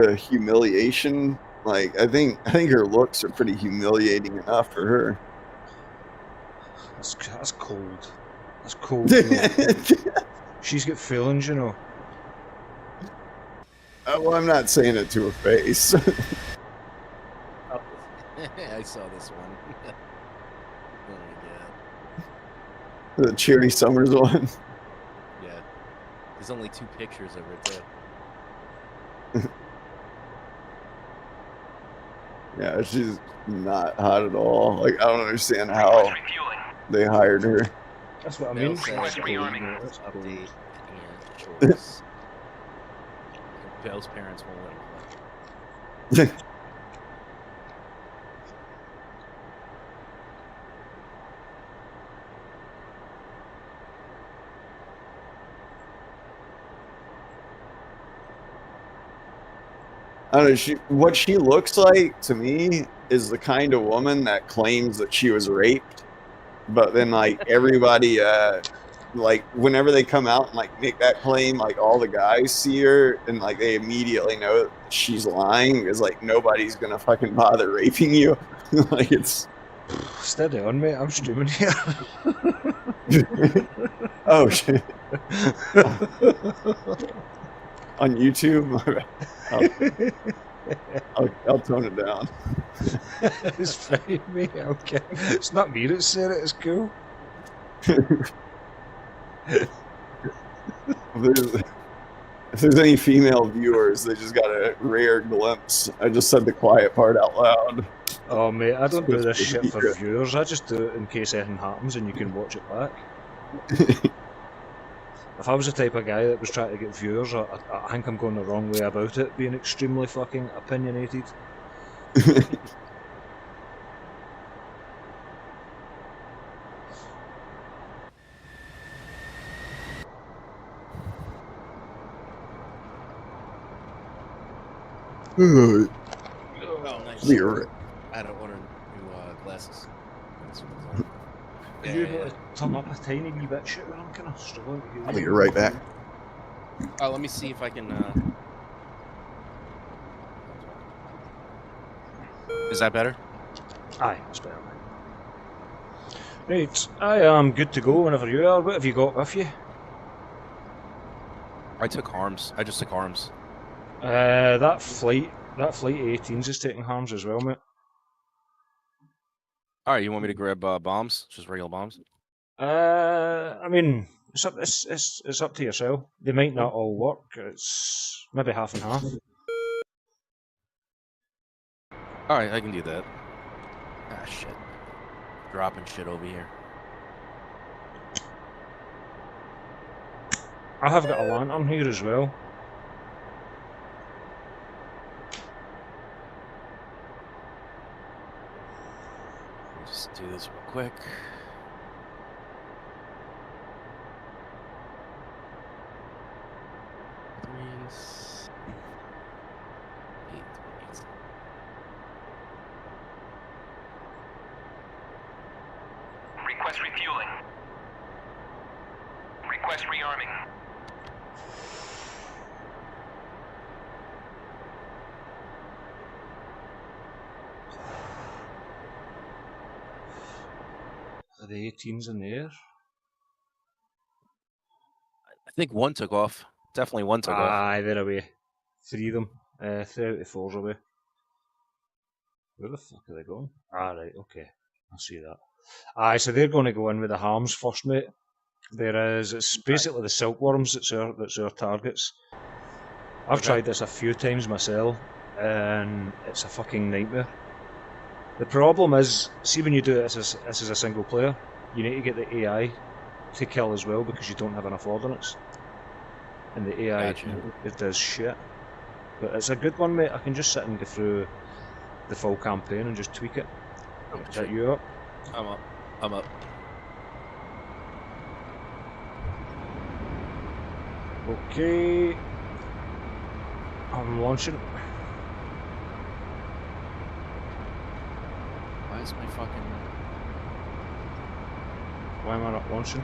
the humiliation. Like, I think her looks are pretty humiliating enough for her. That's cold. That's cold. You know. She's got feelings, you know. Well, I'm not saying it to her face. I saw this one. Oh my god. The Cherry Summers one. Yeah. There's only 2 pictures of her too. Yeah, she's not hot at all. Like, I don't understand how they hired her. That's what I mean. Update and choice. Bell's parents won't let him play. I don't know. What she looks like to me is the kind of woman that claims that she was raped, but then like everybody, like whenever they come out and like make that claim, like all the guys see her and like they immediately know that she's lying. Is like nobody's gonna fucking bother raping you. Like it's steady on, mate. I'm streaming here. Oh shit. On YouTube. I'll tone it down. It's fine, mate. Okay. It's not me that said it. It's cool. If there's any female viewers, they just got a rare glimpse. I just said the quiet part out loud. Oh, mate, I don't do this shit for viewers. I just do it in case anything happens and you can watch it back. If I was the type of guy that was trying to get viewers, I think I'm going the wrong way about it, being extremely fucking opinionated. Oh, nice. I don't order new glasses. Are you able to turn up a tiny wee bit? Shit, I'm kind of struggling to get. I'll be right back. Let me see if I can. Is that better? Aye, it's better. Right, I am good to go whenever you are. What have you got with you? I took harms. I just took harms. That flight 18s is taking harms as well, mate. All right, you want me to grab bombs? Just regular bombs? I mean, it's up to yourself. They might not all work. It's maybe half and half. All right, I can do that. Ah, shit. Dropping shit over here. I have got a lantern here as well. Just do this real quick. Request refueling. Request rearming. Are the 18s in the air? I think one took off. Definitely one took off. Aye, they're away. 3 of them. 3 out of 4's away. Where the fuck are they going? Ah, right, okay. I see that. Aye, so they're going to go in with the harms first, mate. It's basically the silkworms that's our targets. I've tried this a few times myself, and it's a fucking nightmare. The problem is, see when you do this as a single player, you need to get the AI to kill as well because you don't have enough ordnance. And the AI, it does shit. But it's a good one, mate. I can just sit and go through the full campaign and just tweak it. Set you up. I'm up. I'm up. Okay. I'm launching. Why is my fucking... Why am I not launching?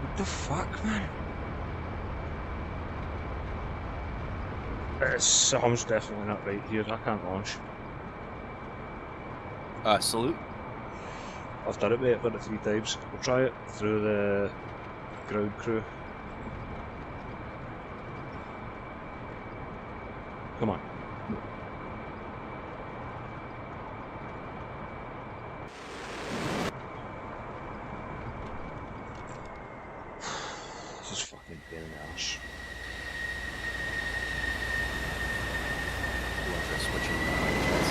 What the fuck, man? It's almost definitely not right here. I can't launch. Salute. I've done it, mate. I've done it 3 times. We'll try it through the ground crew. Come on. This is fucking pain in the arse. You want to try switching jets?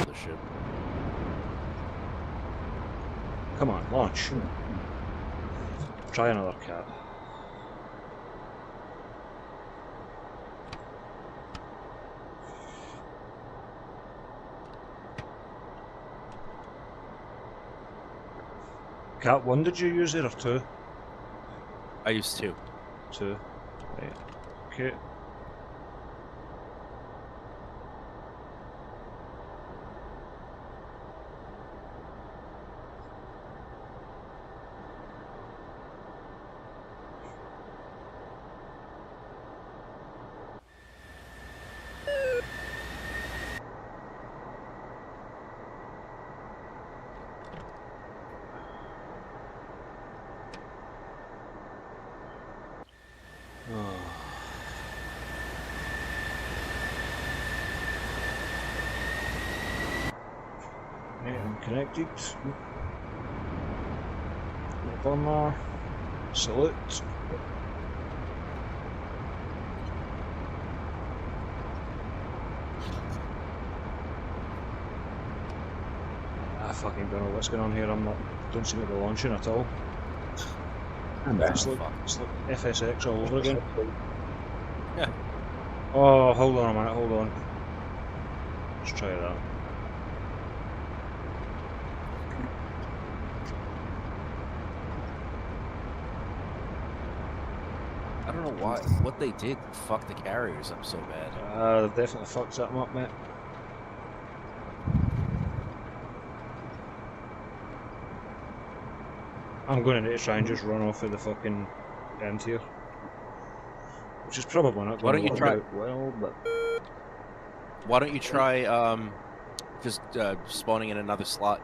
The ship. Come on, launch. Try another cat. Cat 1 did you use it or 2? I used 2. 2. Right. Okay. I'm connected. Bomber. Salute. I fucking don't know what's going on here. Don't seem to be launching at all. It's like FSX all over again. Yeah. Oh, hold on a minute, hold on. Let's try that. I don't know what they did to fuck the carriers up so bad. They definitely fucked something up, mate. I'm going to need to try and just run off of the fucking end here. Which is probably not going to work out well, but... Why don't you try just spawning in another slot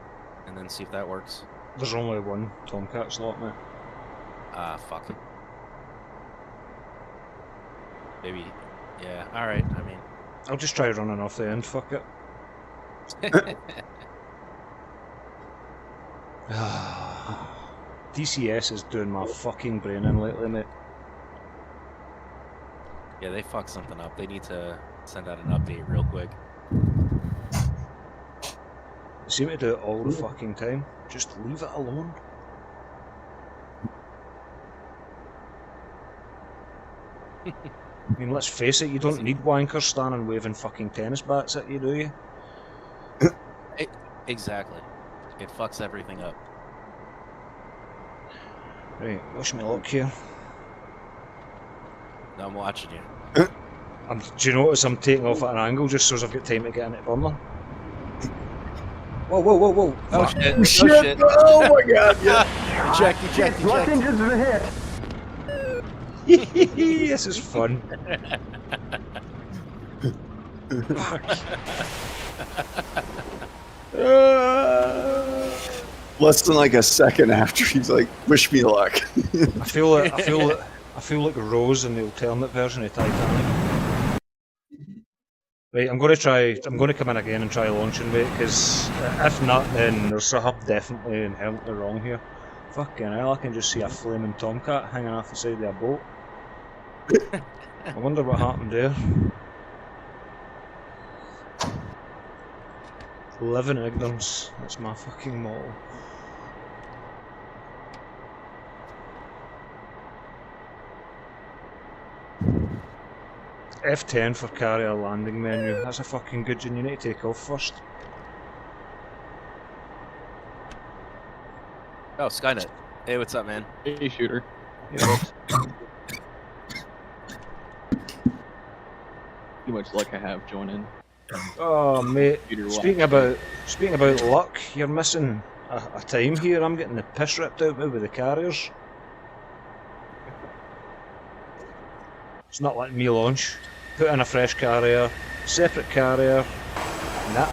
and then see if that works? There's only one Tomcat slot, mate. Fuck. Maybe, yeah, alright, I mean... I'll just try running off the end, fuck it. DCS is doing my fucking brain in lately, mate. Yeah, they fucked something up. They need to send out an update real quick. They seem to do it all the fucking time. Just leave it alone. I mean, let's face it, you don't need wankers standing waving fucking tennis bats at you, do you? Exactly. It fucks everything up. Right, wish me luck here. Now I'm watching you. Do you notice I'm taking off at an angle just so I've got time to get into Bumler? Whoa, whoa, whoa, whoa! Oh Fuck. shit! Oh shit! Oh my god! Yeah. Eject! Eject! Eject! This is fun. Less than like a second after he's like, "Wish me luck." I feel like Rose in the alternate version of Titanic. Right, I'm going to come in again and try launching, mate, because if not, then there's something definitely inherently wrong here. Fucking hell, I can just see a flaming Tomcat hanging off the side of a boat. I wonder what happened there. Live in ignorance, that's my fucking motto. F10 for carrier landing menu, that's a fucking good one, you need to take off first. Oh, Skynet. Hey, what's up, man? Hey, shooter. Yeah. Too much luck I have joining. Oh mate, Peter speaking about luck, you're missing a time here. I'm getting the piss ripped out of me with the carriers. It's not letting me launch. Put in a fresh carrier, separate carrier. Nah.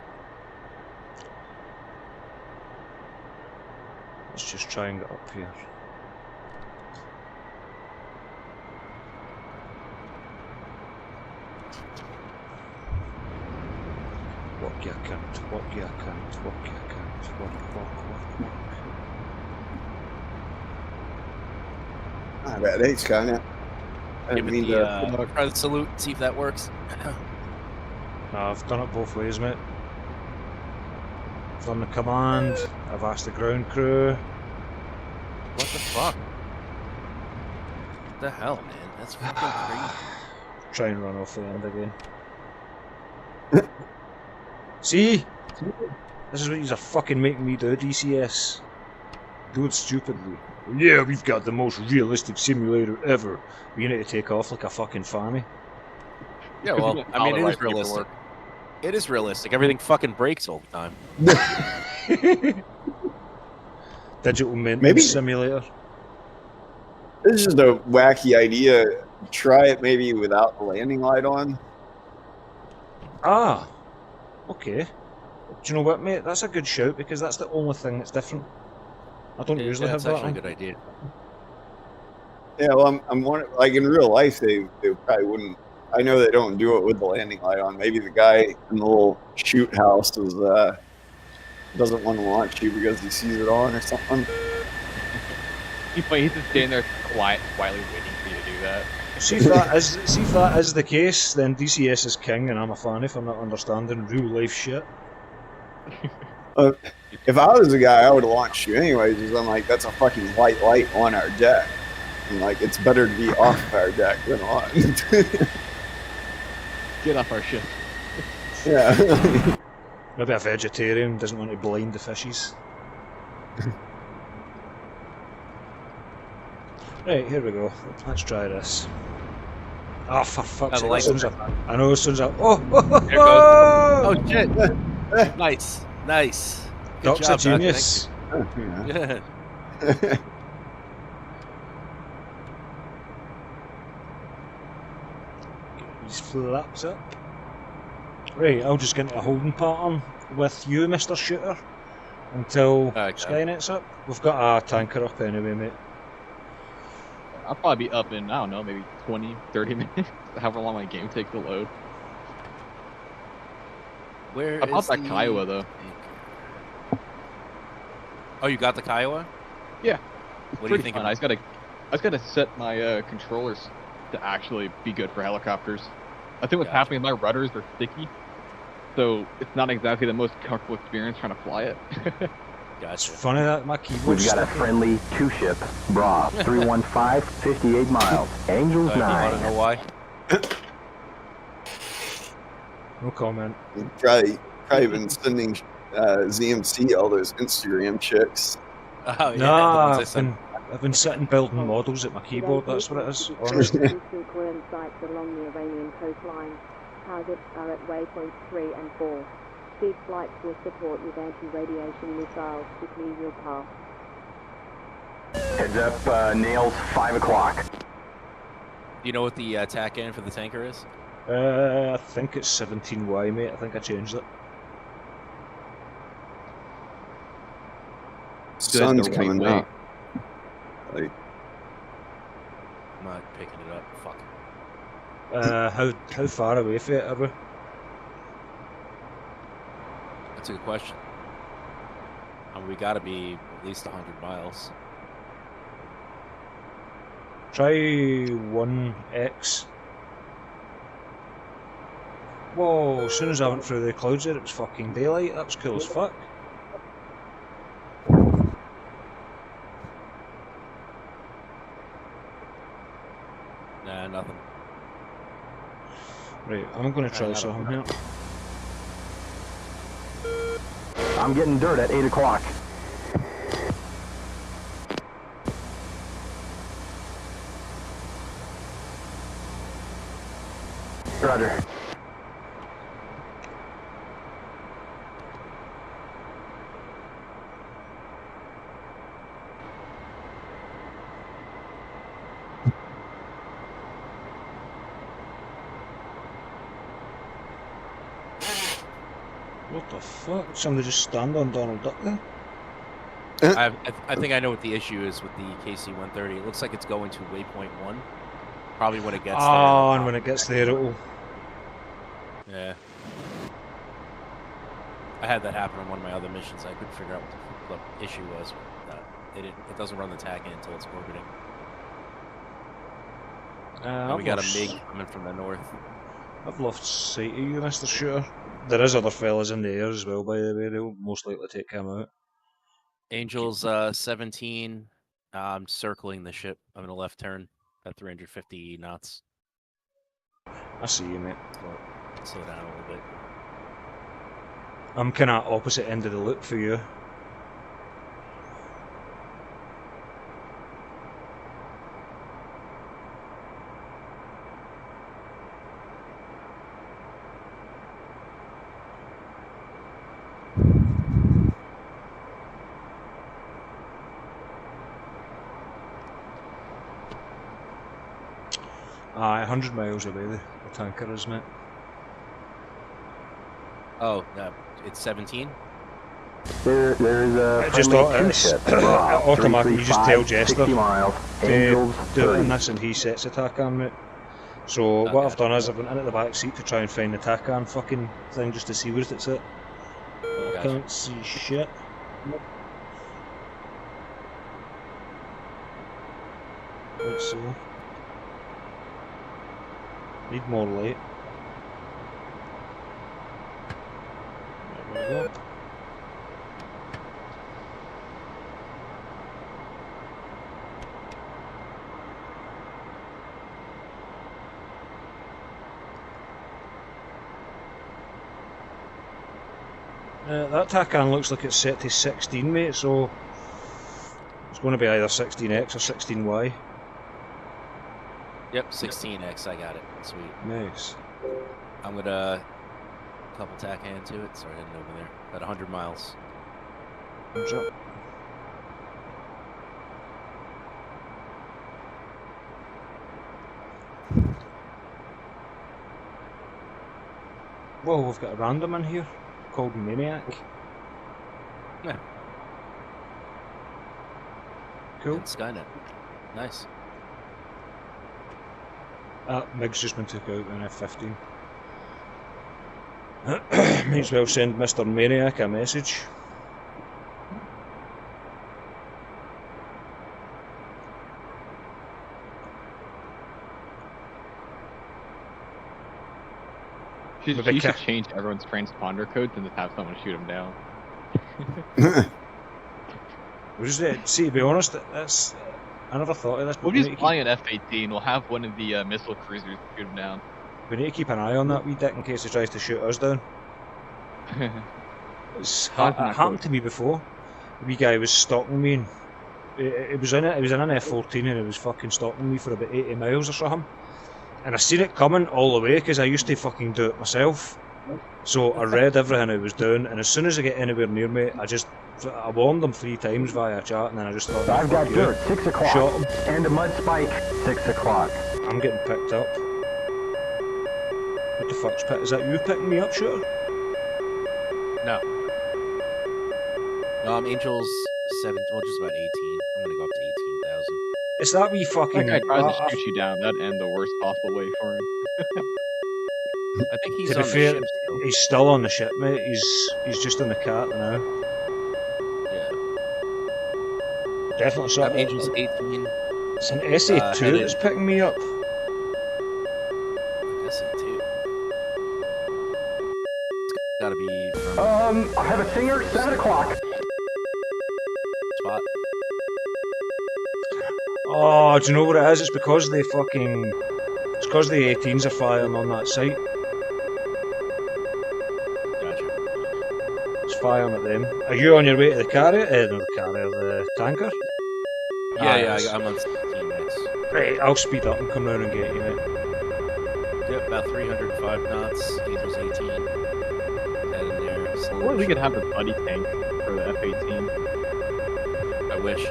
Let's just try and get up here. Walk ya cunt, walk ya cunt, walk ya cunt, walk. Ah, bad H, Skynet. I Give didn't it mean the to. try the salute, see if that works. Nah, I've done it both ways, mate. I've done the command, I've asked the ground crew. What the fuck? What the hell, man? That's fucking crazy. Try and run off the end again. See? This is what you're fucking making me do, DCS. Do it stupidly. Yeah, we've got the most realistic simulator ever. But you need to take off like a fucking fanny. Yeah, Because well, you get I mean, it all is the right realistic. paperwork. It is realistic. Everything fucking breaks all the time. Digital maintenance Maybe- simulator. This is just a wacky idea. Try it maybe without the landing light on. Ah, okay. Do you know what, mate? That's a good shout because that's the only thing that's different. I don't usually Yeah, have that's that actually a on. good idea. Yeah, well, I'm wondering, like in real life, they probably wouldn't. I know they don't do it with the landing light on. Maybe the guy in the little shoot house is doesn't want to launch you because he sees it on or something. He's just standing there quietly waiting for you to do that. See if that is the case, then DCS is king, and I'm a fan if I'm not understanding real life shit. If I was a guy, I would have launched you anyways. Because I'm like, that's a fucking white light on our deck, and like, it's better to be off our deck than on. Get off our ship. Yeah. Maybe a vegetarian doesn't want to blind the fishes. Right, here we go. Let's try this. Oh, for fuck's sake! As soon as I know, as soon as I There it goes. oh, Oh shit! Nice, nice. Good Doc's a job, Doc. genius. Thank you. Yeah. Get these flaps up. Right, I'll just get into a holding pattern with you, Mr. Shooter, until Okay. Skynet's up. We've got a tanker up anyway, mate. I'll probably be up in, I don't know, maybe 20, 30 minutes. However long my game takes to load. Where I bought is that the Kiowa, though. anchor? Oh, you got the Kiowa? Yeah. What do you think? Fun. I just gotta set my controllers to actually be good for helicopters. I think what's Gotcha. happening is my rudders are sticky, so it's not exactly the most comfortable experience trying to fly it. It's Gotcha. funny that my keyboard's We've got a sticky. friendly two-ship, Bra 315, 58 miles, Angels Do you want to 9. know why? No comment. You've probably been sending ZMC all those Instagram chicks. Oh, yeah, the Nah, ones I sent. I've been sitting building models at my keyboard, that's what it is, honestly. Coiled sites along the Iranian coastline. Targets are at waypoints 3 and 4. Speed flights will support with anti-radiation missiles to clear your path. Heads up, Nails, 5 o'clock. Do you know what the attack end for the tanker is? I think it's 17Y, mate. I think I changed it. Sun's the right coming way. out. Like, I'm not picking it up. Fuck. How far away from it are we? That's a good question. We gotta be at least 100 miles. Try 1x. Whoa, as soon as I went through the clouds there, it was fucking daylight. That was cool as fuck. Nah, nothing. Right, I'm gonna try something here. I'm getting dirt at 8 o'clock. Roger. What the fuck? Somebody just stand on Donald Duck there? I think I know what the issue is with the KC-130. It looks like it's going to waypoint 1. Probably when it gets there. Oh, and when it gets there, it'll... Yeah. I had that happen on one of my other missions. I couldn't figure out what the issue was. It doesn't run the TACAN until it's orbiting. And we got a MiG coming from the north. I've lost sight of you, Mr. Shooter. There is other fellas in the air as well, by the way. They'll most likely take him out. Angels 17. I'm circling the ship. I'm in a left turn at 350 knots. I see you, mate. Slow down a little bit. I'm kind of opposite end of the loop for you. Aye, 100 miles away the tanker is, mate. Oh, it's 17? There's a Just automatically, you just tell Jester 60 miles, Angels do it 30. on this and he sets the TACAN, mate. So what I've done is I've went into the back seat to try and find the TACAN fucking thing just to see where it's at. I can't see shit. Let's see. Need more light. There we go. That TACAN looks like it's set to 16, mate, so it's going to be either 16X or 16Y. Yep, 16X, I got it. Sweet. Nice. I'm gonna couple TACAN to it, start heading over there. About 100 miles. Thumbs up. Whoa, we've got a random in here called Maniac. Yeah. Cool. And Skynet. Nice. MiG's just been took out in F-15. May as well send Mr. Maniac a message. You should change everyone's transponder codes and just have someone shoot them down. See, to be honest, that's I never thought of this. We'll just fly an F-18. We'll have one of the missile cruisers shoot him down. We need to keep an eye on that wee dick in case he tries to shoot us down. It happened to me before. The wee guy was stalking me, and it was in an F-14, and it was fucking stalking me for about 80 miles or something. And I seen it coming all the way because I used to fucking do it myself. So I read everything I was doing, and as soon as I get anywhere near me, I warned them 3 times via chat, and then I just thought, I've got dirt, 6 o'clock, shot him. and a mud spike, 6 o'clock. I'm getting picked up. What the fuck's pick? Is that you picking me up, Shooter? No. No, I'm Angels 7, well, just about 18. I'm gonna go up to 18,000. It's that wee fucking... That guy tries to shoot you down. That'd end the worst possible way for him. I think he's to on be the fair, ship still. he's still on the ship, mate. He's just on the cat now. Yeah. Definitely I'm something. Angels 18. It's an SA2 that's picking me up. SA2. It's gotta be from I have a Singer, 7 o'clock. spot. Oh, do you know what it is? It's because the 18s are firing on that site. Gotcha. It's firing at them. Are you on your way to the carrier? The tanker? Yeah, I'm on 16 minutes. Right, I'll speed up and come round and get you, mate. Yep, about 305 knots. Angels 18. Heading there. Or we could have a buddy tank for the F-18. I wish.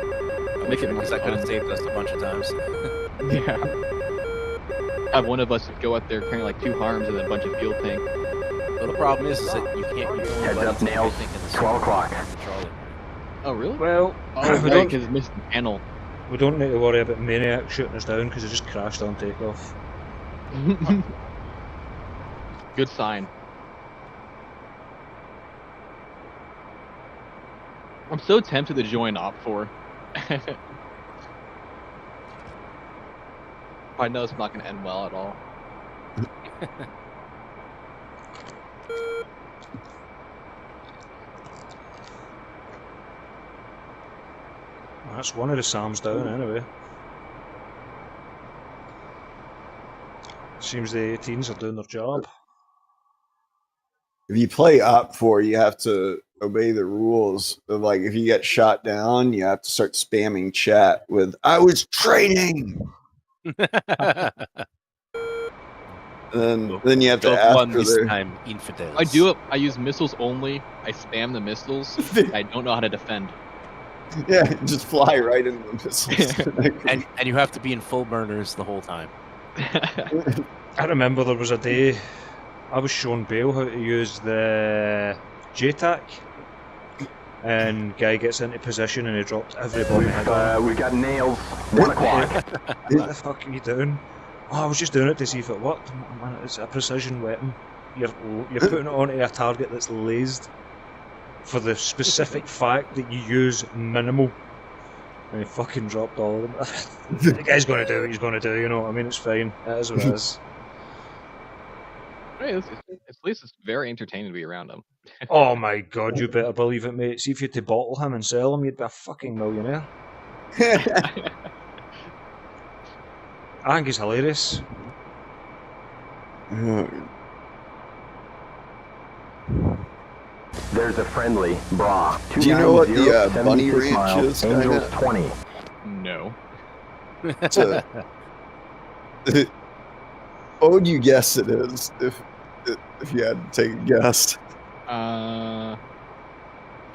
Make it more because that could have fun. saved us a bunch of times. Yeah. Have one of us go out there carrying like 2 harms and then a bunch of fuel tank. Well, the problem is that you can't be Heads up, nails. 12 o'clock. Oh, really? Well, Oh, we right, don't because it's missing the panel. we don't need to worry about Maniac shooting us down because it just crashed on takeoff. Good sign. I'm so tempted to join Op4. I know it's not going to end well at all. That's one of the Sams down anyway. Seems the 18s are doing their job. If you play Op 4, you have to obey the rules of, like, if you get shot down, you have to start spamming chat with "I was training." Then you have to ask one for this their. time, infidels. I do it. I use missiles only. I spam the missiles. I don't know how to defend. Yeah, just fly right into the missiles. and you have to be in full burners the whole time. I remember there was a day I was showing Bale how to use the JTAC, and guy gets into position and he dropped everybody. We've got nails. 1 o'clock. What the fuck are you doing? Oh, I was just doing it to see if it worked. Man, it's a precision weapon. You're putting it onto a target that's lased for the specific fact that you use minimal. And he fucking dropped all of them. The guy's going to do what he's going to do, you know what I mean? It's fine. It is what it is. Hey, at least it's very entertaining to be around him. Oh my god, you better believe it, mate. See if you had to bottle him and sell him, you'd be a fucking millionaire. I think he's hilarious. There's a friendly bra. Do you know what the bunny 76 ranch miles, is? Angels Kinda? 20. No. It's a, what would you guess it is if you had to take a guess? I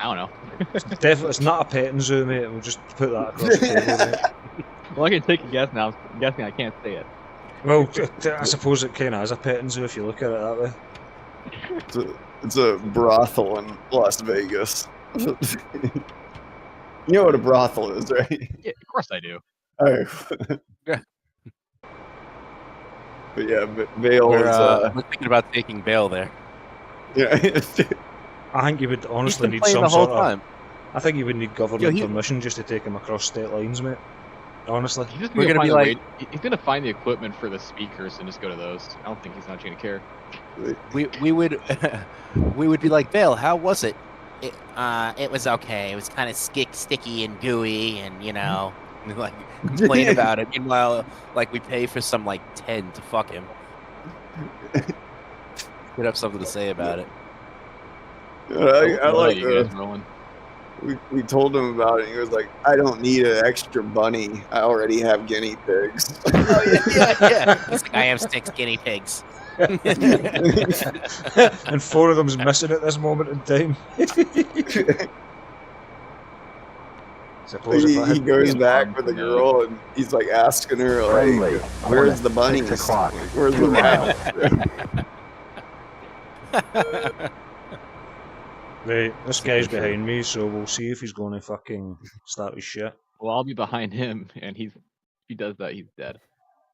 don't know. It's not a petting zoo, mate. We'll just put that across the table, mate. Well, I can take a guess now. I'm guessing I can't say it. Well, I suppose it kind of is a petting zoo if you look at it that way. It's a brothel in Las Vegas. You know what a brothel is, right? Yeah, of course I do. Oh. Yeah. But yeah, Vale is. We're thinking about taking bail there. Yeah. I think you would honestly need playing some the whole sort time. of. I think you would need government Yo, permission just to take him across state lines, mate. Honestly. He's just We're gonna find be the like- he's gonna find the equipment for the speakers and just go to those. I don't think he's not gonna care. We would we would be like, Bill, how was it? It was okay. It was kind of sticky and gooey, and you know, and, like complain about it. Meanwhile, like we pay for some like 10 to fuck him. We'd have something to say about it. I like you guys rolling. we told him about it. And he was like, "I don't need an extra bunny. I already have guinea pigs." Oh, yeah. He's like, I have 6 guinea pigs. And 4 of them's missing at this moment in time. Suppose if I he had goes an back arm with the from girl and he's like asking her, Friendly. like, "Where's the Hornet, bunnies? 6 o'clock. Like, where's 2 the miles. Right, this guy's behind me, so we'll see if he's going to fucking start his shit. Well, I'll be behind him, and if he does that, he's dead.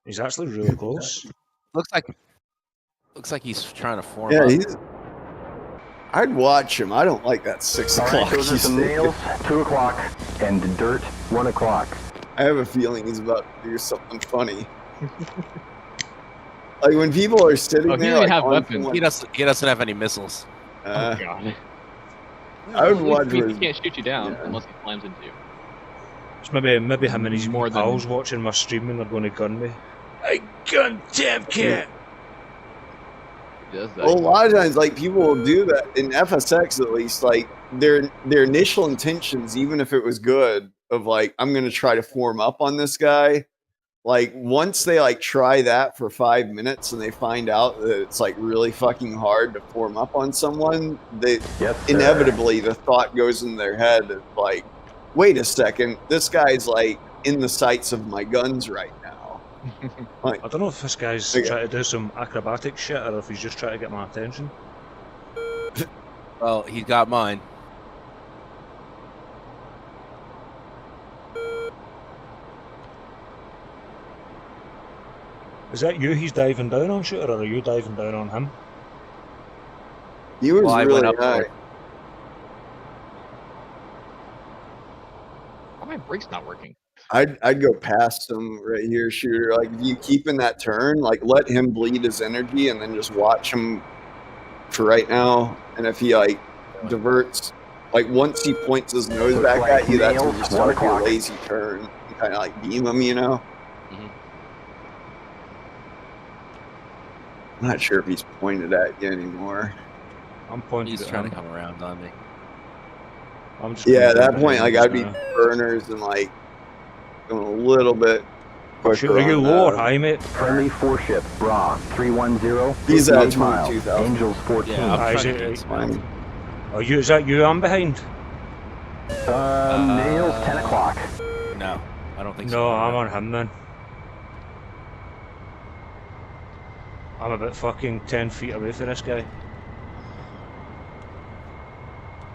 He's actually really close. Looks like he's trying to form Yeah, up. I'd watch him. I don't like that 6 All right, o'clock. those are some nails. 2 o'clock. And dirt. 1 o'clock. I have a feeling he's about to do something funny. Like when people are sitting Oh, he there, doesn't like, have on weapons. one- He doesn't have any missiles. Oh god. I would watch. He where- can't shoot you down Yeah. unless he slams into you. It's maybe him and his More than- pals watching my stream and they're going to gun me. I gun Tab Cat! He does that. Well, a lot of times, like people will do that in FSX. At least, like their initial intentions, even if it was good, of like I'm going to try to form up on this guy. Like once they like try that for 5 minutes and they find out that it's like really fucking hard to form up on someone, they Yes, sir. inevitably the thought goes in their head of like, wait a second, this guy's like in the sights of my guns right now. I don't know if this guy's Okay. trying to do some acrobatic shit or if he's just trying to get my attention. Well, he got mine. Is that you he's diving down on, Shooter, or are you diving down on him? He was Well, I really went up high. for it. Why my brake's not working? I'd go past him right here, Shooter. Like, if you keep in that turn, like, let him bleed his energy and then just watch him for right now. And if he, like, diverts, like, once he points his nose back at you, that's when you start your lazy turn. You kind of, like, beam him, you know? Mhm. I'm not sure if he's pointed at you anymore. I'm pointing He's at trying him. to come around on me. I'm just Yeah, at gonna that go point, behind like, him I'd be just now. burners and, like, going a little bit quicker. Shooter, are you on, low or high, mate? Friendly 4-ship, Bra 310, He's at 58 miles, 22,000. Angels 14. Yeah, I'm Ah, is trying to it- get smiled. Are you? Is that you? I'm behind. Nails 10 o'clock. No, I don't think so. No, I'm on him then. I'm about fucking 10 feet away from this guy.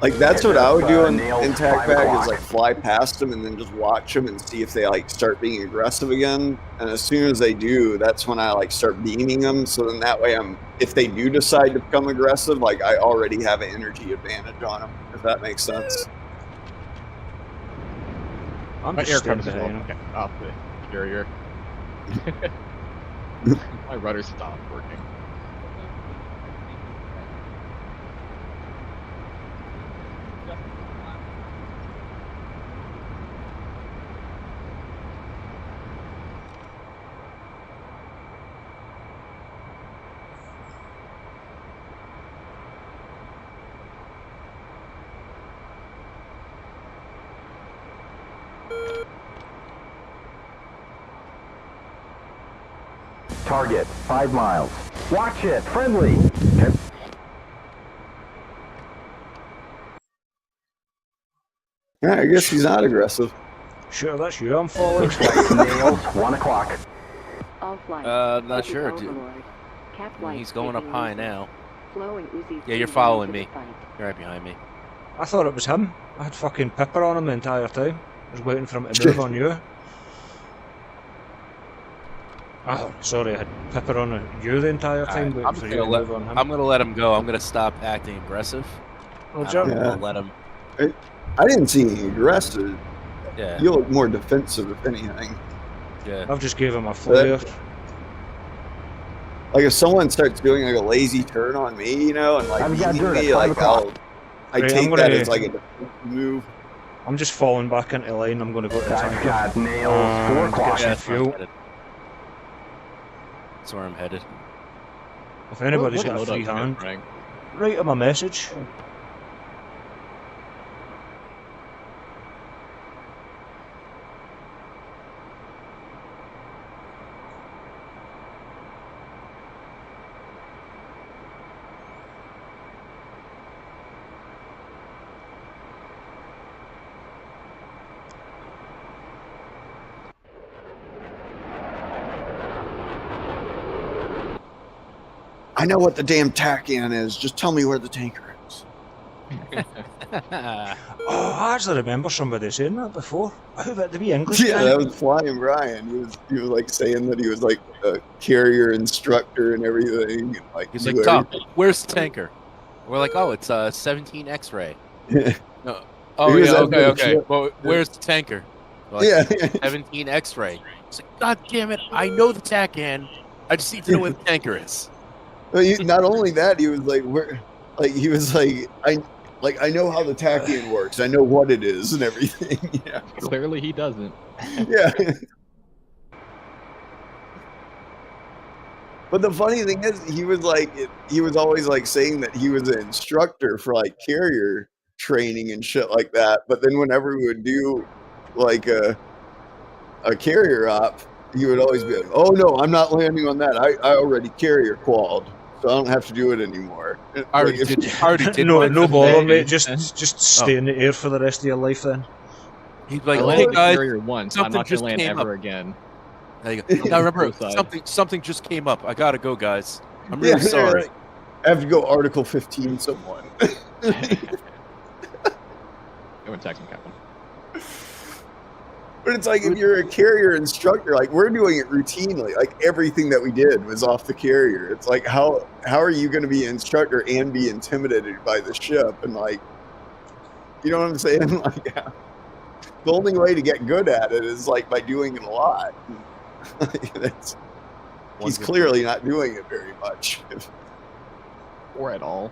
Like, that's what I would do in Nails tac 5 bag o'clock. is, like, fly past them and then just watch them and see if they, like, start being aggressive again. And as soon as they do, that's when I, like, start beaming them. So then that way if they do decide to become aggressive, like, I already have an energy advantage on them, if that makes sense. I'm My just air standing comes as well. behind him. Okay, off the carrier. My rudder stopped working. Target 5 miles. Watch it, friendly. Yeah, I guess he's not aggressive. Shooter, that's you I'm following. Nails 1 o'clock. All flights. Not Uzi sure, dude. overlord. Cap Well, lights he's going up taking high over. now. Flowing Uzi Yeah, you're speed following into me. the fight. You're right behind me. I thought it was him. I had fucking pepper on him the entire time. I was waiting for him to move on you. Oh, sorry, I had pepper on you the entire time, Alright, waiting I'm for just you to gonna move on him. I'm gonna let him go. I'm gonna stop acting aggressive. Roger. I'm Yeah. gonna let him. I didn't see any aggressive. Yeah, You look more defensive, if anything. yeah. I've just gave him a flare. Like, if someone starts doing, like, a lazy turn on me, you know, and, like, I've got beating dirt at me, 5 like, o'clock. I Right, take I'm that gonna- as, like, a defensive move. I'm just falling back into line. I'm going to go to the I've tanker. got nails 4 And o'clock. get some That's where I'm fuel. headed. That's where I'm headed. If anybody's What got a loadout free you guys hand, running? write him a message. I know what the damn tack-in is. Just tell me where the tanker is. Oh, I actually remember somebody saying that before. Who about the wee English Yeah, guy? that was Flying Brian. He was like saying that he was like a carrier instructor and everything. And like He's knew like, Tom, everything. where's the tanker? We're like, oh, it's 17 X-ray. Yeah. Oh He was yeah, at the okay. ship. Well, where's the tanker? We're like, Yeah. 17 X-ray. It's like, God damn it! I know the TACAN. I just need to know where the tanker is. Well, not only that, he was like, where, like he was like, I know how the tack-in works. I know what it is and everything. Yeah. Clearly he doesn't. Yeah. But the funny thing is, he was always like saying that he was an instructor for like carrier training and shit like that. But then whenever we would do like a carrier op, he would always be like, "Oh no, I'm not landing on that. I already carrier qualled, so I don't have to do it anymore." I already did no, one no for the bother, day. mate. Just stay in the air for the rest of your life then. He's like, I hey landed the guys, carrier once. I'm something not just gonna land came ever up. again. Now remember, Suicide. something just came up. I gotta go, guys. I'm really sorry. I have to go Article 15 someone. Go and text him, Captain. But it's like if you're a carrier instructor, like we're doing it routinely. Like everything that we did was off the carrier. It's like how are you going to be an instructor and be intimidated by the ship? And like, you know what I'm saying? Like, yeah. The only way to get good at it is like by doing it a lot. He's clearly not doing it very much, or at all.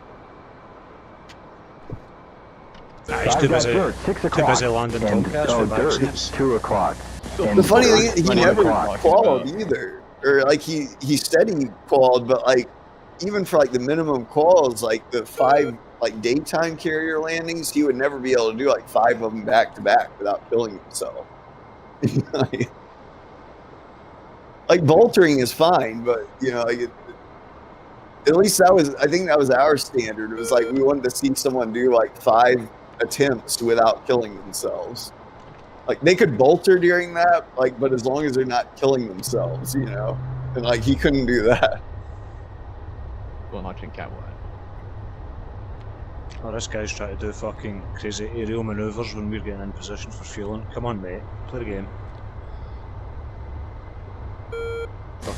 He's too busy landing Tomcats for vaccines. 2 o'clock. The funny thing is, he never qualified either. Or like he said he qualified, but like even for like the minimum quals, like the 5 like daytime carrier landings, he would never be able to do like 5 of them back to back without killing himself. Like boltering is fine, but you know, like at least I think that was our standard. It was like we wanted to see someone do like 5 attempts without killing themselves. Like they could bolter during that, like, but as long as they're not killing themselves, you know. And like he couldn't do that. Well, launching Catwoman. Oh, this guy's trying to do fucking crazy aerial maneuvers when we're getting in position for fueling. Come on, mate, play the game.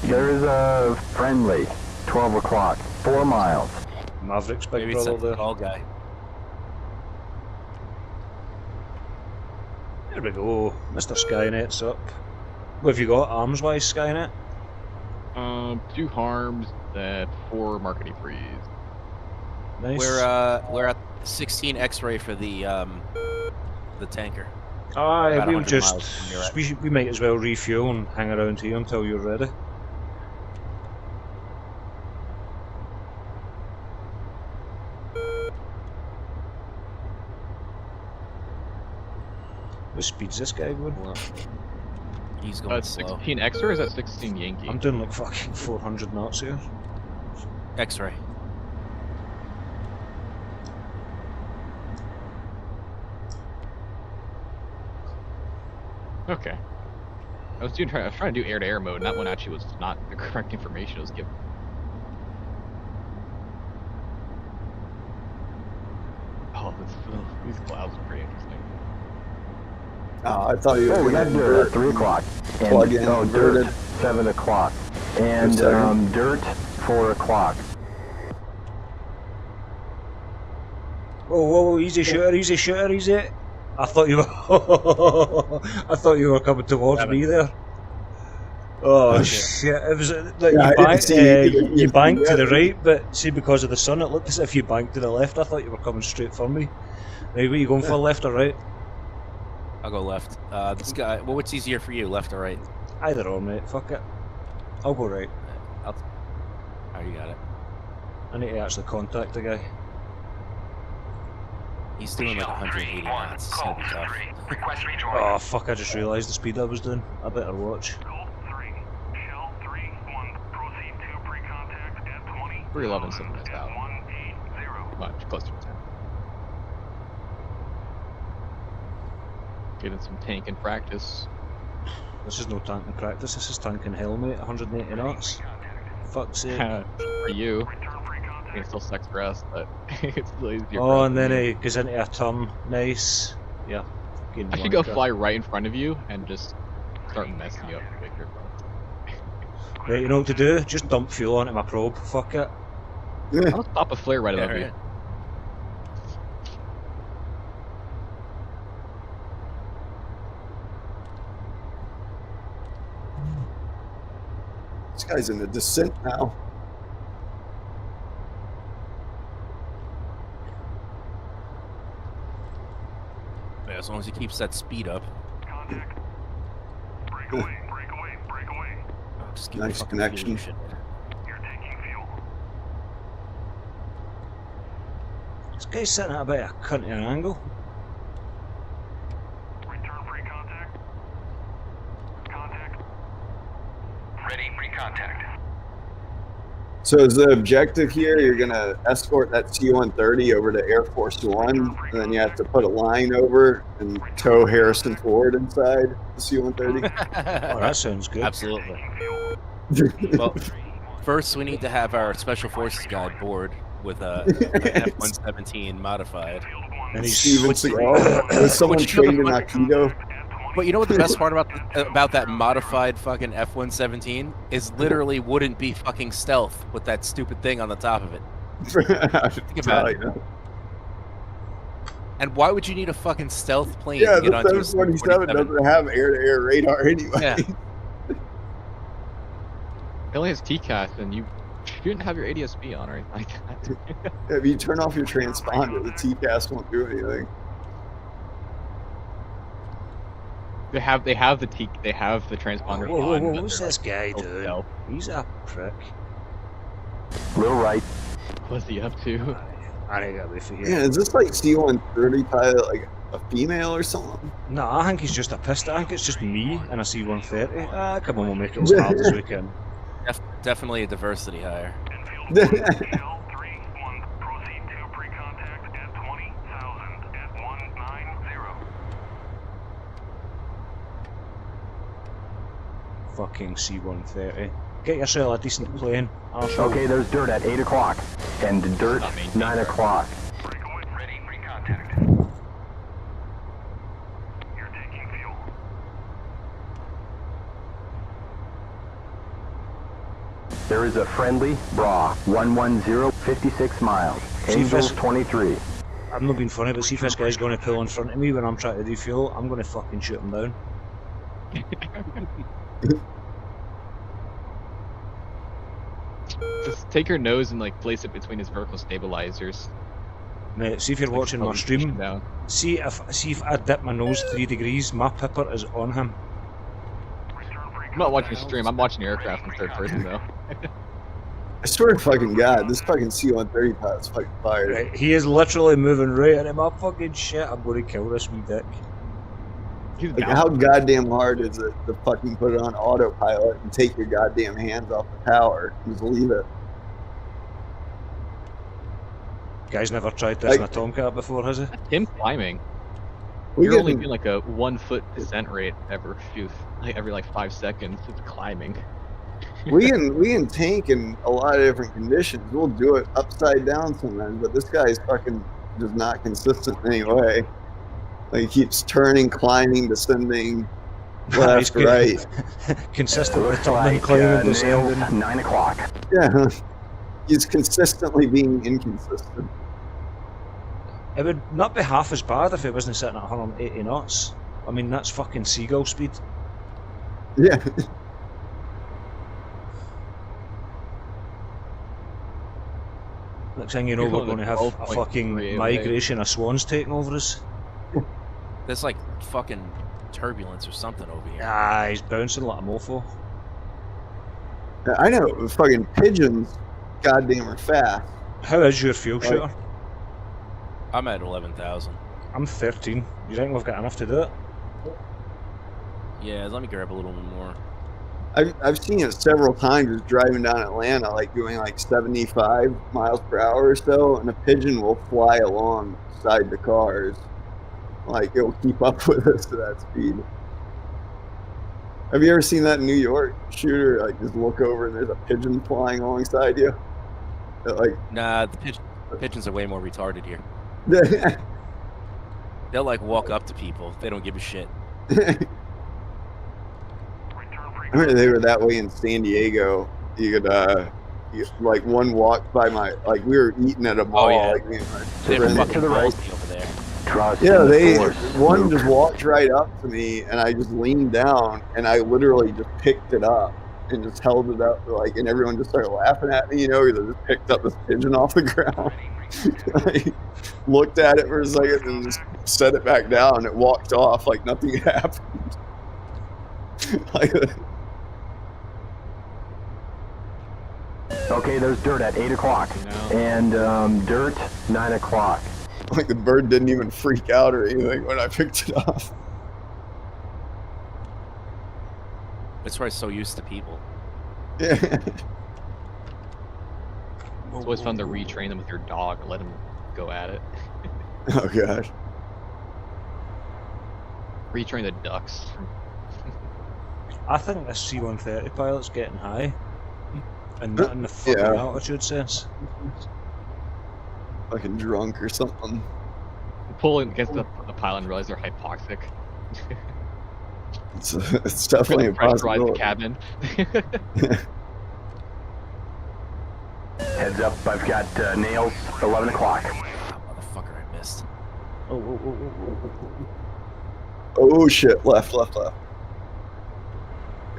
There is a friendly. 12 o'clock. 4 miles. Maverick's big Maybe it's brother a there. tall guy. There we go. Mr. Skynet's up. What have you got, arms-wise, Skynet? 2 harms at 4 marketing freeze. Nice. We're at 16 X-ray for the tanker. Aye, about we'll 100 just miles from your end. we might as well refuel and hang around here until you're ready. What speed's this guy going? He's going slow. 16 X or is that 16 Yankee? I'm doing like fucking 400 knots here. X-ray. Okay. I was trying to do air-to-air mode, and that one actually was not the correct information it was given. Oh, these clouds are pretty interesting. Oh, I thought you Oh, were we got dirt at 3 o'clock. And, Plug in dirt at 7 o'clock. And dirt 4 o'clock. Whoa, easy shooter, easy. I thought you were I thought you were coming towards me there. Oh shit! It was like you banked to the right, but see, because of the sun, it looked as if you banked to the left. I thought you were coming straight for me. Right, what are you going for, left or right? I'll go left. This guy. Well, what's easier for you, left or right? Either or, mate. Fuck it. I'll go right. Oh, you got it. I need to actually contact the guy. He's doing like 180 knots. It's gonna be tough. Request rejoin. Oh fuck! I just realised the speed I was doing. I better watch. Gold 3, Shell 3-1, proceed to pre-contact at 20. 311 something like that. 180. Much closer to 10. Getting some tank in practice. This is no tank in practice. This is tank in hell, mate. 180 knots. Fuck's sake. For you. It still sucks for us, but it's still easier. Oh, and then he goes into a turn. Nice. Yeah. I should go fly right in front of you and just start messing you up with your phone. Right, you know what to do? Just dump fuel onto my probe. Fuck it. I'll just pop a flare right above you. This guy's in the descent now. Yeah, as long as he keeps that speed up. Contact. Break away. Oh, just keep Nice fucking connection. fuel. You're taking fuel. This guy's sitting at about a cunt of an angle. Return pre-contact. Contact. Ready pre-contact. So is the objective here, you're going to escort that C-130 over to Air Force One, and then you have to put a line over and tow Harrison Ford inside the C-130? Oh, that sounds good. Absolutely. Taking fuel. Well, First, we need to have our Special Forces guy board with a F-117 modified. And he's Steven Seagal. Was someone Which you know the trained in funny- Aikido? But you know what the best part about that modified fucking F-117 is? Literally wouldn't be fucking stealth with that stupid thing on the top of it. Think about it. And why would you need a fucking stealth plane Yeah, to get the onto a 747 doesn't have air-to-air radar anyway. Yeah. It only has TCAS, and you shouldn't have your ADS-B on or anything like that. If you turn off your transponder, the TCAS won't do anything. They have the transponder Whoa, on. but what's they're, this guy like, doing? stealth. He's a prick. Little right. What's he up to? I need to get away from here. Yeah, is this like C-130 pilot, like a female or something? No, I think he's just a pissed. I think it's just me and a C-130. Ah, come on, we'll make it as hard as we can. Definitely a diversity hire. Enfield 1, Shell 3-1, proceed to pre-contact at 20,000 at 190. Fucking C-130. Get yourself a decent plane. Arsehole. Okay, there's dirt at 8 o'clock. And dirt, 9 o'clock. Breakaway ready, pre-contact. You're taking fuel. There is a friendly, bra, 110, 56 miles. Angels 23. I'm not being funny, but see if this guy's going to pull in front of me when I'm trying to refuel, I'm going to fucking shoot him down. Just take your nose and like place it between his vertical stabilizers. Mate, see if you're watching my Probably push him stream. down. See if I dip my nose 3 degrees, my pipper is on him. I'm not watching your stream. I'm watching your aircraft in third person though. I swear to fucking God, this fucking C-130 pilot's fucking fired. Right, he is literally moving right at my fucking shit. I'm going to kill this wee dick. He's Like, down. how goddamn hard is it to fucking put it on autopilot and take your goddamn hands off the power and just leave it? Guy's never tried this in a Tomcat before, has he? Him climbing. We You're only can, doing like a 1 foot descent rate every like 5 seconds. It's climbing. we can tank in a lot of different conditions. We'll do it upside down sometimes, but this guy's fucking just not consistent in any way. Like, he keeps turning, climbing, descending, left, good. right. Consistently Looks turning, like climbing, nails, descending. 9 o'clock. Yeah, he's consistently being inconsistent. It would not be half as bad if it wasn't sitting at 180 knots. I mean, that's fucking seagull speed. Yeah. Next thing you know, You're we're going going at to have a 12.3 fucking away. migration of swans taking over us. There's like fucking turbulence or something over here. Ah, he's bouncing like a mofo. I know, fucking pigeons goddamn are fast. How is your fuel Right. shooter? I'm at 11,000. I'm 13. You think we've got enough to do it? Yeah, let me grab a little bit more. I've seen it several times just driving down Atlanta, like doing like 75 miles per hour or so, and a pigeon will fly alongside the cars. Like, it'll keep up with us to that speed. Have you ever seen that in New York? Shooter, like, just look over and there's a pigeon flying alongside you. Like, Nah, the pigeons are way more retarded here. They'll like walk up to people. They don't give a shit. I remember they were that way in San Diego. You could, like, one walked by like, we were eating at a mall. yeah. Like, me and my They're friends. fucking to the right. crazy over there. Trust Yeah, in the they force. one Luke. just walked right up to me, and I just leaned down, and I literally just picked it up and just held it up, like, and everyone just started laughing at me, you know, because I just picked up this pigeon off the ground. I looked at it for a second and just set it back down. And it walked off like nothing happened. Like, Okay, there's dirt at 8 o'clock. No. And dirt, 9 o'clock. like the bird didn't even freak out or anything when I picked it up. It's probably so used to people. Yeah. It's always fun to retrain them with your dog and let them go at it. Oh gosh. Retrain the ducks. I think this C-130 pilot's getting high. And not in the fucking Yeah. altitude sense. Fucking drunk or something. Pulling against the pile and realize they're hypoxic. It's definitely a Pressurize the possibility. cabin. Heads up, I've got nails, 11 o'clock. Ah, motherfucker, I missed. Oh shit! Left. Yeah,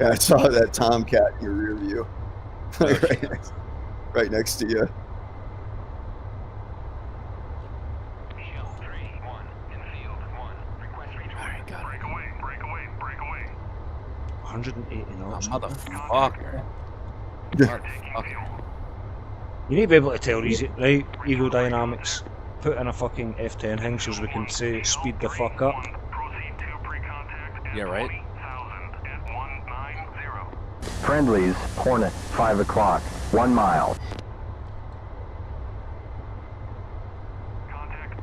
I saw that Tomcat in your rear view. right next to you. Shell 3-1 in field 1. Request rejoin. Alright, got it. Breakaway. 180 Oh, knots. motherfucker. Yeah. Motherfucker. You need to be able to tell these, right? Ego Dynamics. Put in a fucking F10 thing so we can say speed the fuck up. Proceed to pre-contact. Yeah, right. 20,000 at 190. Friendlies, Hornet, 5 o'clock, 1 mile. Contact.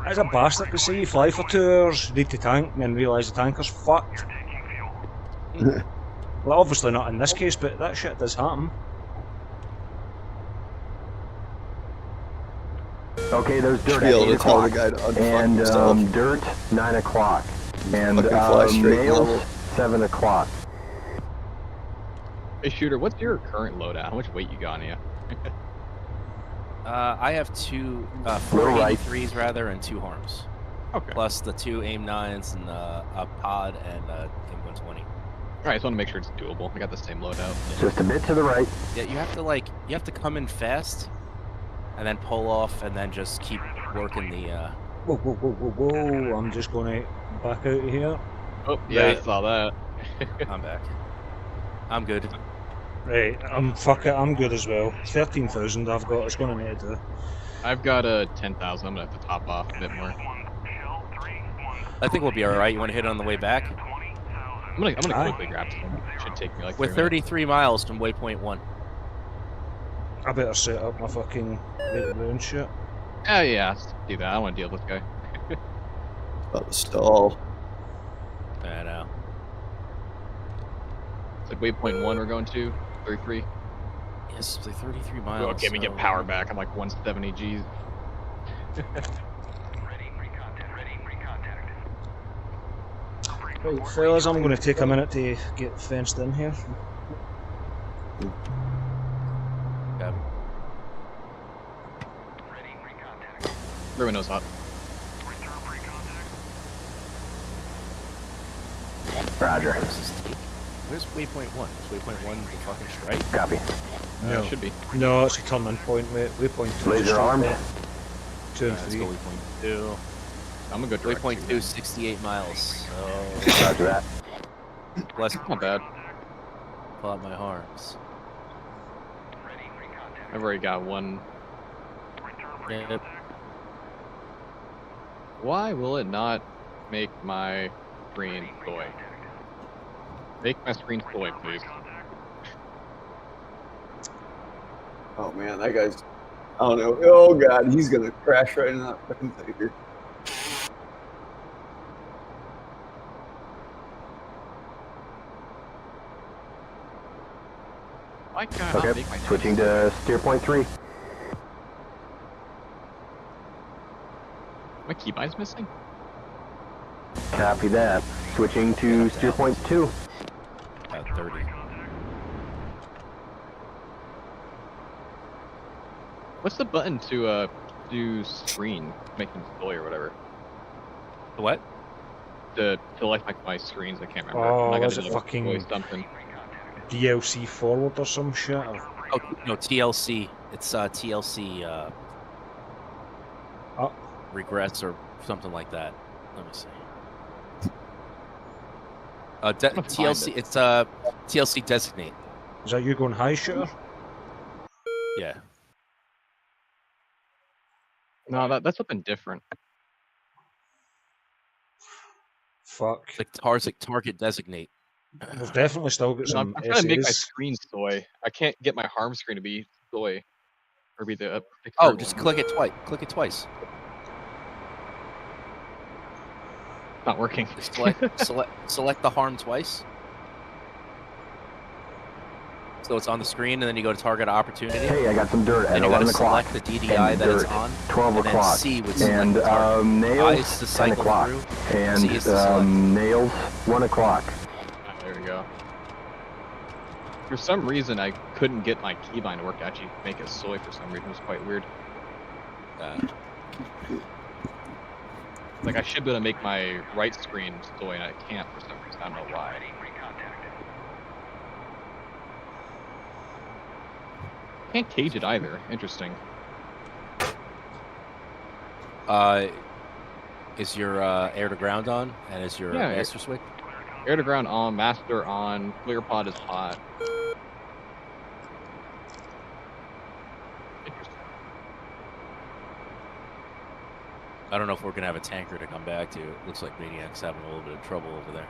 As a bastard to say you fly for 2 hours, need to tank, and then realise the tanker's fucked. Taking fuel. Well, obviously not in this case, but that shit does happen. Okay, there's dirt Be at able 8 to tell the o'clock. guy to unfuck And himself. dirt, 9 o'clock. And Fucking fly straight nails, level. 7 o'clock. Hey, Shooter, what's your current loadout? How much weight you got on you? I have two, Little right. 483s rather, and 2 harms. Okay. Plus the 2 AIM-9s and a pod and a AIM-120. Alright, I just want to make sure it's doable. I got the same loadout. Just a bit to the right. Yeah, you have to come in fast, and then pull off, and then just keep working the. Whoa, I'm just gonna back out of here. Oh, yeah, Right. I saw that. I'm back. I'm good. Right, fuck it, I'm good as well. 13,000 I've got, it's gonna need to do. I've got a 10,000. I'm gonna have to top off a bit more. Shell 3-1. I think we'll be all right. You want to hit it on the way back? 20,000. I'm gonna Aye. quickly grab some. Should take me like We're 3 minutes. 33 miles from waypoint 1. I better set up my fucking moon shit. Yeah, let's do that. I don't want to deal with this guy. About to stall. I know. It's like waypoint 1 we're going to. 33. Yes, like 33 miles. Okay, me get power back. I'm like 170 Gs. Ready pre-contact. Right, fellas, I'm gonna take a minute to get fenced in here. Okay. Ready pre-contact. Everyone knows hot. Return pre-contact. Roger. Where's waypoint 1? Is waypoint 1 the fucking strike? Copy. No. Should be. No, it's a turn-in point, mate. Waypoint 2. Laser armed. 2 and Let's 3. go waypoint 2. I'm gonna go direct. Waypoint 2, 68 miles. So, Roger that. let's Not bad. pull out my harms. Ready pre-contact. I've already got one. Return Yep. pre-contact. Why will it not make my screen soy? Make my screen soy, please. Oh man, that guy's. I don't know. Oh god, he's gonna crash right in that fucking tiger. Why can't I Okay, make my switching to steer point 3. My keybind's missing? Copy that. Switching to steer point 2. About 30. What's the button to do screen, making soy or whatever? What? To like my screens, I can't remember. Oh, I was gotta it do fucking- soy something. DLC forward or some shit? Or... Oh, no, TLC. It's TLC Oh. regress or something like that. Let me see. find TLC, it. it's TLC designate. Is that you going high shooter? Yeah. No, that's something different. Fuck. It's like target designate. We've definitely still got No, I'm some trying to make my SAs. screen soy. I can't get my harm screen to be soy. Or be the Oh, current just one. click it twice. Click it twice. Not working. Select the harm twice. So it's on the screen, and then you go to target opportunity. Hey, I got some dirt at Then you got 11 to o'clock. select the DDI And that it's dirt, on. 12 and o'clock. Then C would select And the target. I nails, is to 10 cycle o'clock. through. And C is to select. nails, 1 o'clock. There we go. For some reason, I couldn't get my keybind to work to actually make a soy for some reason. It was quite weird. Like, I should be able to make my right screen soy, and I can't for some reason. I don't know why. Can't cage it either. Interesting. Is your air to ground on? And is your Yeah, master switch? Air to ground on, master on, clear pod is hot. Interesting. I don't know if we're gonna have a tanker to come back to. It looks like Maniac's having a little bit of trouble over there.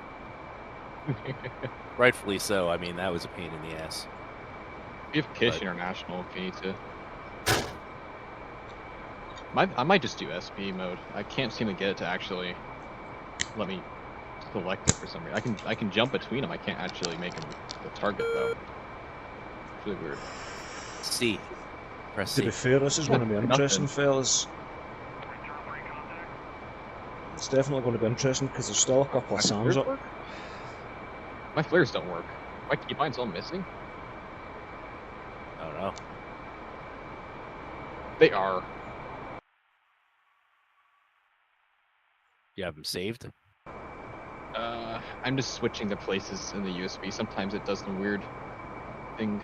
Rightfully so. I mean, that was a pain in the ass. We have Kish International if you need to. I might just do SP mode. I can't seem to get it to actually let me select it for some reason. I can jump between them. I can't actually make them the target though. It's really weird. C. Press To C. be fair, this is going to be Nothing. interesting, fellas. It's definitely going to be interesting because there's still a couple of SAMs up. My flares don't work. My keybind's all missing. I don't know. They are. You have them saved? I'm just switching the places in the USB. Sometimes it does some weird thing.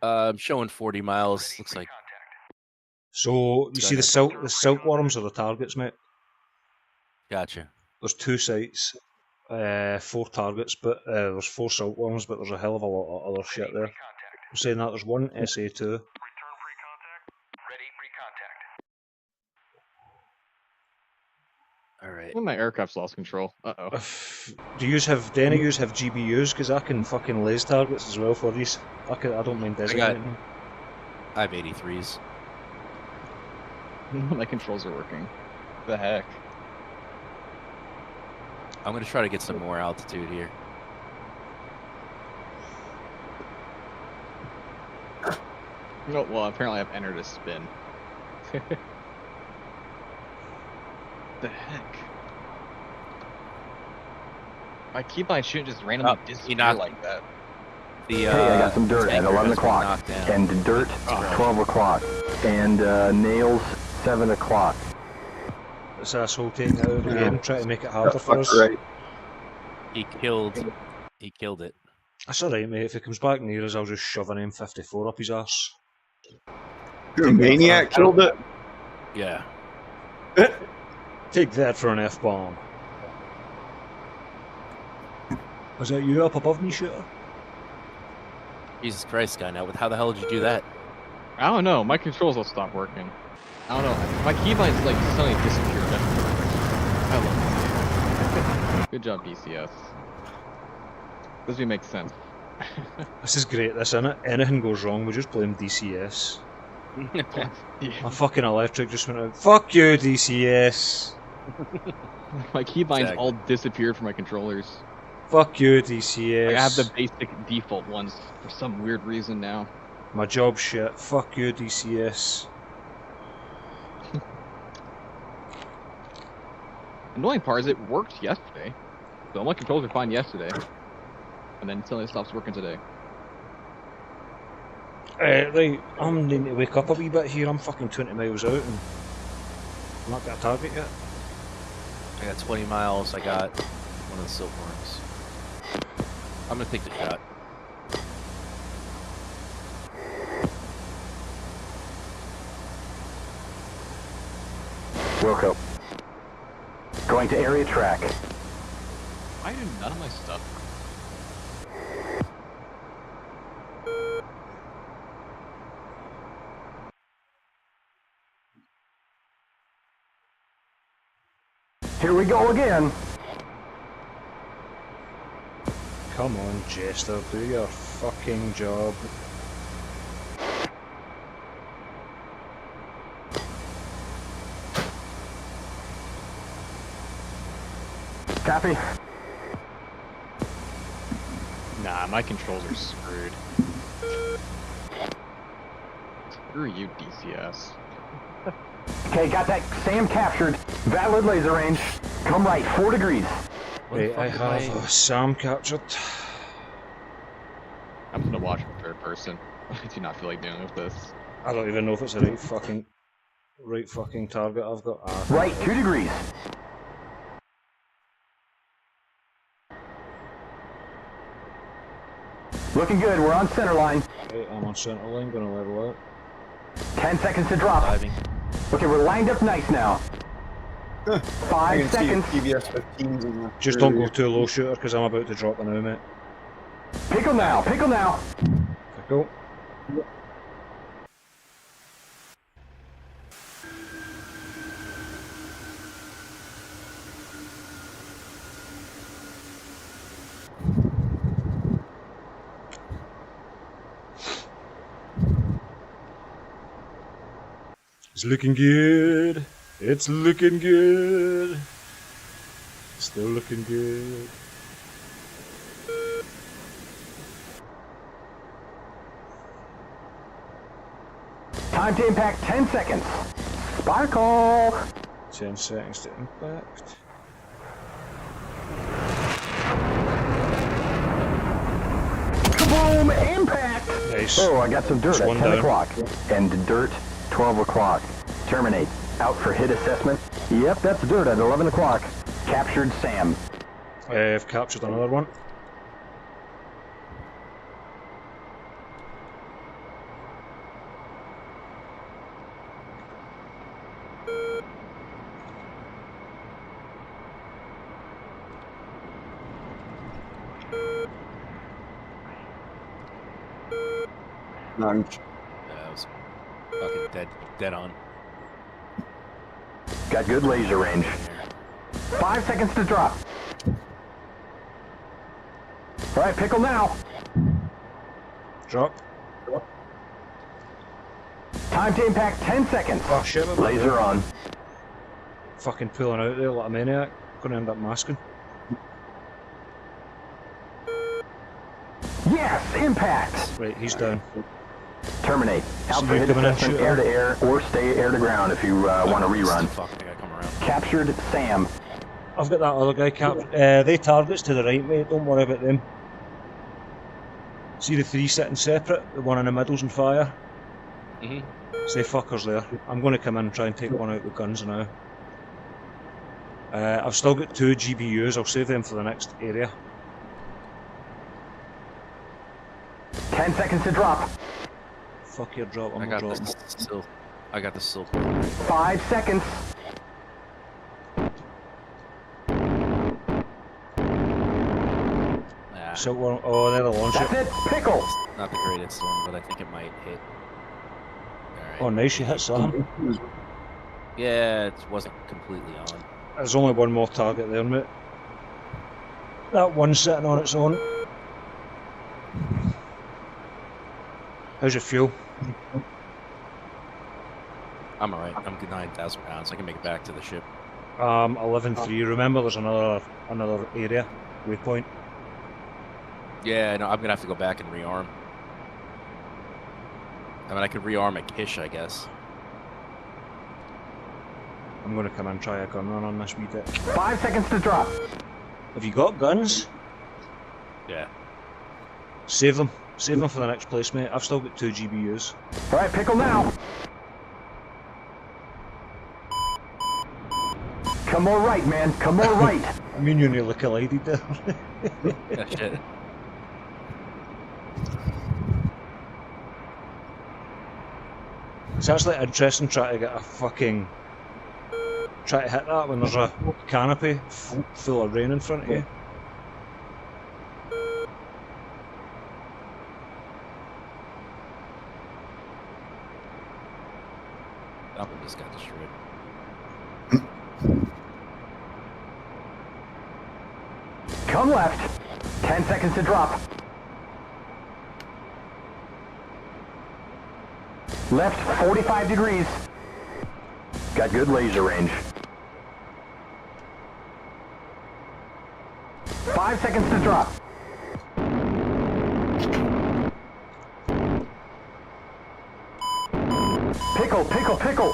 I'm showing 40 miles. Looks like. So you see the silkworms are the targets, mate. Gotcha. There's 2 sites, 4 targets, but there's 4 silkworms, but there's a hell of a lot of other shit there. I'm saying that there's 1 SA2. All right. Well, my aircraft's lost control. Uh-oh. Do any of you have GBUs? Because I can fucking laze targets as well for these. I don't mind designating them. I have 83s. My controls are working. The heck? I'm gonna try to get some more altitude here. No, well, apparently I've entered a spin. The heck? My keybind shouldn't just randomly disappear like that. The, Hey, I got some dirt at tanker 11 has been o'clock. knocked down. And dirt, 12 o'clock. And nails, 7 o'clock. This asshole taking it out of the game, trying to make it harder for us. Right. He killed it. That's alright, mate. If he comes back near us, I'll just shove an M54 up his ass. Who, Maniac killed it? Yeah. Take that for an F-bomb. Was that you up above me, shooter? Jesus Christ, guy. Now, how the hell did you do that? I don't know. My controls will stop working. I don't know. My keybind's like suddenly disappeared. I love it. Good job, DCS. Doesn't make sense. This is great, this, isn't it? Anything goes wrong, we just blame DCS. My fucking electric just went out. Fuck you, DCS! My keybinds Exactly. all disappeared from my controllers. Fuck you, DCS. Like, I have the basic default ones for some weird reason now. My job shit. Fuck you, DCS. Annoying part is it worked yesterday. So my controls were fine yesterday. And then suddenly it stops working today. Right, I'm needing to wake up a wee bit here. I'm fucking 20 miles out and I'm not got a target yet. I got 20 miles. I got one of the silkworms. I'm gonna take the shot. Wilco. Going to area track. Why do none of my stuff? Here we go again. Come on, Jester, do your fucking job. Copy. my controls are screwed. Screw you, DCS. Okay, got that SAM captured. Valid laser range. Come right, 4 degrees. Right, I have Sam captured. I'm gonna watch in third person. I do not feel like dealing with this. I don't even know if it's the right fucking target I've got. Right, 2 degrees. Looking good, we're on center line. Right, I'm on center line, gonna level out. 10 seconds to drop. Diving. Okay, we're lined up nice now. I 5 can see seconds. TBS 15s in the Just don't go too low, shooter, because I'm about to drop an now, mate. Pickle now, pickle now. Go. It's looking good. It's looking good. Still looking good. Time to impact, 10 seconds. Sparkle. 10 seconds to impact. Kaboom! Impact! Nice. Oh, I got some dirt Just at one 10 down. o'clock. And dirt, 12 o'clock. Terminate. Out for hit assessment. Yep, that's dirt at 11 o'clock. Captured Sam. I've captured another one. Nudge. That was fucking dead on. Got good laser range. 5 seconds to drop. All right, pickle now. Drop. Time to impact, 10 seconds. Oh shit, I'm Laser on. fucking pulling out there like a maniac. Gonna end up masking. Yes, impact. Right, he's down. Terminate. Out So for you're hit coming in, assessment, shoot air her? to air, or stay air to ground if you want to rerun. Fuck, I gotta come around. Captured Sam. I've got that other guy captured. They targets to the right, mate. Don't worry about them. See the 3 sitting separate? The one in the middle's on fire? Mhm. Say fuckers there. I'm going to come in and try and take one out with guns now. I've still got 2 GBUs. I'll save them for the next area. 10 seconds to drop. Fuck your drop. I'm I gonna got drop. this still. I got this still. 5 seconds. Nah, So, oh, they're the launch That's it. it. Pickle. not the greatest one, but I think it might hit. Alright. Oh, nice. You hit Sam. Yeah, it wasn't completely on. There's only one more target there, mate. That one's sitting on its own. How's your fuel? I'm alright. I'm good 9,000 pounds. I can make it back to the ship. 11-3. Remember, there's another area, waypoint. Yeah, no, I'm gonna have to go back and rearm. I mean, I could rearm a Kish, I guess. I'm gonna come and try a gun run on this wee bit. 5 seconds to drop. Have you got guns? Yeah. Save them. Save them for the next place, mate. I've still got 2 GBUs. All right, pickle now. Come more right, man. Come more right. I mean, you nearly collided there. Yeah, shit. It's actually interesting trying to get a fucking... Try to hit that when there's a canopy full of rain in front of you. That one just got destroyed. Come left. 10 seconds to drop. Left 45 degrees. Got good laser range. 5 seconds to drop. Pickle, pickle, pickle.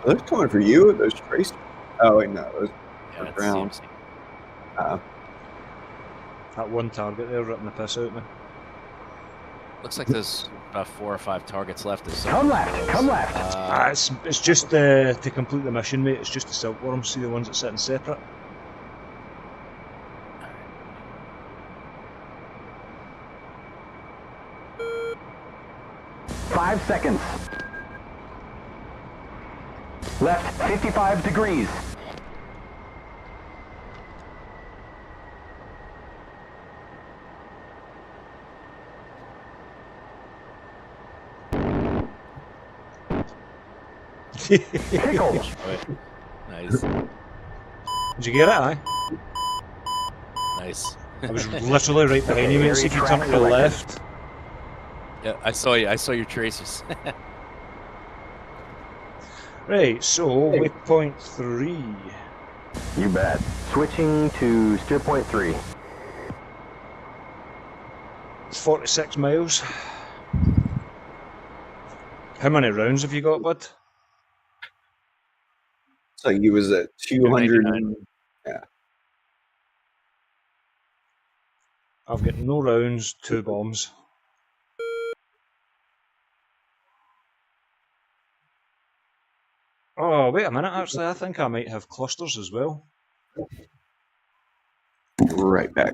Are those coming for you? Those tracers? Oh wait, no, those Yeah, are it's ground. CMC. That one target there ripping the piss out of me. Looks like there's about 4 or 5 targets left. Come left, come left. It's just to complete the mission, mate. It's just the silkworms. See the ones that sitting separate. Five seconds. Left 55 degrees. Pickle. Nice. Did you get it? Aye. Nice. I was literally right behind you, mate. See if you turn to the left. Yeah, I saw you. I saw your tracers. Right, so waypoint 3. You bet. Switching to steer point 3. It's 46 miles. How many rounds have you got, bud? So he was at 200. 299. I've got no rounds, 2 bombs. Oh, wait a minute, actually, I think I might have clusters as well. Right back.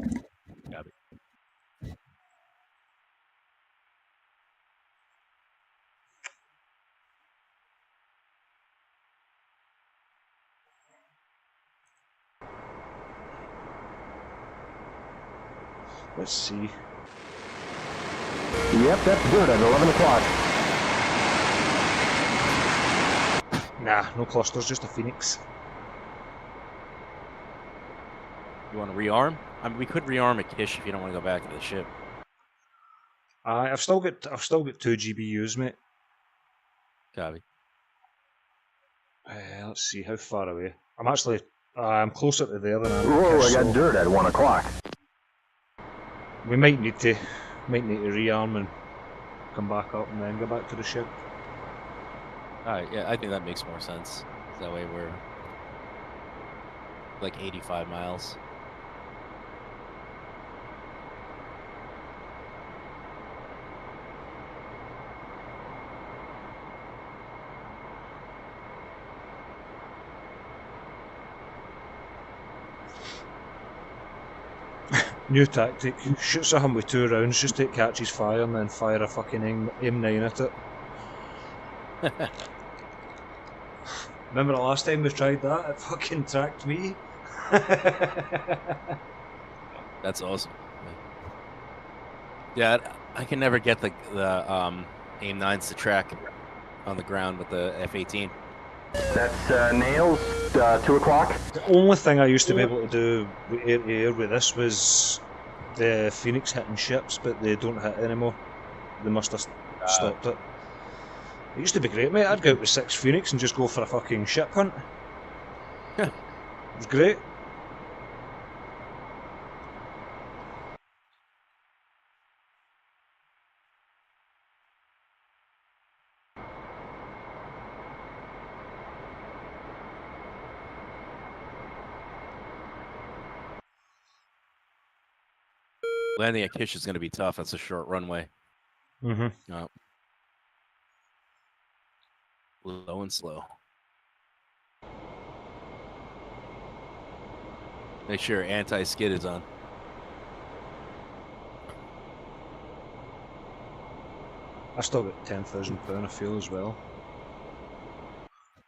Let's see. Yep, that's good at 11 o'clock. Nah, no clusters, just a Phoenix. You want to rearm? I mean, we could rearm a Kish if you don't want to go back to the ship. I've still got 2 GBUs, mate. Copy. Let's see, how far away? I'm actually, I'm closer to there than I am. Whoa, I Kish, got so dirt at 1 o'clock. we might need to rearm and come back up and then go back to the ship. Alright, yeah, I think that makes more sense. That way we're like 85 miles. New tactic, shoot something with 2 rounds just till it catches fire and then fire a fucking aim 9 at it. Remember the last time we tried that? It fucking tracked me. That's awesome. Yeah, I can never get the aim 9s to track on the ground with the F-18. That's nails, 2 o'clock. The only thing I used to be able to do with air-to-air with this was the Phoenix hitting ships, but they don't hit anymore. They must have stopped it. It used to be great, mate. I'd go out with 6 Phoenix and just go for a fucking ship hunt. It was great. Landing at Kish is going to be tough. That's a short runway. Mm-hmm. Low and slow. Make sure anti-skid is on. I still got £10,000 of fuel as well.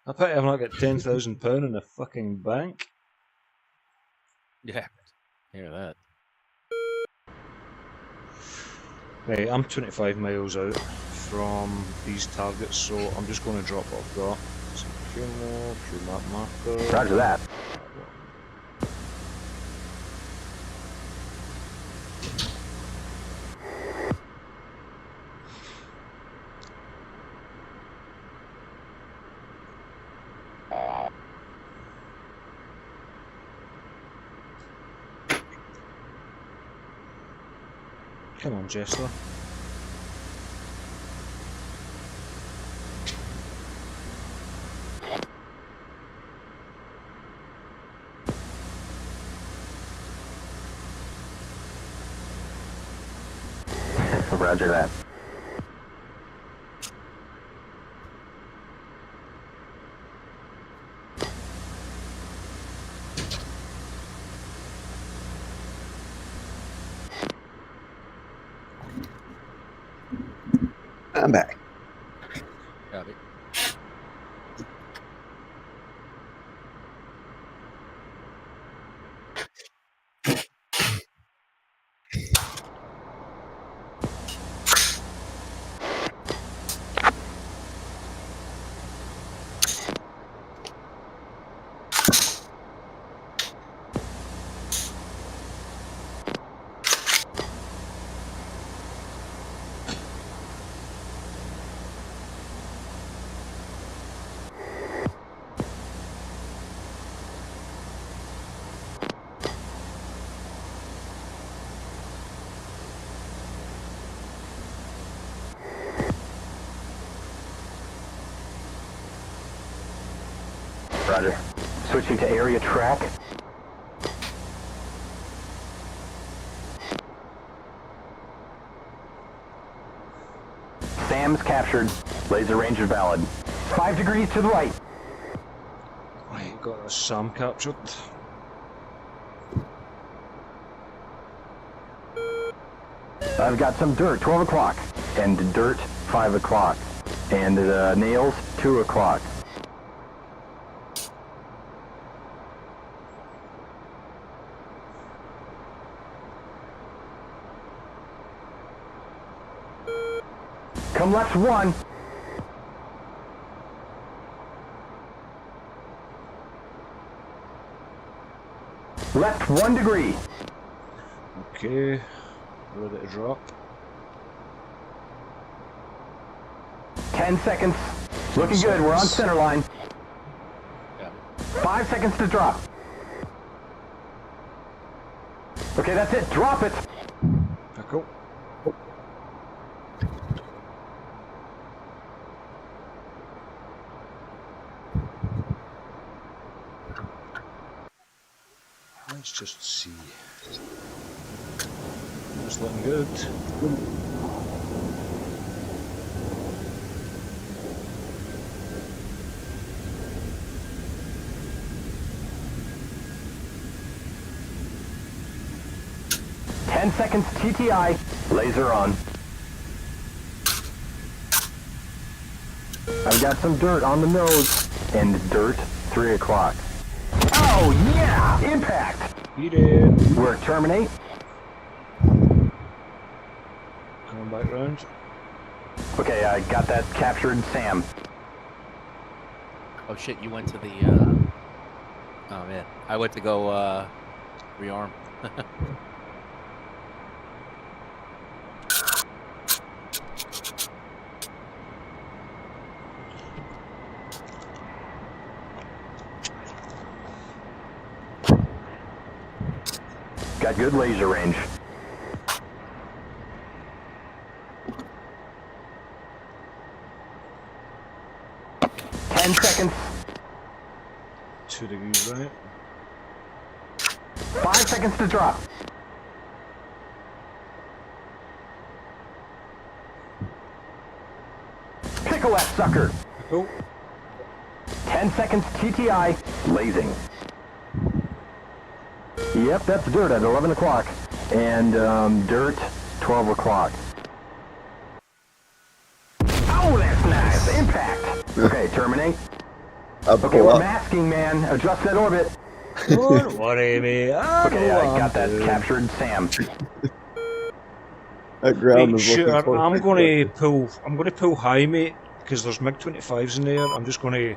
I bet I've not got £10,000 in the fucking bank. Yeah, hear that. Right, I'm 25 miles out from these targets, so I'm just going to drop what I've got. Secure map marker. Roger that. Come on, Jester. Roger that. I'm back. Copy. Roger. Switching to area track. Sam's captured. Laser range is valid. 5 degrees to the right. Right, got a Sam captured. I've got some dirt, 12 o'clock. And dirt, 5 o'clock. And nails, 2 o'clock. Come left 1. Left 1 degree. Okay, ready to drop. 10 seconds. Looking good. We're on center line. Yeah. 5 seconds to drop. Okay, that's it. Drop it. Cool. Let's just see. It's looking good. Ten seconds TTI. Laser on. I've got some dirt on the nose. And dirt, 3 o'clock. Oh yeah! Impact! Beat it. We're at terminate. Coming back round. Okay, I got that captured, Sam. Oh shit, you went to the, Oh man, I went to go, rearm. Got good laser range. Ten seconds. 2 degrees right. 5 seconds to drop. Pickle that sucker. Cool. 10 seconds TTI. Lasing. Yep, that's dirt at 11 o'clock. And dirt, 12 o'clock. Oh, that's nice. Impact. Okay, terminate. Okay, we're masking, man. Adjust that orbit. Don't worry, mate. Okay, I got that captured, Sam. That ground Mate, is sure, looking for I'm gonna pull high, mate, because there's MiG-25s in there. I'm just gonna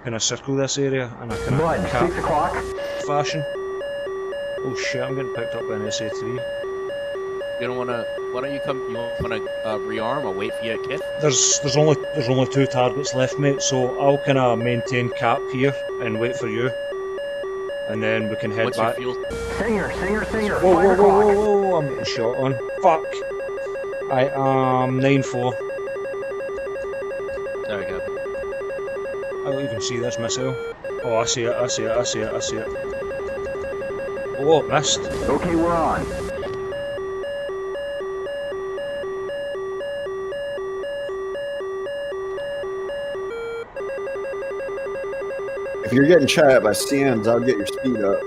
kind of circle this area in a kind Mud, of cap 6 o'clock. fashion. Oh shit, I'm getting picked up by an SA-3. You don't wanna, why don't you come, you wanna, rearm or wait for your kit? There's only 2 targets left, mate, so I'll kind of maintain cap here and wait for you. And then we can head What's back. your fuel? Singer. Whoa, 5 o'clock. whoa, I'm getting shot on. Fuck. I am 9-4. There we go. I don't even see this missile. Oh, I see it. Oh, missed. Okay, we're on. you're getting shot at by CMs, I'll get your speed up.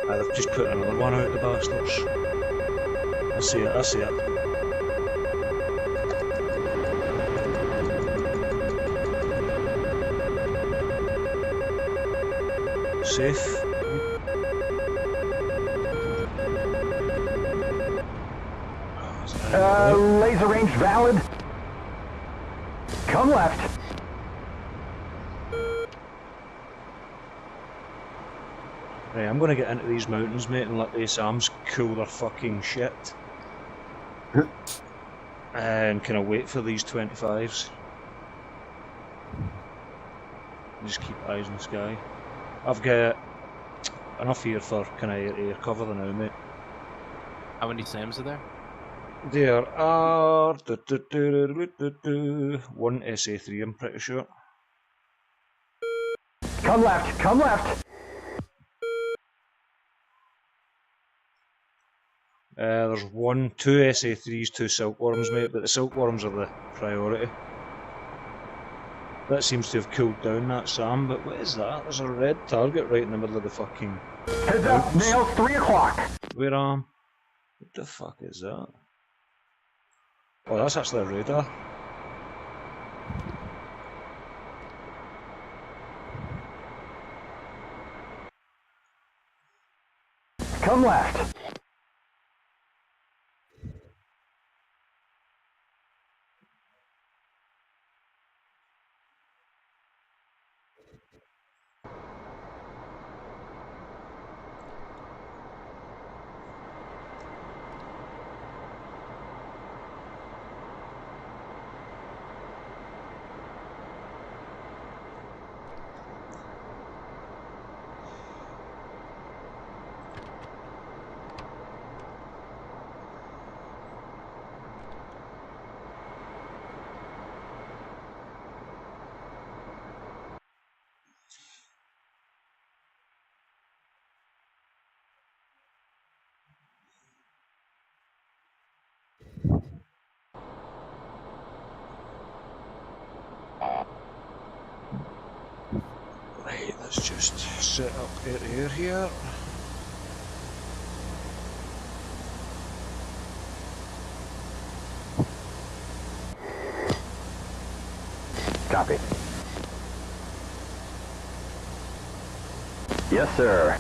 They've just put another one out, the bastards. I see it, I see it. Safe. Laser range valid. Come left. Right, I'm gonna get into these mountains, mate, and let these Sams cool their fucking shit. And can I wait for these 25s? Just keep eyes in the sky. I've got enough here for kind of air cover now, mate. How many Sams are there? There are one SA3, I'm pretty sure. Come left. Come left. There's two SA3s, two silkworms, mate, but the silkworms are the priority. That seems to have cooled down that Sam, but what is that? There's a red target right in the middle of the fucking... Heads up. Nails 3 o'clock. Where am? What the fuck is that? Oh, that's actually a radar. Come left. Right, let's just set up air here. Copy. Yes, sir.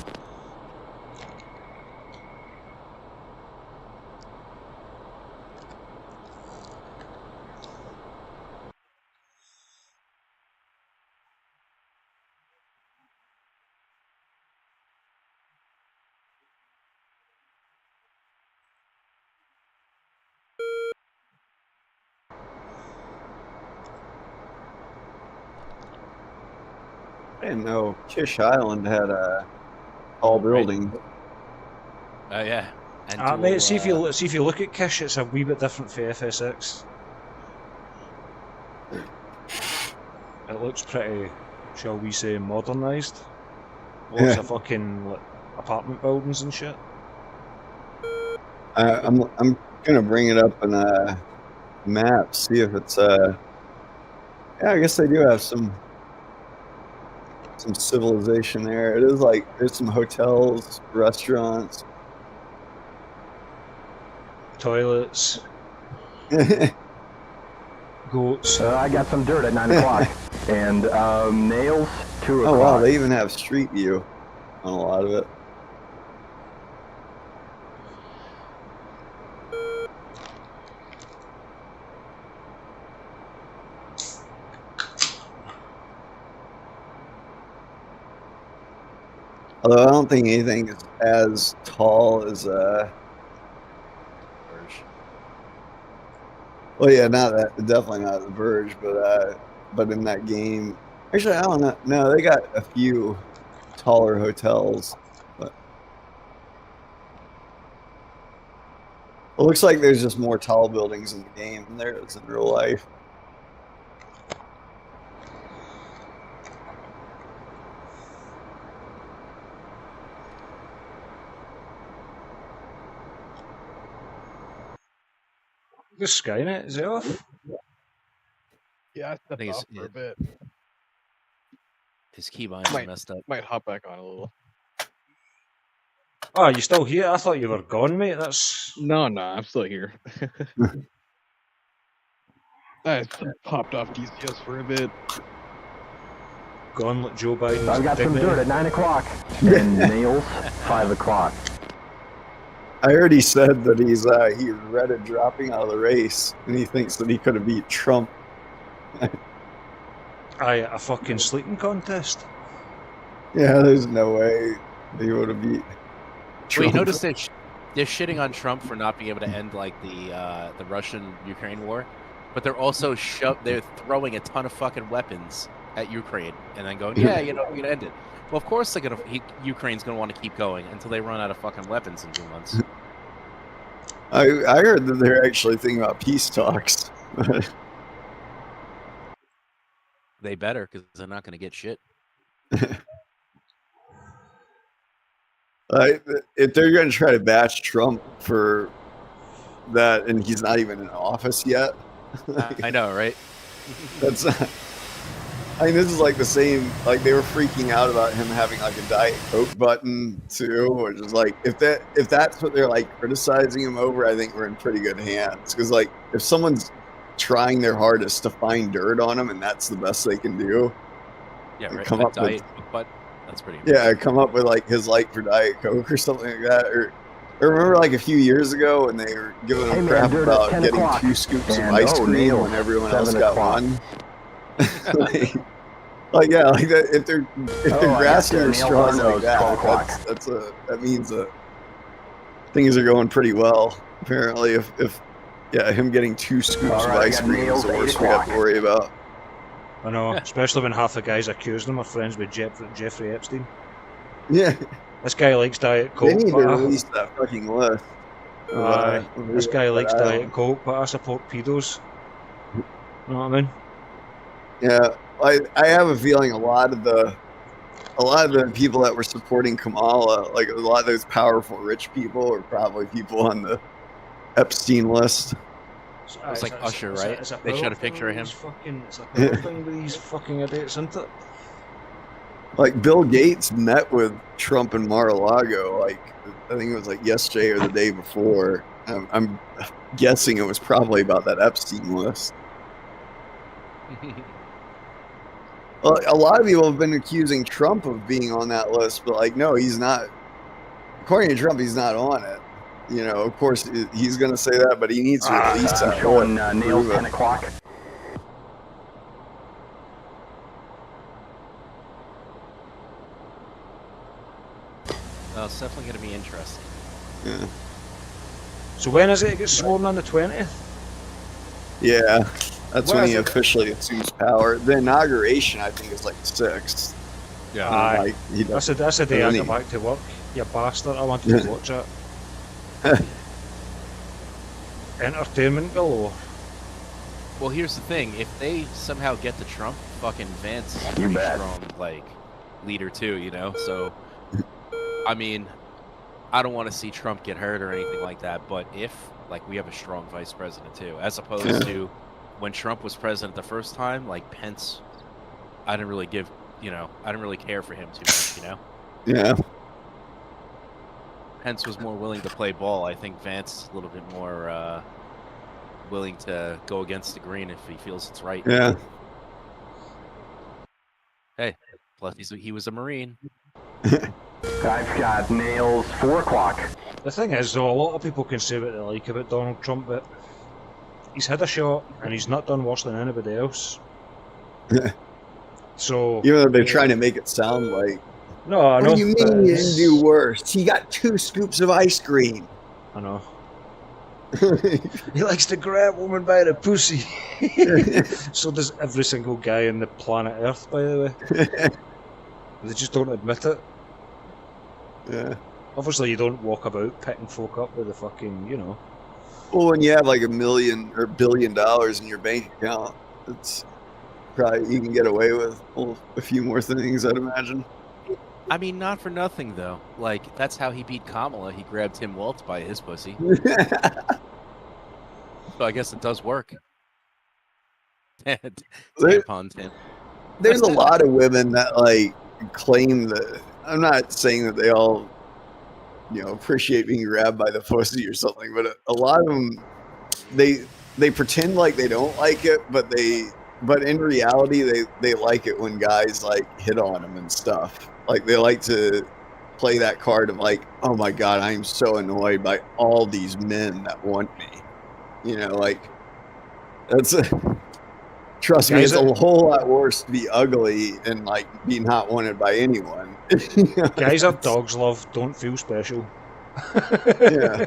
I didn't know Kish Island had a tall building. Oh yeah. And Mate, see if you look at Kish, it's a wee bit different for FSX. It looks pretty, shall we say, modernised. Lots of fucking apartment buildings and shit. I'm gonna bring it up in a map, see if it's yeah, I guess they do have some civilization there. It is like there's some hotels, restaurants, Toilets, goats. I got some dirt at 9 o'clock. And nails 2 o'clock. Oh wow, they even have street view on a lot of it. Although I don't think anything is as tall as Verge. Well, yeah, not that, definitely not the Verge, but in that game, actually, I don't know. No, they got a few taller hotels, but it looks like there's just more tall buildings in the game than there is in real life. The Skynet, is it off? Yeah, I stepped think off it's- for a bit. His keybinds are messed up. Might hop back on a little. Oh, you still here? I thought you were gone, mate. That's No, I'm still here. I popped off DCS for a bit. gone like Joe Biden's I've got some dignity. dirt at 9 o'clock. And nails, 5 o'clock. I heard he said that he regretted dropping out of the race, and he thinks that he could have beat Trump. Aye, a fucking sleeping contest. Yeah, there's no way he would have beat Trump. Well, you notice they're shitting on Trump for not being able to end like the Russian-Ukraine war, but they're also they're throwing a ton of fucking weapons at Ukraine and then going, yeah, you know, we're gonna end it. Well, of course Ukraine's gonna want to keep going until they run out of fucking weapons in 2 months. I heard that they're actually thinking about peace talks. They better, because they're not gonna get shit. If they're going to try to bash Trump for that, and he's not even in office yet, I know, right? that's. I mean, this is like the same. Like they were freaking out about him having like a Diet Coke button too, which is like if that's what they're like criticizing him over, I think we're in pretty good hands. Because like if someone's trying their hardest to find dirt on him, and that's the best they can do, Yeah, right. come up Diet with, but that's pretty. yeah, come up with like his like for Diet Coke or something like that. Or I remember like a few years ago when they were giving him crap about getting 2 scoops of ice cream when everyone else got 1. like yeah, like that. If they're grasping their straws like that, that means that things are going pretty well. Apparently, if him getting 2 scoops of ice cream is the worst we have to worry about. I know, especially when half the guys accusing him are friends with Jeffrey Epstein. Yeah, this guy likes Diet Coke. They need to release that fucking list. This guy likes Diet Coke, but I support pedos. You know what I mean? Yeah, I have a feeling a lot of the people that were supporting Kamala, like a lot of those powerful rich people, are probably people on the Epstein list. It's like Usher, right? They showed a picture of him. It's a power thing with these fucking idiots, isn't it? Like Bill Gates met with Trump in Mar-a-Lago, like I think it was like yesterday or the day before. I'm guessing it was probably about that Epstein list. Well, a lot of people have been accusing Trump of being on that list, but like, no, he's not. According to Trump, he's not on it. You know, of course, he's going to say that, but he needs to release that. I'm showing nails 10 o'clock. Well, it's definitely going to be interesting. Yeah. So when is it gets sworn on the 20th? Yeah, that's Where when is he it? officially assumes power. The inauguration, I think, is like 6th. Yeah. Aye. Like, he That's the day I get back to work. You bastard! I wanted to watch it. Entertainment galore. Well, here's the thing: if they somehow get to Trump, fucking Vance is a You pretty bet. strong like leader too, you know. So, I mean, I don't want to see Trump get hurt or anything like that. But if like we have a strong vice president too, as opposed to when Trump was president the first time, like Pence, I didn't really care for him too much, you know. Yeah. Pence was more willing to play ball. I think Vance is a little bit more willing to go against the grain if he feels it's right. Yeah. Hey, plus he was a Marine. I've got nails 4 o'clock. The thing is, though, a lot of people can say what they like about Donald Trump, but he's had a shot and he's not done worse than anybody else. So Even though they're trying to make it sound like, no, I know. what do you mean he didn't do worse? He got 2 scoops of ice cream. I know. He likes to grab a woman by the pussy. So does every single guy on the planet Earth, by the way. They just don't admit it. Yeah. Obviously, you don't walk about picking folk up with a fucking, you know. Well, when you have like $1 million or $1 billion in your bank account, it's probably you can get away with a few more things, I'd imagine. I mean, not for nothing though. Like that's how he beat Kamala. He grabbed Tim Walz by his pussy. So I guess it does work. Tampon Tim. there's a lot of women that like claim that. I'm not saying that they all, appreciate being grabbed by the pussy or something, but a lot of them, they pretend like they don't like it, but in reality they like it when guys like hit on them and stuff. Like they like to play that card of like, oh my god, I'm so annoyed by all these men that want me. Like that's trust me, it's a whole lot worse to be ugly and like be not wanted by anyone. Guys our dogs love don't feel special. Yeah.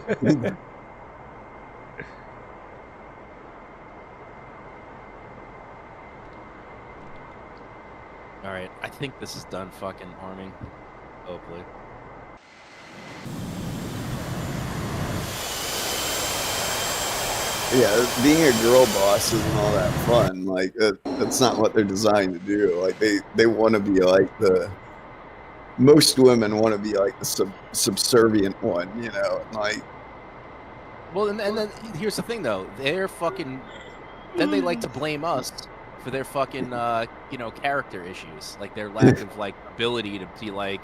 All right, I think this is done fucking arming. Hopefully. Yeah, being a girl boss isn't all that fun. Like that's not what they're designed to do. Like they want to be like most women want to be like the subservient one, like. Well, and then here's the thing though, they're fucking. Then they like to blame us for their fucking character issues, like their lack of like ability to be like,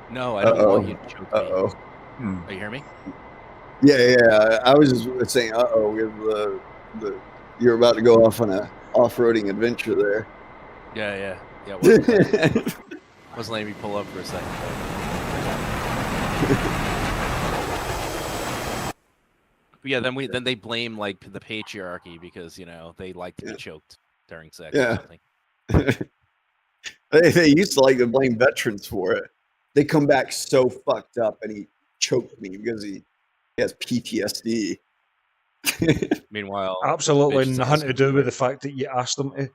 no, I don't want you to choke me. Oh, you hear me? Yeah. I was just saying, we have the you're about to go off on a off-roading adventure there. Yeah. Was letting me pull up for a second. But yeah, then they blame like the patriarchy because they like to be choked during sex or something. They used to like to blame veterans for it. They come back so fucked up, and he choked me because he has PTSD. Meanwhile, absolutely nothing to do with the fact that you asked them to.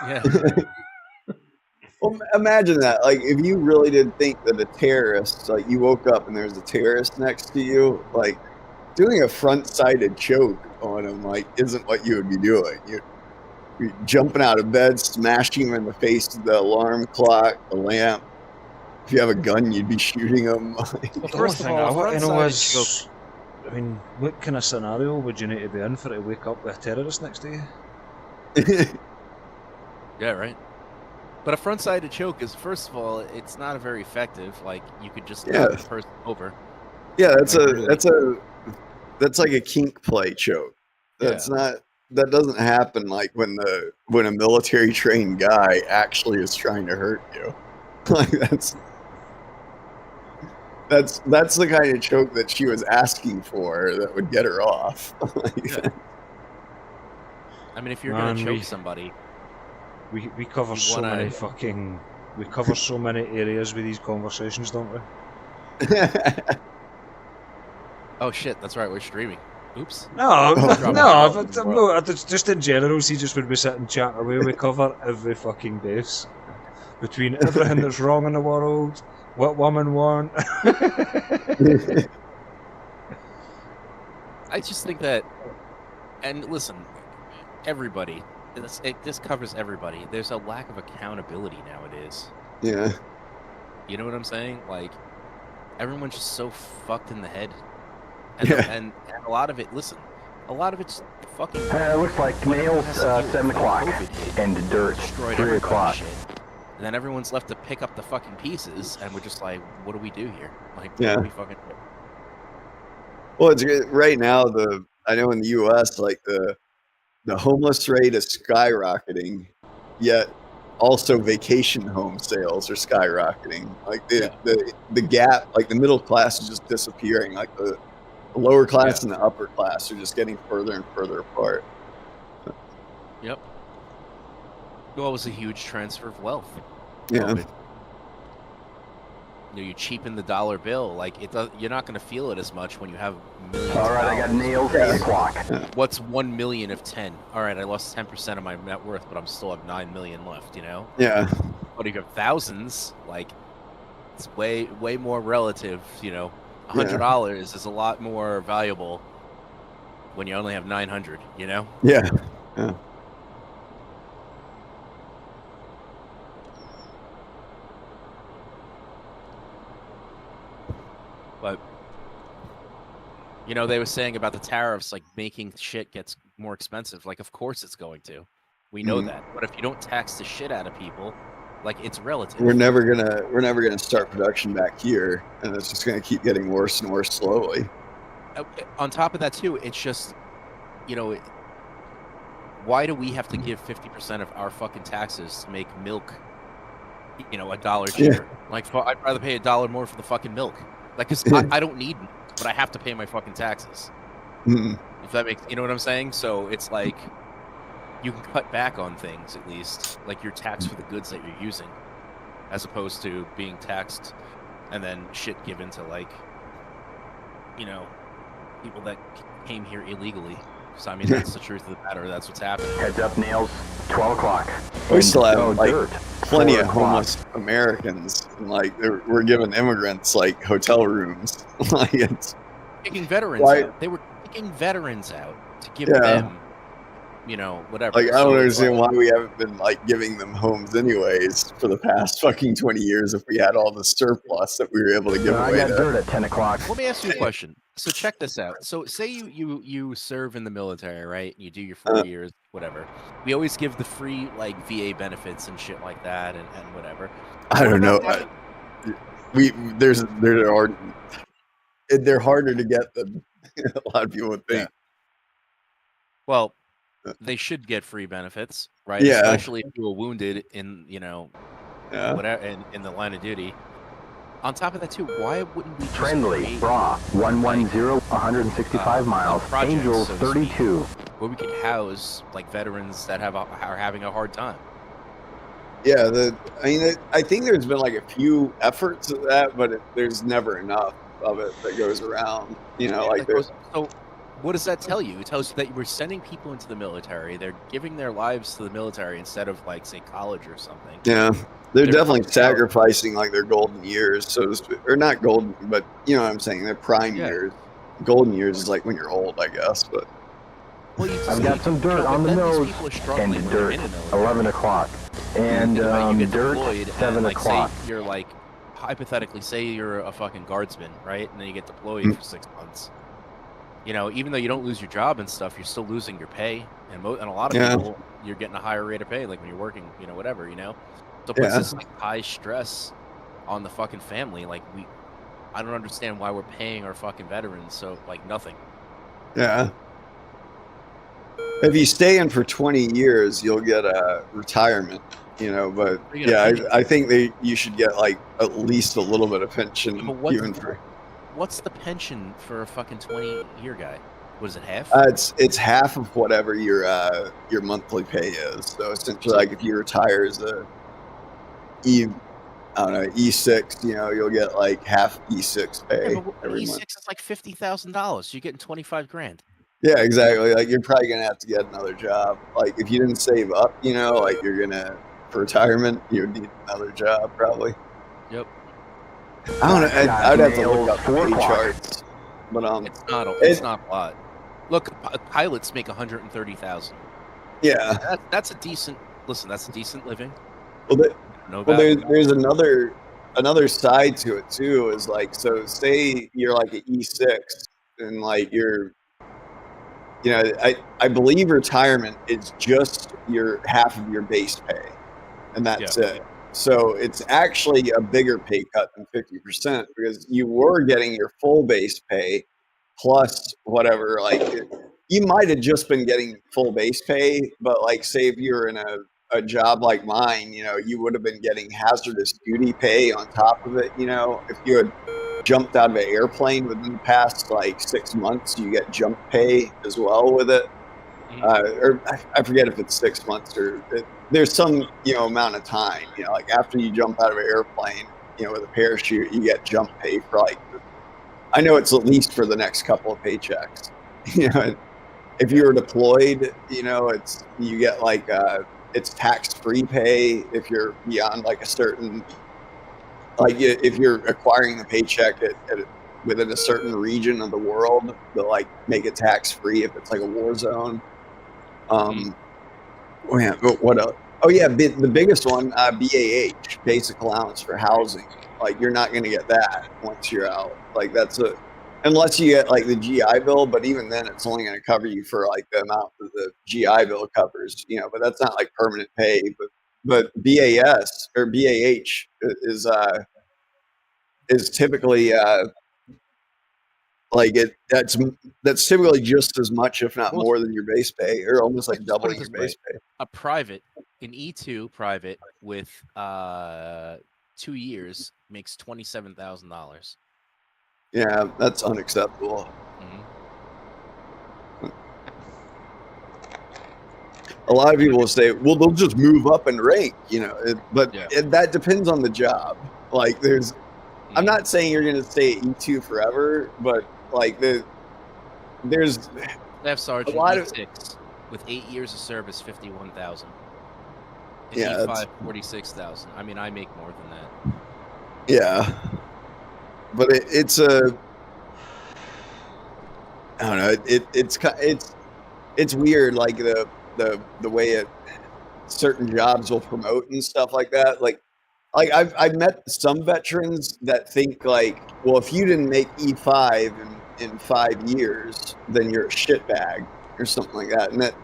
Yeah. Well, imagine that. Like, if you really did think that a terrorist, like, you woke up and there's a terrorist next to you, like, doing a front-sided choke on him, like, isn't what you would be doing. You're jumping out of bed, smashing him in the face with the alarm clock, the lamp. If you have a gun, you'd be shooting him. Well, first of all, what kind of scenario would you need to be in for to wake up with a terrorist next to you? Yeah, right. But a front-sided choke is, first of all, it's not very effective. Like you could just knock the person over. Yeah, that's like a kink play choke. That's not. That doesn't happen like when a military trained guy actually is trying to hurt you. Like that's the kind of choke that she was asking for that would get her off. I mean, if you're gonna choke somebody. We cover so many areas with these conversations, don't we? Oh shit, that's right, we're streaming. Oops. No, just in general, see, just when we sit and chat away, we cover every fucking base. Between everything that's wrong in the world, what women want. I just think that, and listen, everybody, this covers everybody. There's a lack of accountability nowadays. Yeah. You know what I'm saying? Like, everyone's just so fucked in the head. And a lot of it, listen, a lot of it's fucking... looks like nails, 7 o'clock, and dirt, 3 o'clock. And then everyone's left to pick up the fucking pieces, and we're just like, what do we do here? Like, what do we fucking do? Well, it's right now, I know in the U.S., like, the homeless rate is skyrocketing, yet also vacation home sales are skyrocketing. Like, the gap, like, the middle class is just disappearing. Like, the lower class and the upper class are just getting further and further apart. Yep. Well, it was a huge transfer of wealth. Yeah. You cheapen the dollar bill. Like you're not going to feel it as much when you have millions. All right, I got nails. 8 o'clock. What's 1 million of 10? All right, I lost 10% of my net worth, but I'm still have 9 million left. Yeah. But if you have thousands, like it's way more relative. $100 is a lot more valuable when you only have 900. Yeah. But they were saying about the tariffs, like making shit gets more expensive. Like, of course it's going to. We know that. But if you don't tax the shit out of people, like, it's relative. We're never gonna start production back here, and it's just gonna keep getting worse and worse slowly. On top of that, too, it's just, you know, why do we have to give 50% of our fucking taxes to make milk, you know, $1 cheaper? Like, I'd rather pay $1 more for the fucking milk. Like, because I don't need milk, but I have to pay my fucking taxes. If that makes, you know what I'm saying? So it's like, you can cut back on things, at least. Like, you're taxed for the goods that you're using, as opposed to being taxed and then shit given to, like, you know, people that came here illegally. So, I mean, that's the truth of the matter. That's what's happening. Heads up, Nails. 12 o'clock. We still have like dirt. plenty 4 of o'clock. homeless Americans, and like we're giving immigrants like hotel rooms. Like it's Kicking veterans Why- out. They were kicking veterans out to give Yeah. them, you know, whatever. like I So don't it's understand like- why we haven't been like giving them homes anyways for the past fucking 20 years if we had all the surplus that we were able to give I away. got To, dirt at 10 o'clock. Let me ask you a question. So check this out. So say you serve in the military, right? You do your 4 years, whatever. We always give the free like VA benefits and shit like that, and whatever. I don't know. What about They're harder to get than a lot of people would think. Well, they should get free benefits, right? Yeah. Especially if you were wounded in, you know, Yeah. whatever in the line of duty. On top of that, too, why wouldn't we just Friendly, create raw, 110, 165 miles. projects, Angels, so to speak, 32. where we could house like veterans that are having a hard time? Yeah, I think there's been like a few efforts at that, but there's never enough of it that goes around. You know, like there's So what does that tell you? It tells you that we're sending people into the military. They're giving their lives to the military instead of like, say, college or something. yeah, they're definitely fucking sacrificing like their golden years, so to speak, or not golden, but you know what I'm saying, their prime Yeah. years. Golden years is like when you're old, I guess, but Well, you I've got some dirt on the nose. People are struggling And when they're dirt, in the military. 11 o'clock. And Think about you get dirt, deployed 7 and, like, o'clock. Say you're like, hypothetically, say you're a fucking guardsman, right? And then you get deployed Mm. for 6 months. You know, even though you don't lose your job and stuff, you're still losing your pay. And a lot of Yeah. people, you're getting a higher rate of pay, like when you're working, you know, whatever, you know? So it puts Yeah. this like high stress on the fucking family. Like I don't understand why we're paying our fucking veterans so like nothing. yeah. If you stay in for 20 years, you'll get a retirement, you know, but You get a yeah, pension. I think you should get like at least a little bit of pension But what- even for What's the pension for a fucking 20-year guy? What is it, half? it's half of whatever your monthly pay is. So essentially, like if you retire as a E6, you know, you'll get like half E6 pay Yeah, but every E6 month. is like $50,000. You're getting 25 grand. Yeah, exactly. Like you're probably gonna have to get another job. Like if you didn't save up, you know, like you're gonna for retirement, you would need another job probably. Yep. I don't know. I'd have to look Nails, up the 4 pay o'clock. charts, but It's not a lot. Look, pilots make 130,000. yeah. That's a decent. Listen, that's a decent living. Well, No Well, bad. there's another side to it too. Is like, so say you're like an E6, and like you're, you know, I believe retirement is just your half of your base pay, and that's it. So it's actually a bigger pay cut than 50% because you were getting your full base pay plus whatever. Like you might have just been getting full base pay, but like say if you're in a job like mine, you know, you would have been getting hazardous duty pay on top of it. You know, if you had jumped out of an airplane within the past like 6 months, you get jump pay as well with it. Or I forget if it's 6 months or there's some, you know, amount of time, you know, like after you jump out of an airplane, you know, with a parachute, you get jump pay for like, I know it's at least for the next couple of paychecks. You know, if you're deployed, you know, you get like, it's tax-free pay if you're beyond like a certain, like if you're acquiring the paycheck within a certain region of the world, they'll like make it tax-free if it's like a war zone. What else? Oh yeah, the biggest one, BAH, basic allowance for housing. Like you're not going to get that once you're out. Like that's unless you get like the GI Bill, but even then it's only going to cover you for like the amount that the GI Bill covers, you know, but that's not like permanent pay. But BAS or BAH is typically like that's typically just as much, if not more, than your base pay, or almost like doubling your base pay. A private, an E2 private with 2 years makes $27,000. Yeah, that's unacceptable. A lot of people will say, well, they'll just move up in rank, you know, but that depends on the job. Like I'm not saying you're going to stay at E2 forever, but like there's Staff Sergeant E6 with 8 years of service, 51,000. Yeah, E5, 46,000. I mean, I make more than that. Yeah, but it's a, I don't know. It's weird, like the way certain jobs will promote and stuff like that. Like I've met some veterans that think like, well, if you didn't make E5 in 5 years, then you're a shitbag or something like that. And that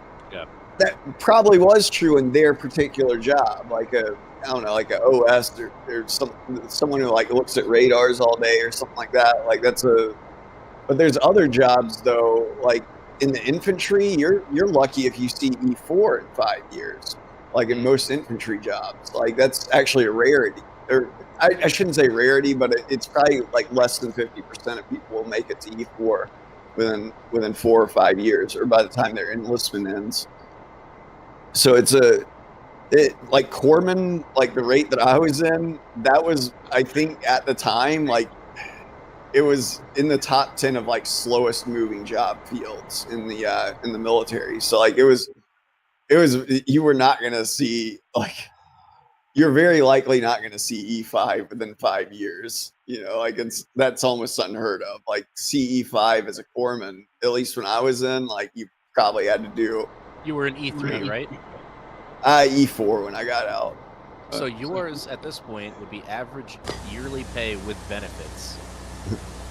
probably was true in their particular job, like I don't know, like a OS or someone who like looks at radars all day or something like that. Like but there's other jobs though, like in the infantry, you're lucky if you see E4 in 5 years. Like in most infantry jobs, like that's actually a rarity. Or I shouldn't say rarity, but it's probably like less than 50% of people will make it to E4 within 4 or 5 years, or by the time their enlistment ends. So like corpsman, like the rate that I was in, that was, I think at the time, like it was in the top 10 of like slowest moving job fields in the military. So like it was, you were not going to see, like, you're very likely not going to see E5 within 5 years. You know, like that's almost unheard of. Like CE5 as a corpsman, at least when I was in, like you probably had to do. You were in E3, right? E4 when I got out. So yours at this point would be average yearly pay with benefits,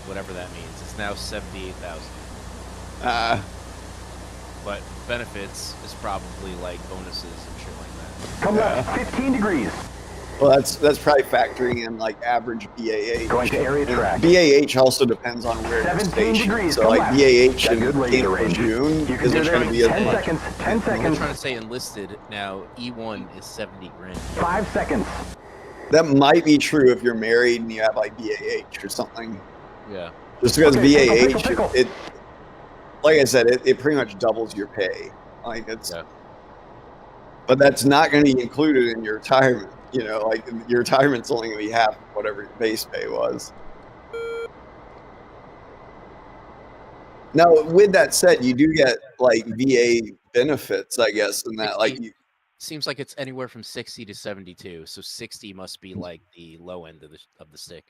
whatever that means. It's now 78,000. But benefits is probably like bonuses and shit like that. Come left, 15 degrees. Well, that's probably factoring in like average BAH. Going to area track. BAH also depends on where you're 17 stationed. degrees. So like BAH in range. June You can do going to be 10 seconds. 10 I'm seconds. trying to say enlisted. Now E1 is 70 grand. 5 seconds. That might be true if you're married and you have like BAH or something. Yeah. Just because BAH, pickle. it like I said, it pretty much doubles your pay. Like it's, but that's not going to be included in your retirement. You know, like your retirement's only going to be half of whatever your base pay was. Now, with that said, you do get like VA benefits, I guess, and that like you. Seems like it's anywhere from 60 to 72. So 60 must be like the low end of the stick.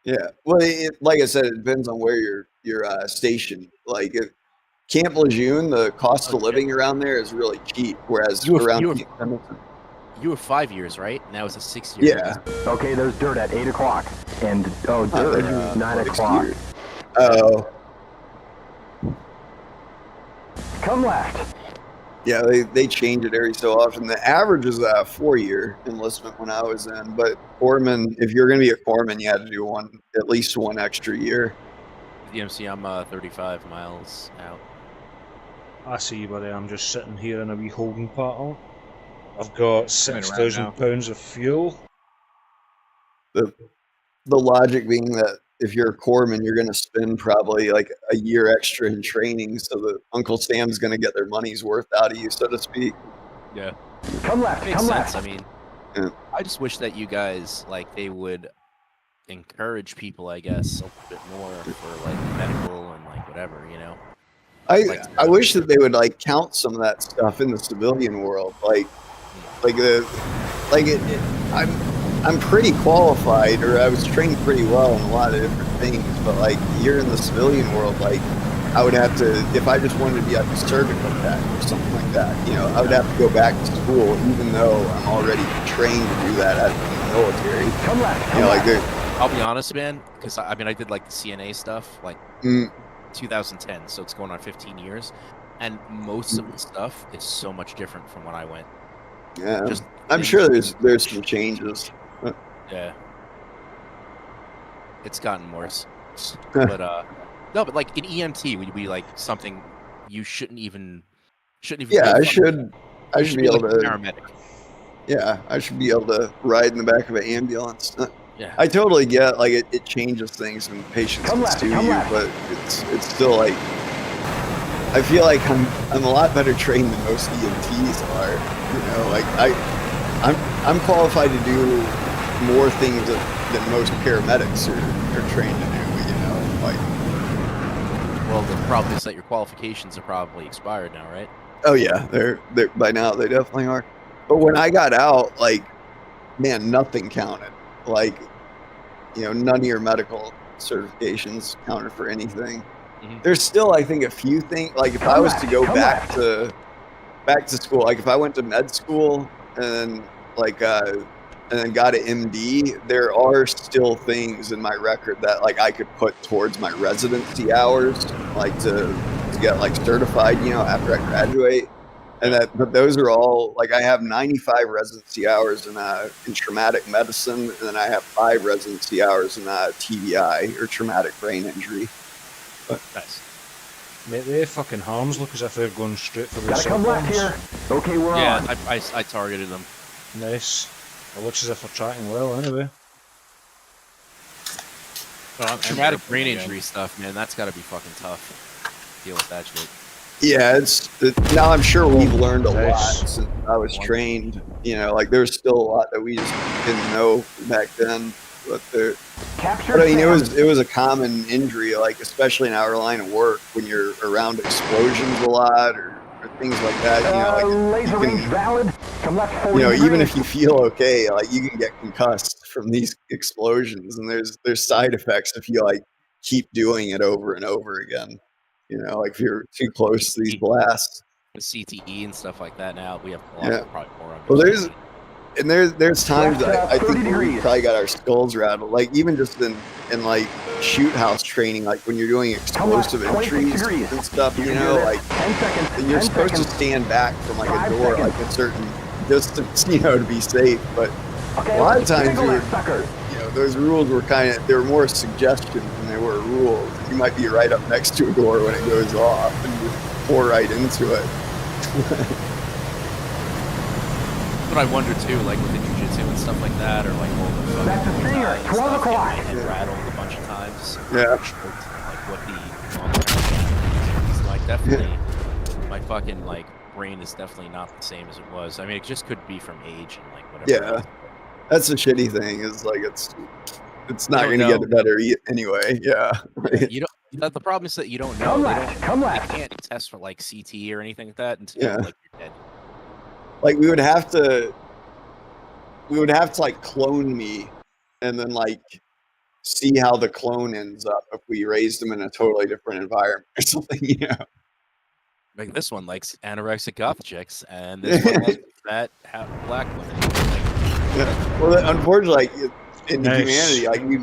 Yeah, well, like I said, it depends on where you're stationed. Like Camp Lejeune, the cost of living around there is really cheap, whereas you were 5 years, right? Now it's a 6 year. Yeah. Okay, there's dirt at 8 o'clock. And, dirt at 9 o'clock. Oh. Come left. Yeah, they change it every so often. The average is a 4-year enlistment when I was in, but corpsman, if you're going to be a corpsman, you had to do at least one extra year. DMC, I'm 35 miles out. I see you, buddy. I'm just sitting here in a wee holding pattern. I've got £6,000 of fuel. The logic being that if you're a corpsman, you're going to spend probably like a year extra in training, so that Uncle Sam's going to get their money's worth out of you, so to speak. Yeah. Come left. Makes Come sense. left. I mean, Yeah. I just wish that you guys, like, they would encourage people, I guess, a little bit more for like medical and like whatever, you know. I wish that they would like count some of that stuff in the civilian world, I'm pretty qualified, or I was trained pretty well in a lot of different things, but like here in the civilian world, like I would have to, if I just wanted to be like a surgical tech or something like that, you know, I would have to go back to school, even though I'm already trained to do that in the military. Come left. You know, like I'll be honest, man, because I mean, I did like the CNA stuff, like 2010, so it's going on 15 years, and most of the stuff is so much different from when I went. Yeah, Just I'm sure there's some changes. Yeah, it's gotten worse. But no, but like in EMT, would be like something you shouldn't even Yeah, be I should be able like a to. paramedic. Yeah, I should be able to ride in the back of an ambulance. Yeah, I totally get like it changes things when patients Come can left, sue come you, left. but it's still like I feel like I'm a lot better trained than most EMTs are. You know, like I'm qualified to do more things than most paramedics are trained to do. You know, like well, the problem is that your qualifications are probably expired now, right? oh yeah, they're by now they definitely are. But when I got out, like man, nothing counted. Like you know, none of your medical certifications counted for anything. There's still, I think, a few things. Like if I was to go back to school, like if I went to med school and like and then got an MD, there are still things in my record that like I could put towards my residency hours, like to get like certified, you know, after I graduate. And but those are all like I have 95 residency hours in traumatic medicine, and then I have 5 residency hours in TBI or traumatic brain injury. Nice. Mate, their fucking harms look as if they're going straight for the Gotta come left here. Okay, we're on. Yeah, I targeted them. Nice. It looks as if they're tracking well anyway. Traumatic brain injury stuff, man, that's gotta be fucking tough. Deal with that shit. Yeah, now I'm sure we've learned a lot Nice. since I was trained. You know, like there's still a lot that we just didn't know back then. But I mean, it was a common injury, like especially in our line of work when you're around explosions a lot or things like that. You know, like laser range valid. Come left 40 you know, even degrees. if you feel okay, like you can get concussed from these explosions, and there's side effects if you like keep doing it over and over again. You know, like if you're too close to these blasts. With CTE and stuff like that now, we have a lot probably more on. Well, there's times that I think 30 we degrees. probably got our skulls rattled. Like even just in like shoot house training, like when you're doing explosive 26 entries degrees. and stuff, you can know, do this. like 10 seconds. you're 10 supposed seconds. to stand back from like 5 a door, seconds. like a certain distance, you know, to be safe. But Okay, a lot of times single you're, left, suckers. you know, those rules were they were more suggestions than they were rules. You might be right up next to a door when it goes off and you pour right into it. But I wonder too, like with the jujitsu and stuff like that, or like all the That's a stinger. 12 o'clock. and rattled a bunch of times. Yeah. Like what the long-term is like. Definitely, my fucking like brain is definitely not the same as it was. I mean, it just could be from age and like whatever. Yeah, that's the shitty thing is like it's not going to know. get better anyway. Yeah. You don't. The problem is that you don't know. Come They left. don't- Come They left. can't test for like CT or anything like that until Yeah. like you're dead. Like we would have to like clone me and then like see how the clone ends up if we raised them in a totally different environment or something, you know. Like this one likes anorexic goth chicks, and this one likes fat black women. Yeah. Well, unfortunately, like in Nice. humanity, like we've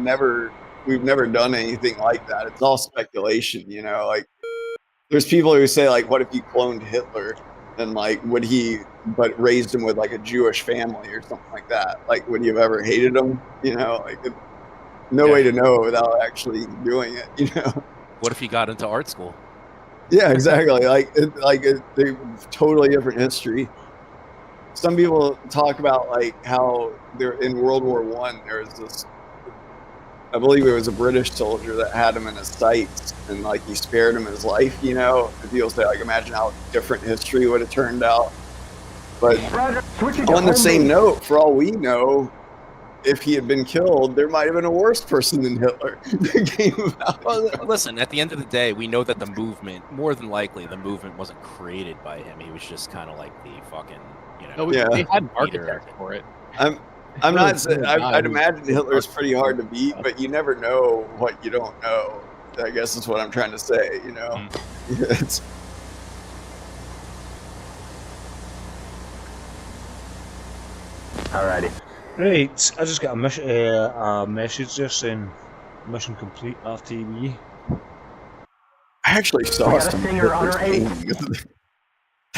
never done anything like that. It's all speculation, you know. Like there's people who say like, what if you cloned Hitler? And like, would he, but raised him with like a Jewish family or something like that? Like, would you have ever hated him? You know, like, no way to know without actually doing it. You know? What if he got into art school? Yeah, exactly. They're totally different history. Some people talk about like how they're in World War I. There was this, I believe it was a British soldier that had him in his sights, and like he spared him his life. You know, and people say like, imagine how different history would have turned out. But Roger. Switching to on the home same base. note, for all we know, if he had been killed, there might have been a worse person than Hitler that came about. Well, listen. At the end of the day, we know that the movement, more than likely, the movement wasn't created by him. He was just kind of like the fucking, you know. No, Yeah. they had architects for it. I'm not saying, Hitler's I'd imagine Hitler's pretty hard to beat, but you never know what you don't know. I guess is what I'm trying to say, you know? It's, Alrighty. Right, I just got a message there saying mission complete RTB. I actually saw We got a some Stinger on pictures our 8. painting. They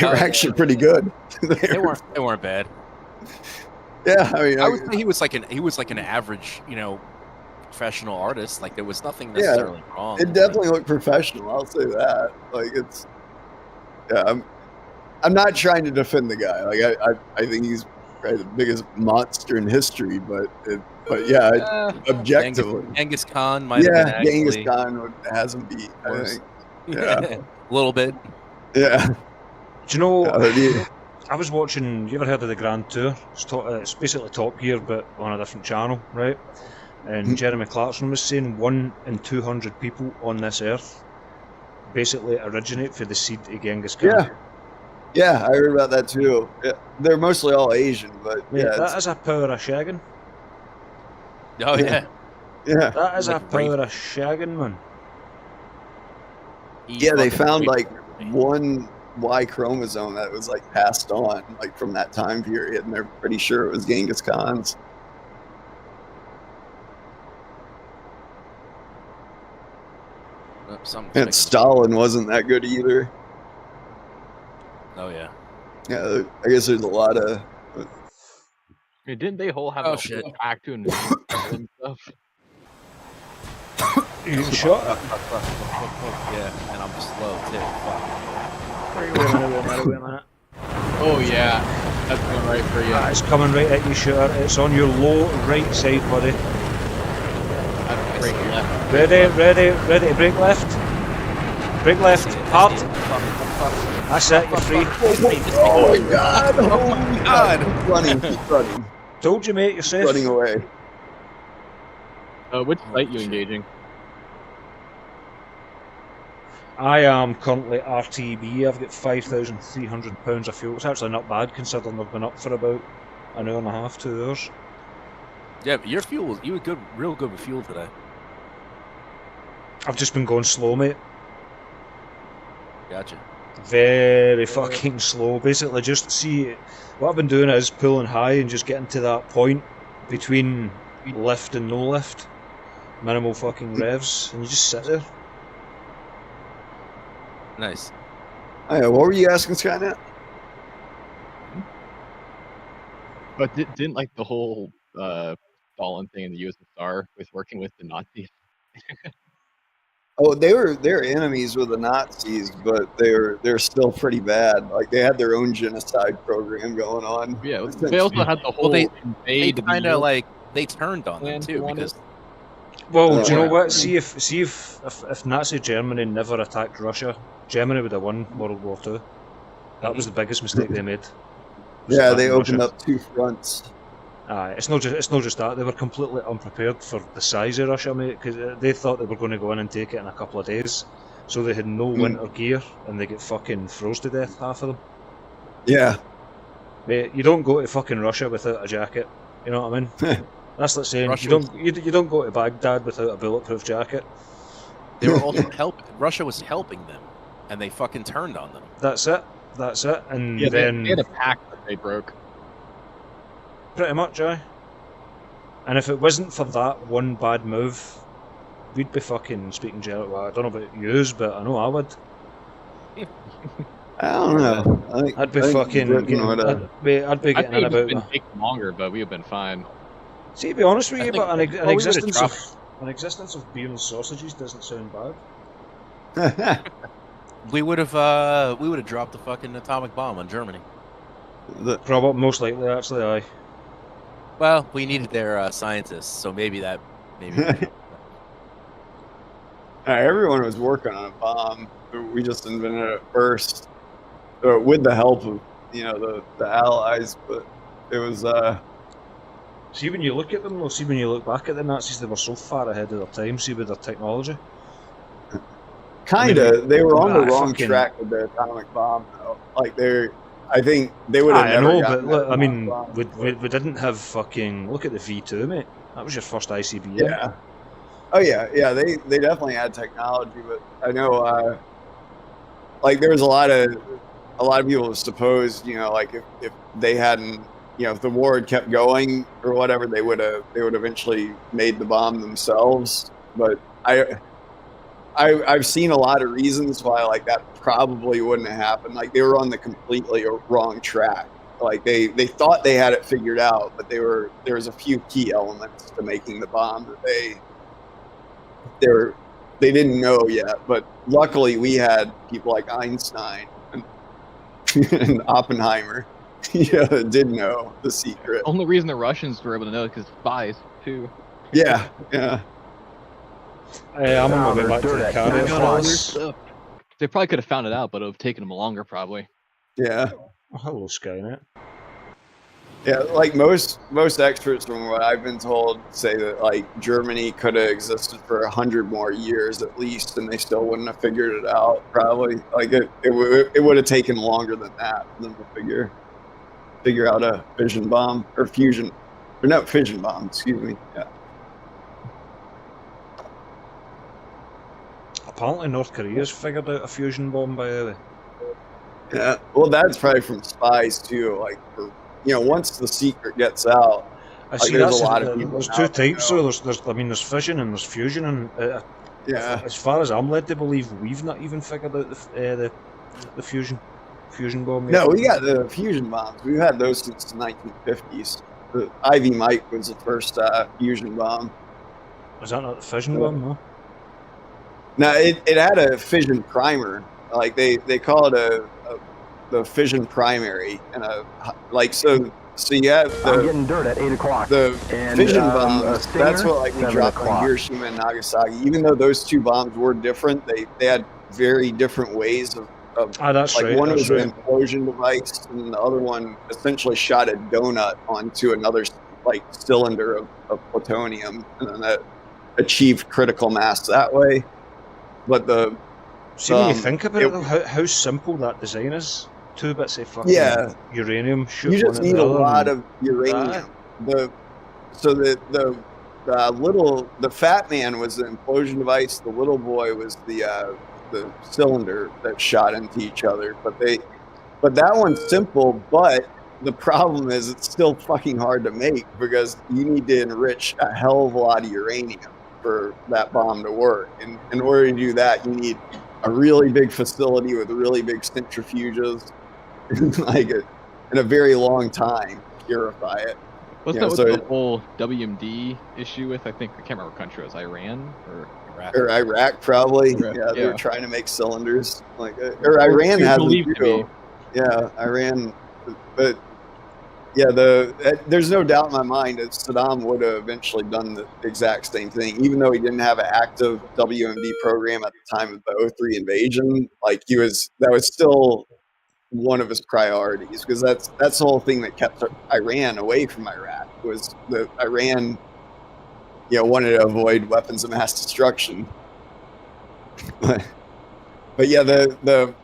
were Oh, yeah. actually pretty good. They weren't bad. Yeah, I mean, I would say he was like an average, professional artist. Like there was nothing Yeah, necessarily wrong. it definitely looked professional. I'll say that. Like it's, yeah. I'm not trying to defend the guy. Like I think he's probably the biggest monster in history. But yeah, objectively, Genghis Khan might have been yeah, actually Genghis Khan has him beat. I worse. think. Yeah, A little bit. yeah. Do you know? Yeah. I was watching. You ever heard of the Grand Tour? It's basically Top Gear, but on a different channel, right? And Jeremy Clarkson was saying 1 in 200 people on this earth basically originate for the seed of Genghis Khan. Yeah, I heard about that too. Yeah, they're mostly all Asian, but Mate, yeah, that is a power of shagging. Oh yeah. yeah, That is Like a power of shagging, man. yeah. They found like one Y chromosome that was like passed on, like from that time period, and they're pretty sure it was Genghis Khan's. And Stalin wasn't that good either. Oh yeah. Yeah, I guess there's a lot of. Didn't they whole have Oh, a shit. whole act to and stuff? You getting shot? Yeah, and I'm slow too. Fuck. Wait a minute. Oh yeah, that's going right for you. It's coming right at you, shooter. It's on your low right side, buddy. That's break left. Ready to break left. Break left. Hard. That's it, you're free. Oh my god! Oh my god! He's running. Told you, mate, you're safe. Running away. Which site you engaging? I am currently RTB. I've got £5,300 of fuel. It's actually not bad considering I've been up for about an hour and a half, 2 hours. Yeah, but your fuel, you were good, real good with fuel today. I've just been going slow, mate. Gotcha. Very fucking slow. Basically, just see what I've been doing is pulling high and just getting to that point between lift and no lift, minimal fucking revs, and you just sit there. Nice. Oh, yeah, what were you asking, Skynet? But didn't like the whole Stalin thing in the USSR with working with the Nazis? Oh, they're enemies with the Nazis, but they're still pretty bad. Like they had their own genocide program going on. Yeah, they also had the whole they invade. kind of like they turned on them too because. Well, do you know what? See if Nazi Germany never attacked Russia, Germany would have won World War II. That was the biggest mistake they made. Yeah, they opened up two fronts. It's not just that, they were completely unprepared for the size of Russia, mate, because they thought they were going to go in and take it in a couple of days, so they had no winter gear and they get fucking froze to death, half of them. Yeah. Mate, you don't go to fucking Russia without a jacket, you know what I mean? That's like saying you don't go to Baghdad without a bulletproof jacket. They were also Russia was helping them, and they fucking turned on them. That's it, and yeah, then they had a pact that they broke. Pretty much, aye. And if it wasn't for that one bad move, we'd be fucking speaking general. Well, I don't know about yous, but I know I would. I don't know. I'd be fucking. I'd be getting in about. It'd been taking longer, but we have been fine. See, to be honest with you, but an existence of beer and sausages doesn't sound bad. We would have dropped the fucking atomic bomb on Germany. Probably, most likely, actually, aye. Well, we needed their scientists, so maybe. Everyone was working on a bomb. We just invented it first, with the help of the Allies. But it was. See, when you look at them, though, when you look back at the Nazis, they were so far ahead of their time. See, with their technology. Kinda, they were on the wrong track with the atomic bomb. Though. Like I think they would have never. I know, but look, I mean, we didn't have fucking. Look at the V2, mate. That was your first ICBM. Yeah. Oh yeah. They definitely had technology, but I know, like there was a lot of people supposed, like if they hadn't if the war had kept going or whatever, they would eventually made the bomb themselves. But I've seen a lot of reasons why like that probably wouldn't have happened. Like they were on the completely wrong track. Like they thought they had it figured out, but there was a few key elements to making the bomb that they didn't know yet. But luckily we had people like Einstein and Oppenheimer, that did know the secret. Only reason the Russians were able to know is because spies too. Yeah. I'm on my way back to the carrier fellas. They probably could have found it out, but it would have taken them longer, probably. Yeah. Oh, hello, Skynet. Yeah, like most experts, from what I've been told, say that like Germany could have existed for 100 more years at least, and they still wouldn't have figured it out. Probably, like it would have taken longer than that for them to figure out a fission bomb or fusion, or no, fission bomb. Excuse me. Yeah. Apparently, North Korea's figured out a fusion bomb, by the way. Yeah. Well, that's probably from spies too. Like, once the secret gets out, I see there's a lot of people. There's two types, so there's fission and there's fusion, and yeah. As far as I'm led to believe, we've not even figured out the fusion bomb. No, we got the fusion bombs. We've had those since the 1950s. The Ivy Mike was the first fusion bomb. Was that not the fission bomb? No. No, it had a fission primer. Like they call it the fission primary, and so you have I'm getting dirt at 8 o'clock. the And, fission a bombs. stinger, That's what like we 7 dropped o'clock. on Hiroshima and Nagasaki. Even though those two bombs were different, they had very different ways of That's like right. one That's was right. an implosion device, and the other one essentially shot a donut onto another like cylinder of plutonium, and then that achieved critical mass that way. But See, when you think about it, though, how simple that design is. 2 bits of fucking uranium. Shoot you just one at need the a other lot and- of uranium. The fat man was the implosion device. The little boy was the cylinder that shot into each other. But that one's simple. But the problem is it's still fucking hard to make because you need to enrich a hell of a lot of uranium for that bomb to work. And in order to do that, you need a really big facility with really big centrifuges, in a very long time to purify it. Wasn't Yeah, that so what the whole WMD issue with? I can't remember what country it was. Iran Or Iraq, probably. Iraq, Yeah, they yeah. were trying to make cylinders. Or Iran has them believed to too. Yeah, Iran. But yeah, there's no doubt in my mind that Saddam would have eventually done the exact same thing, even though he didn't have an active WMD program at the time of the 03 invasion. Like that was still one of his priorities, because that's the whole thing that kept Iran away from Iraq, was that Iran wanted to avoid weapons of mass destruction. But yeah, the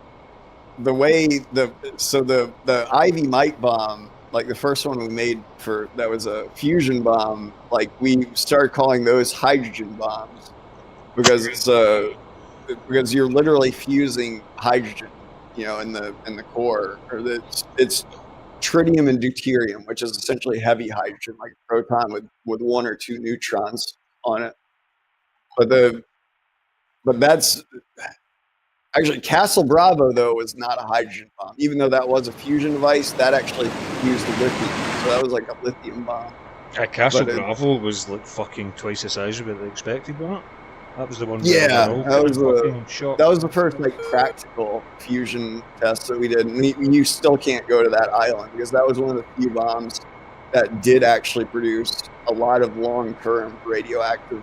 Ivy Mike bomb, like the first one we made that was a fusion bomb, like we started calling those hydrogen bombs because you're literally fusing hydrogen, in the core, or it's tritium and deuterium, which is essentially heavy hydrogen, like a proton with 1 or 2 neutrons on it. But that's actually Castle Bravo, though, was not a hydrogen bomb, even though that was a fusion device. That actually used lithium, so that was like a lithium bomb. Castle But Bravo was like fucking twice the size of what they expected, wasn't it? That was the one. Yeah, where that was fucking shot. That was the first like practical fusion test that we did, and you still can't go to that island because that was one of the few bombs that did actually produce a lot of long-term radioactive,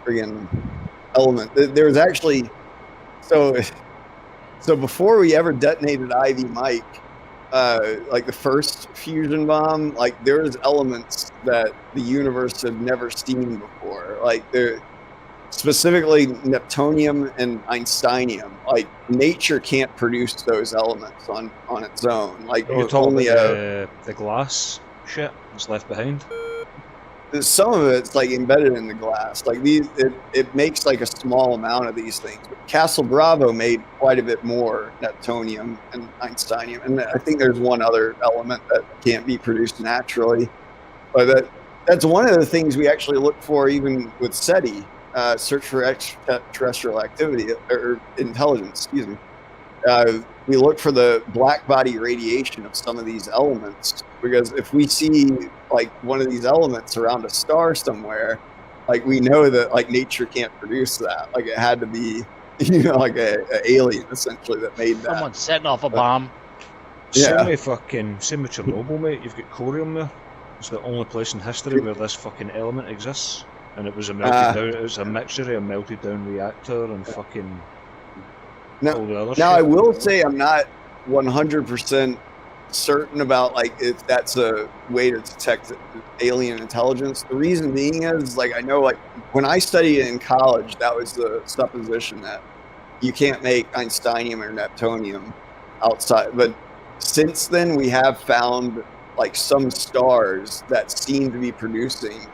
friggin' element. There was actually so before we ever detonated Ivy Mike, like the first fusion bomb, like there was elements that the universe had never seen before, like specifically Neptunium and Einsteinium. Like nature can't produce those elements on its own. Like You're talking only about the glass shit that's left behind. some of it's like embedded in the glass. Like it makes like a small amount of these things. But Castle Bravo made quite a bit more Neptunium and Einsteinium, and I think there's one other element that can't be produced naturally. But that's one of the things we actually look for, even with SETI, search for extraterrestrial activity or intelligence. Excuse me. We look for the black body radiation of some of these elements, because if we see like one of these elements around a star somewhere, like we know that like nature can't produce that. Like it had to be, like a alien essentially that made that. Someone setting off a bomb. Same with Chernobyl, mate. You've got corium there. It's the only place in history where this fucking element exists, and it was a melted down. It was a mixture of a melted down reactor and fucking. Now I will say I'm not 100% certain about like if that's a way to detect alien intelligence. The reason being is like I know like when I studied in college, that was the supposition that you can't make Einsteinium or Neptunium outside. But since then, we have found like some stars that seem to be producing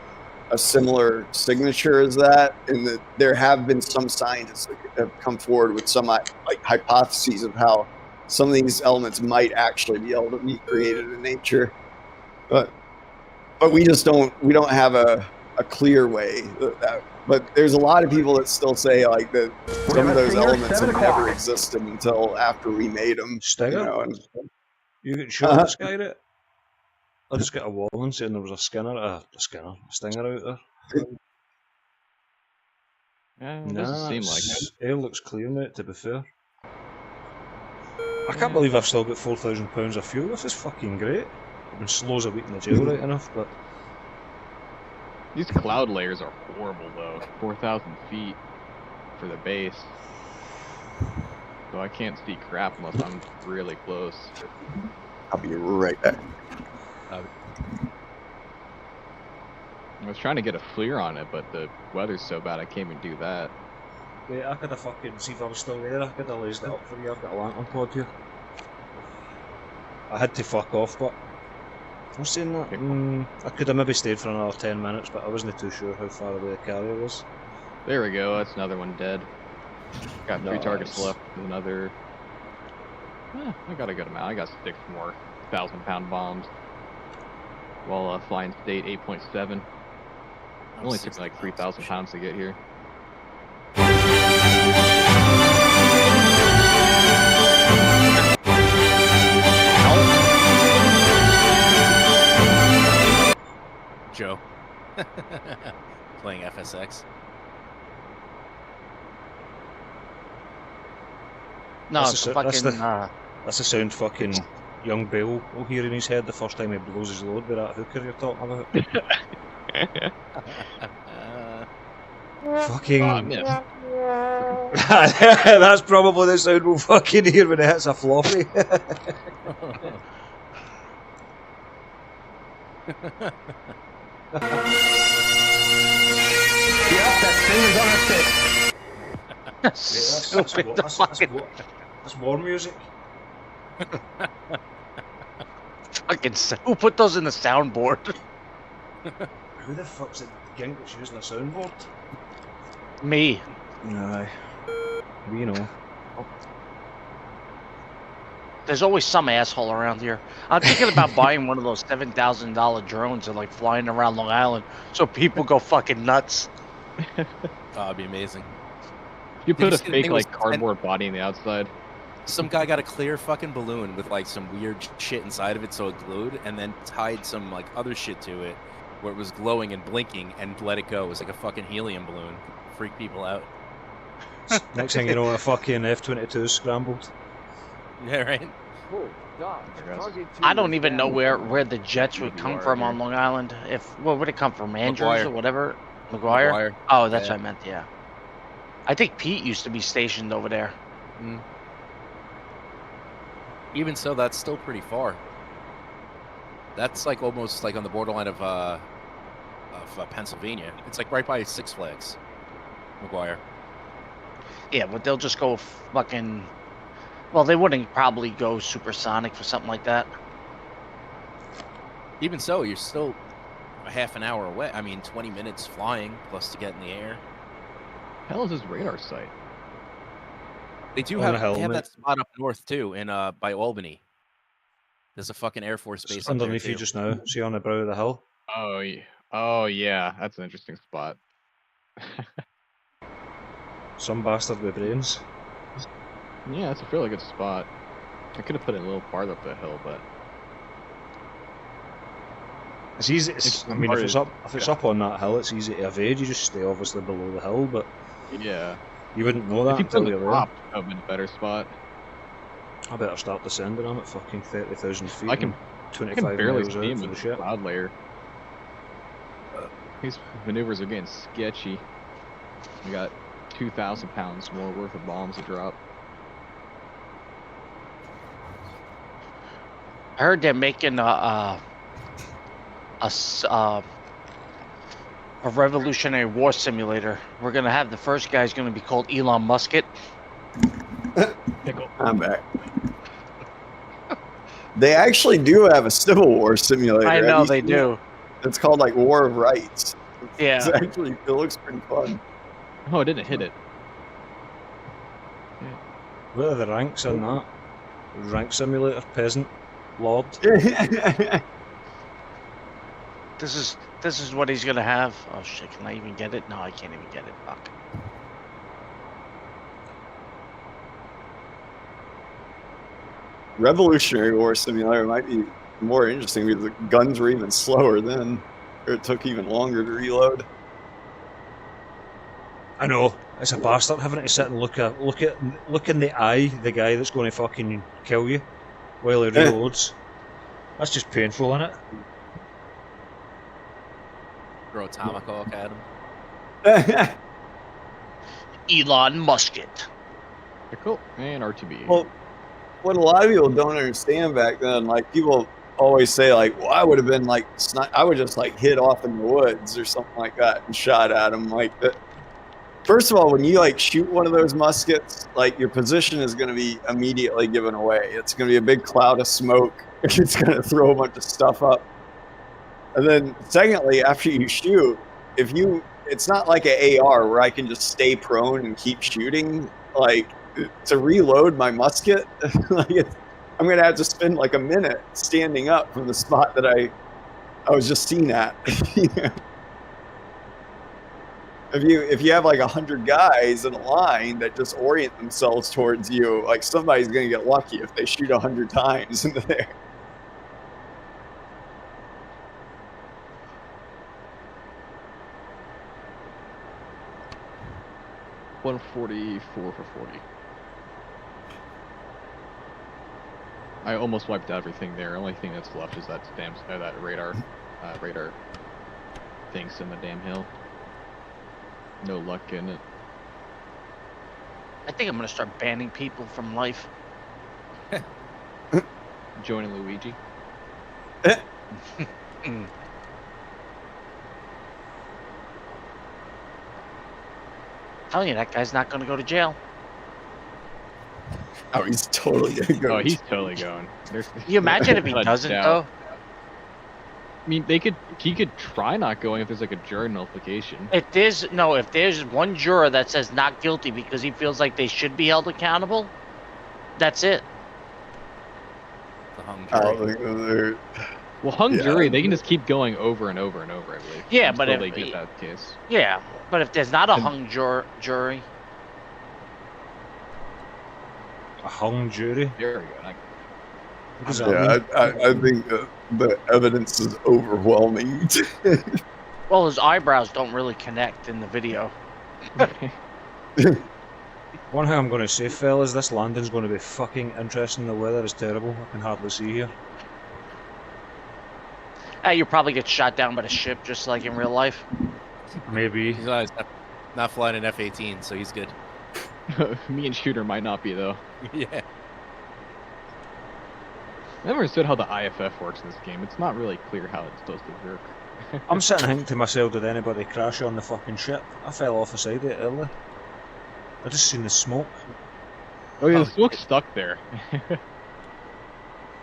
a similar signature as that, and that there have been some scientists that have come forward with some like hypotheses of how some of these elements might actually be able to be created in nature, but we just don't have a clear way that. But there's a lot of people that still say like that some of those elements have never existed until after we made them. Stinger? You get shot at Skynet? I just got a warning saying there was a stinger out there. Yeah, it doesn't seem like it. Air looks clear, mate, to be fair. I can't believe I've still got £4,000 of fuel. This is fucking great. I've been slow as a week in the jail right enough, but... These cloud layers are horrible, though. 4,000 feet for the base. So I can't see crap unless I'm really close. I'll be right back. I was trying to get a FLIR on it, but the weather's so bad I can't even do that. Wait, I could have fucking, see if I was still there, I could have raised it up for you. I've got a lantern pod here. I had to fuck off, but... I was saying that, I could have maybe stayed for another 10 minutes, but I wasn't too sure how far away the carrier was. There we go, that's another one dead. Got 3 targets left, another... I got a good amount, I got 6 more 1,000-pound bombs. While flying state 8.7. It only took me like 3,000 pounds to get here. Joe. Playing FSX. No, it's fucking... That's the sound fucking young Bill will hear in his head the first time he blows his load with that hooker you're talking about. Fucking... Oh, I missed. That's probably the sound we'll fucking hear when it hits a floppy. Yep, that thing is on our stick. That's war music. Fucking who put those in the soundboard? Who the fuck's it gink that's using a soundboard? Me. Aye. We know. There's always some asshole around here. I'm thinking about buying one of those $7,000 drones and like flying around Long Island so people go fucking nuts. Oh, it'd be amazing. You put a fake like cardboard body in the outside. Some guy got a clear fucking balloon with like some weird shit inside of it so it glowed, and then tied some like other shit to it where it was glowing and blinking and let it go. It was like a fucking helium balloon. Freak people out. Next thing you know, a fucking F-22 scrambled. Yeah, right? I don't even know where the jets would come from on Long Island. Where would it come from? Andrews or whatever? McGuire? Oh, that's what I meant, yeah. I think Pete used to be stationed over there. Mm. Even so, that's still pretty far. That's like almost like on the borderline of Pennsylvania. It's like right by Six Flags, McGuire. Yeah, but they'll just go fucking... Well, they wouldn't probably go supersonic for something like that. Even so, you're still a half an hour away. I mean, 20 minutes flying plus to get in the air. Hell is this radar site? They do On have, the hill, they have mate. that spot up north too, in by Albany. There's a fucking Air Force base It's up there underneath you too. just now. See on the brow of the hill. Oh yeah. Oh yeah, that's an interesting spot. Some bastard with brains. Yeah, that's a fairly good spot. I could have put it a little farther up the hill, but It's easy. I mean, if it's hard up on that hill, it's easy to evade. You just stay obviously below the hill, but yeah. you wouldn't know that If you put until the you're there. top, that would have been a better spot. I better start descending. I'm at fucking 30,000 feet. I can 25 barely miles see out him for with the the ship. cloud layer. These maneuvers are getting sketchy. We got 2,000 pounds more worth of bombs to drop. I heard they're making a Revolutionary War simulator. We're gonna have the first guy's gonna be called Elon Musket. I'm back. They actually do have a Civil War simulator. I Have know you they seen do. it? It's called like War of Rights. It's Yeah. actually, it looks pretty fun. Oh, I didn't hit it. What are the ranks in that? Rank simulator, peasant, lord. This is what he's gonna have. Oh shit! Can I even get it? No, I can't even get it. Fuck. Revolutionary War simulator might be more interesting because the guns were even slower then, or it took even longer to reload. I know. It's a bastard having to sit and look in the eye the guy that's going to fucking kill you while he reloads. That's just painful, isn't it? Throw a tomahawk at him. Elon Musket. Cool. And RTB. Well, what a lot of people don't understand back then, like people always say, like, "Well, I would have been like, I would just like hid off in the woods or something like that and shot at them." Like that. First of all, when you like shoot one of those muskets, like your position is going to be immediately given away. It's going to be a big cloud of smoke. It's going to throw a bunch of stuff up. And then, secondly, after you shoot, it's not like an AR where I can just stay prone and keep shooting. Like, to reload my musket, like I'm going to have to spend like a minute standing up from the spot that I was just seen at. If you have like 100 guys in a line that just orient themselves towards you, like somebody's going to get lucky if they shoot 100 times into there. $144 for 40. I almost wiped everything there. Only thing that's left is that that radar things in the damn hill. No luck in it. I think I'm gonna start banning people from life. Joining Luigi. Telling you, that guy's not gonna go to jail. Oh, he's totally going to go. Oh, he's totally going. Can you imagine if he Without a doesn't doubt. though? I mean, he could try not going if there's like a jury notification. If there's one juror that says not guilty because he feels like they should be held accountable, that's it. The hung jury. Well, hung Yeah. jury, they can just keep going over and over and over, I believe. Yeah, but until if they get that case. Yeah, but if there's not a hung jury, A hung jury. Very good. What does that mean? Yeah, I think the evidence is overwhelming. well, his eyebrows don't really connect in the video. One thing I'm going to say, fellas, this landing's going to be fucking interesting. The weather is terrible. I can hardly see here. You'll probably get shot down by the ship just like in real life. Maybe. He's not flying an F-18, so he's good. Me and Shooter might not be, though. Yeah. I never understood how the IFF works in this game. It's not really clear how it's supposed to work. I'm sitting thinking to myself, did anybody crash on the fucking ship? I fell off the side of it early. I just seen the smoke. Oh yeah, the smoke's stuck there.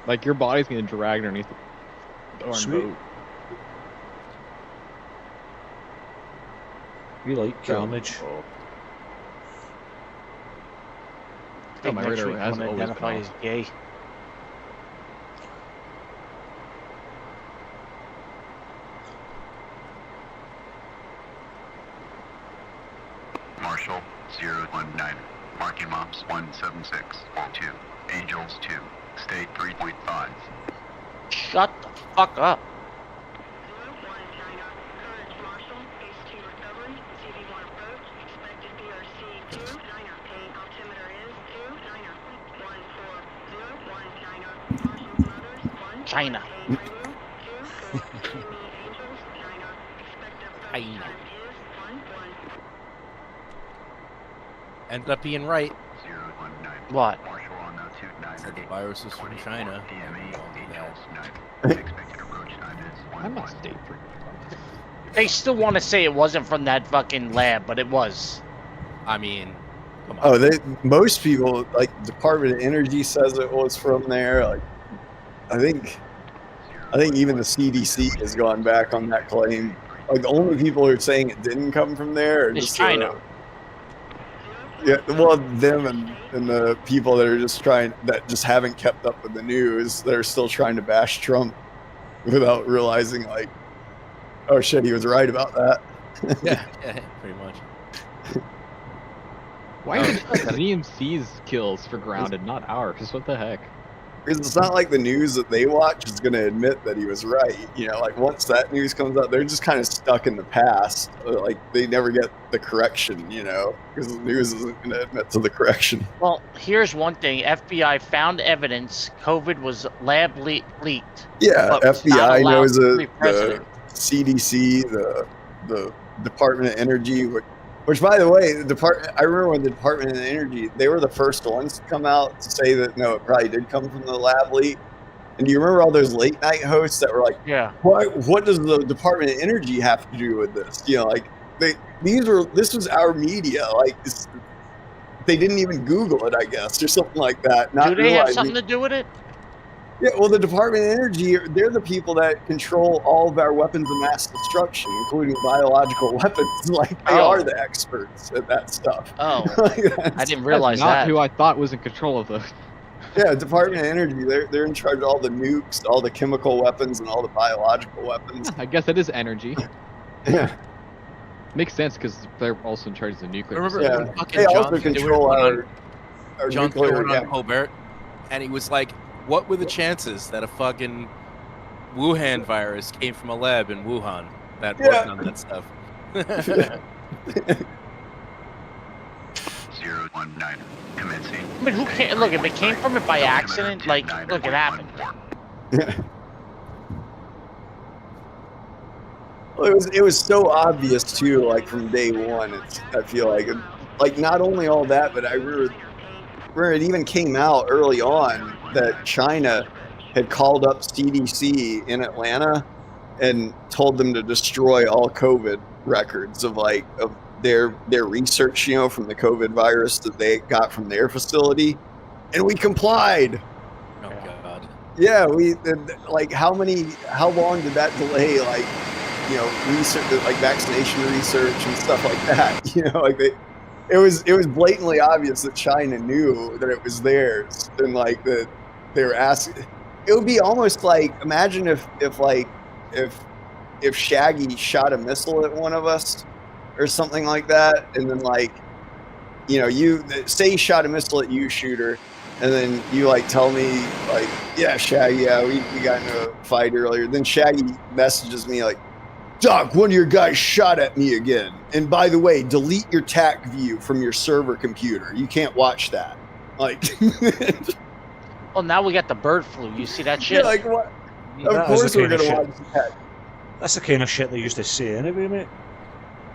Like your body's gonna drag underneath the darn Sweet. boat. We like carnage. Oh, my Next radar week, has I'm gonna always been identify as off. gay. Marshall 019. Marking Mops 17642. Angels 2. State 3.5. Shut the fuck up. China. China. Ended up being right. 019. What? Marshall on 29. Said the virus was from China. DME Angels 9. Expected approach time is I'm not 11. state 3. They still want to say it wasn't from that fucking lab, but it was. I mean, come on. Oh, most people, like Department of Energy says it was from there. Like, I think even the CDC has gone back on that claim. Like, the only people who are saying it didn't come from there are It's just China. Yeah, well, them and the people that are just that just haven't kept up with the news, that are still trying to bash Trump without realizing, like, oh shit, he was right about that. Yeah, pretty much. Why are DMC's kills for grounded, not ours? What the heck? Because it's not like the news that they watch is going to admit that he was right. You know, like once that news comes out, they're just kind of stuck in the past. Like they never get the correction, you know, because the news isn't going to admit to the correction. Well, here's one thing. FBI found evidence COVID was lab leaked. Yeah, but was not FBI allowed knows to it. be The president. CDC, the Department of Energy, which by the way, I remember when the Department of Energy, they were the first ones to come out to say that no, it probably did come from the lab leak. And do you remember all those late night hosts that were like, Yeah. what does the Department of Energy have to do with this? You know, like this was our media. Like they didn't even Google it, I guess, or something like that. Do they have something to do with it? Yeah, well, the Department of Energy, they're the people that control all of our weapons of mass destruction, including biological weapons. Like, they are the experts at that stuff. Oh, Like, I didn't realize That's not that. who I thought was in control of those. Yeah, Department of Energy, they're in charge of all the nukes, all the chemical weapons, and all the biological weapons. I guess it is energy. Yeah. Makes sense because they're also in charge of the nuclear. Remember facility. when fucking They John also control our John nuclear. Stewart on Colbert, and he was like, "What were the chances that a fucking Wuhan virus came from a lab in Wuhan that worked on that stuff?" 019. Commencing. But who can't look? If it came from it by accident, like, look, it happened. Well, it was so obvious too, like from day one. I feel like not only all that, but I remember it even came out early on that China had called up CDC in Atlanta and told them to destroy all COVID records of their research, you know, from the COVID virus that they got from their facility, and we complied. Oh god. Yeah, how long did that delay, like, you know, research, like vaccination research and stuff like that? You know, like it was blatantly obvious that China knew that it was theirs, and like that they were asking. It would be almost like, imagine if Shaggy shot a missile at one of us or something like that, and then, like, you know, you say he shot a missile at you, shooter, and then you like tell me like, yeah, Shaggy, yeah, we got into a fight earlier. Then Shaggy messages me like, Doc, one of your guys shot at me again. And by the way, delete your TAC view from your server computer. You can't watch that. Like, Well, now we got the bird flu. You see that shit? yeah, like what? That Of is course the we're kind of gonna shit. watch that. That's the kind of shit they used to say anyway, mate.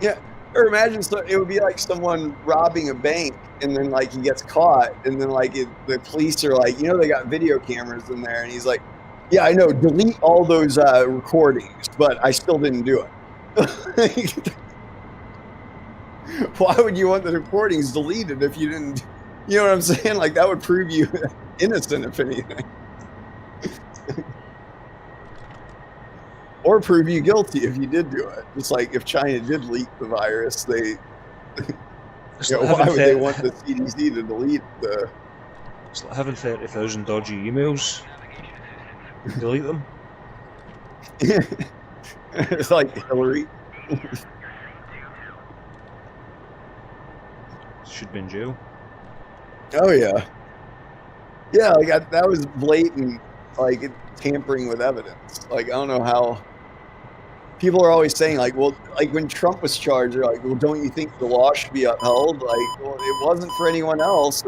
Yeah. Or imagine it would be like someone robbing a bank, and then like he gets caught, and then like the police are like, you know, they got video cameras in there, and he's like, yeah, I know, delete all those recordings, but I still didn't do it. Why would you want the recordings deleted if you didn't? You know what I'm saying? Like, that would prove you innocent, if anything. or prove you guilty if you did do it. Just like if China did leak the virus, they why would they want the CDC to delete the? It's like having 30,000 dodgy emails. Delete them. It's like Hillary. Should be in jail. Oh yeah, yeah. Like that was blatant, like tampering with evidence. Like I don't know how. People are always saying like, well, like when Trump was charged, they're like, well, don't you think the law should be upheld? Like, well, it wasn't for anyone else,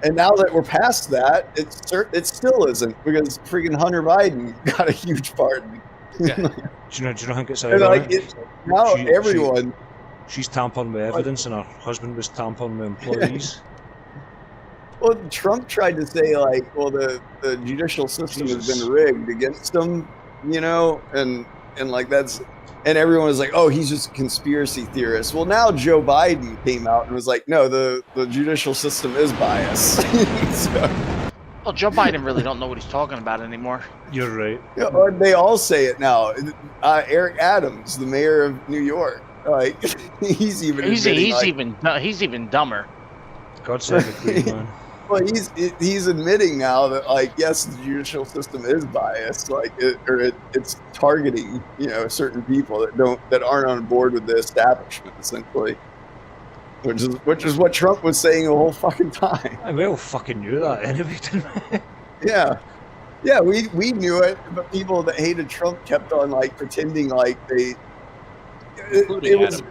and now that we're past that, it still isn't because freaking Hunter Biden got a huge pardon. Yeah. do you know how it gets out? Like now everyone. She's tampering with evidence, and her husband was tampering with employees. Well, Trump tried to say like, well, the judicial system has been rigged against him, you know, and like that's, and everyone was like, oh, he's just a conspiracy theorist. Well, now Joe Biden came out and was like, no, the judicial system is biased. Well, Joe Biden really don't know what he's talking about anymore. You're right. Yeah, or they all say it now. Eric Adams, the mayor of New York, like he's even dumber. God save the Queen, man. Well, he's admitting now that, like, yes, the judicial system is biased, like, it's targeting, you know, certain people that aren't on board with the establishment, essentially, which is what Trump was saying the whole fucking time. We all fucking knew that anyway, didn't we? Yeah, we knew it, but people that hated Trump kept on like pretending like they. Including Adams.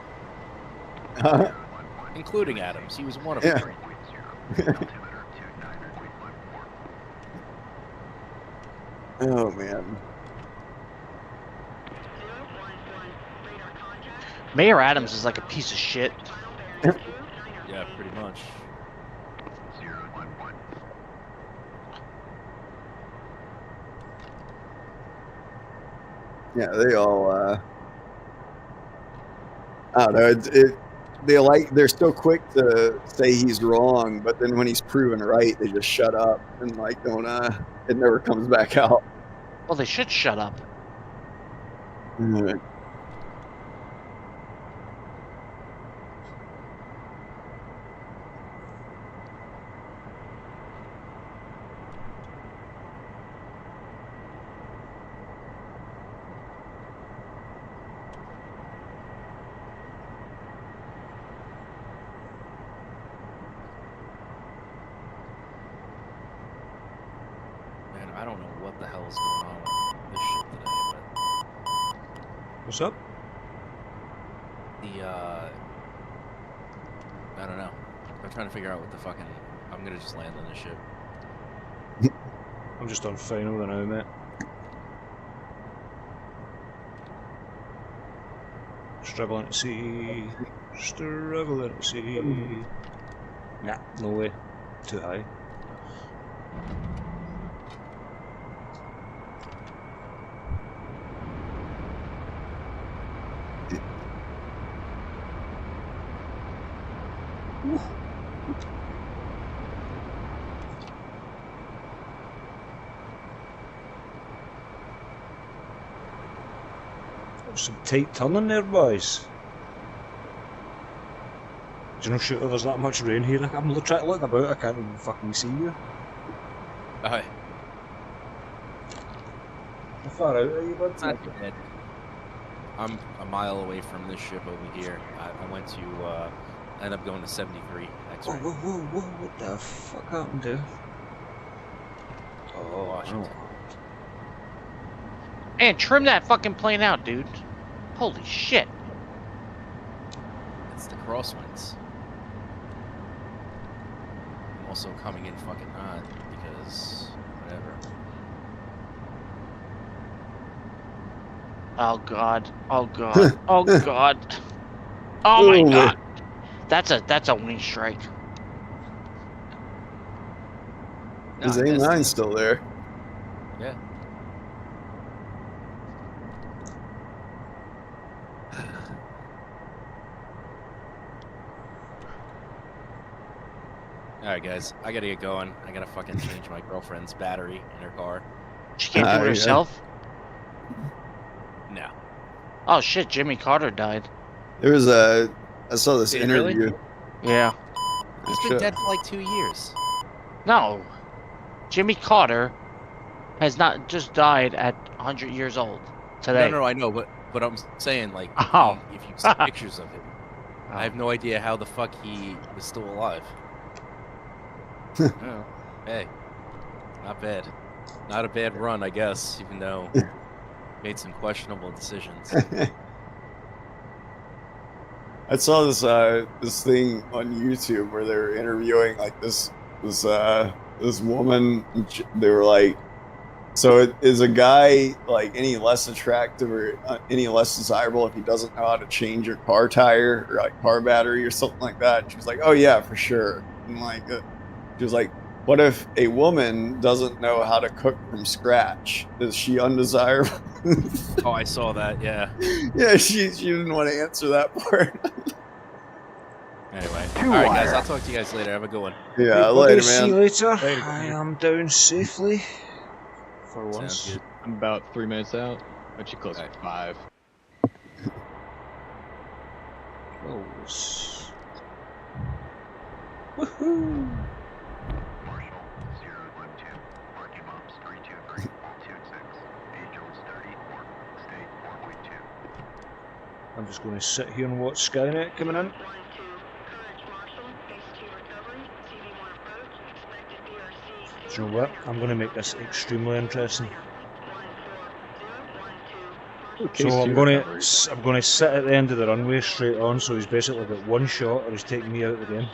Including Adams, he was one of them. Oh man. Mayor Adams is like a piece of shit. Yeah, pretty much. Yeah, they all. I don't know. They're so quick to say he's wrong, but then when he's proven right, they just shut up and like don't. It never comes back out. Well, they should shut up. Right. I don't know what the hell is going on with this shit today, but... What's up? I don't know. I'm trying to figure out what the fucking... I'm gonna just land on this ship. I'm just on final now, mate. Struggling to see. Struggling to see. Nah, no way. Too high. Some tight turning there, boys. Do you know, shooter, there's that much rain here. I'm trying to look about, I can't even fucking see you. Aye. How far out are you, bud? Not too bad. I'm a mile away from this ship over here. I went to, ended up going to 73 X-ray. Whoa, what the fuck happened to? Oh, Washington. Man, trim that fucking plane out, dude. Holy shit. It's the crosswinds. I'm also coming in fucking hot because whatever. Oh god. Oh god. Oh god. Oh my god. That's a wing strike. His A9's still there. Yeah. Alright guys, I gotta get going. I gotta fucking change my girlfriend's battery in her car. She can't do it herself? No. Oh shit, Jimmy Carter died. There was I saw this Did it really? interview. Yeah. He's been dead for like 2 years. No. Jimmy Carter has not just died at 100 years old today. No, I know, but I'm saying, like, Oh. if you see pictures of him, I have no idea how the fuck he was still alive. Oh, hey, not bad. Not a bad run, I guess, even though made some questionable decisions. I saw this thing on YouTube where they were interviewing like this woman. They were like, so is a guy like any less attractive or any less desirable if he doesn't know how to change your car tire or like car battery or something like that? And she was like, oh yeah, for sure. And like she was like, what if a woman doesn't know how to cook from scratch? Is she undesirable? Oh, I saw that. Yeah. Yeah, she didn't want to answer that part. Anyway, all right, guys. I'll talk to you guys later. Have a good one. Yeah, Hey, later, buddy, see you man. later. I am down safely. For Sounds once. good. I'm about 3 minutes out. Actually close to 5. Close. Woohoo! Marshall 012. Parking Mops 323. 26. Angels 34. State 4.2. I'm just going to sit here and watch Skynet coming in. Do you know what? I'm going to make this extremely interesting. So I'm going to sit at the end of the runway straight on. So he's basically got one shot, or he's taking me out of the game.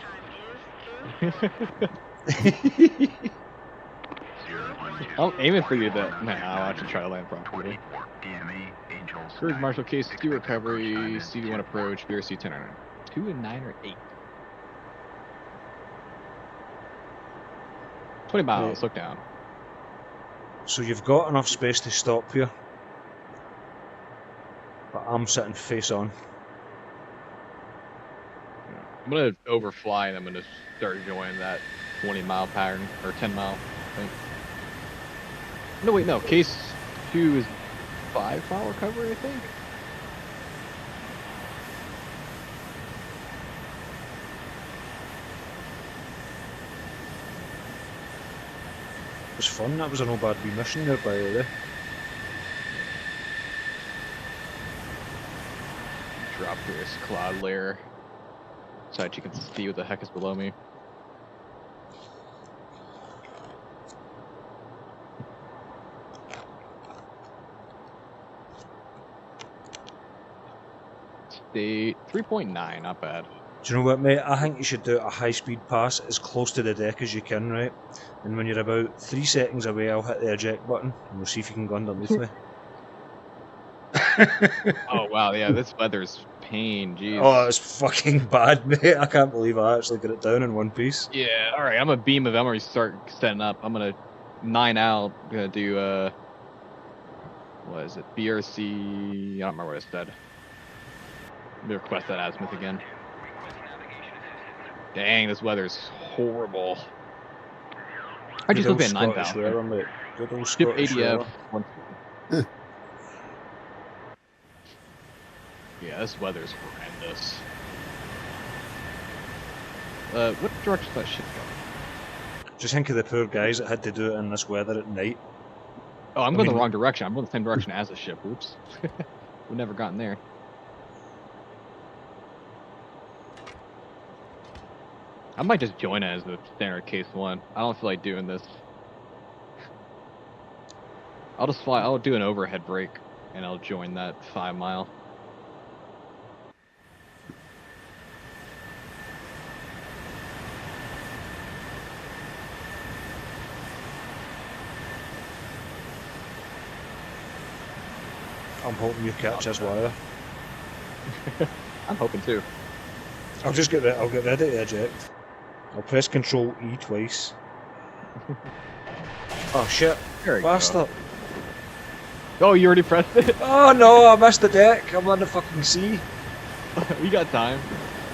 I'm aiming for you to. Nah, I'll actually try to land properly. Cruise Marshall Case 2 recovery, CD1 approach, BRC 10 or 2 and 9 or 8. 20 miles, look down. So you've got enough space to stop here. But I'm sitting face on. I'm gonna overfly and I'm gonna start enjoying that 20-mile pattern, or 10-mile, I think. No, wait, no, Case 2 is 5-mile recovery, I think? It was fun, that was a no bad wee mission there, by the way. Drop through this cloud layer so that you can see what the heck is below me. State 3.9, not bad. Do you know what, mate? I think you should do a high-speed pass as close to the deck as you can, right? And when you're about 3 seconds away, I'll hit the eject button, and we'll see if you can go underneath me. Oh wow, yeah, this weather's pain, jeez. Oh, it's fucking bad, mate. I can't believe I actually got it down in one piece. Yeah, alright, I'm gonna beam of Emery start setting up. I'm gonna 9 out, gonna do what is it? BRC, I don't remember what I said. Let me request that azimuth again. Dang, this weather's horrible. I just looked at 9,000. Good old Skip Scottish ADF. weather. Yeah, this weather's horrendous. What direction is that ship going? Just think of the poor guys that had to do it in this weather at night. Oh, I'm going the wrong direction. I'm going the same direction as the ship. Oops. We've never gotten there. I might just join it as the standard Case 1. I don't feel like doing this. I'll just fly. I'll do an overhead break, and I'll join that 5-mile. I'm hoping you catch this wire. I'm hoping too. I'll get ready to eject. I'll press Control E twice. Oh shit! There we Bastard! go. Oh, you already pressed it? Oh no! I missed the deck. I'm on the fucking sea. We got time.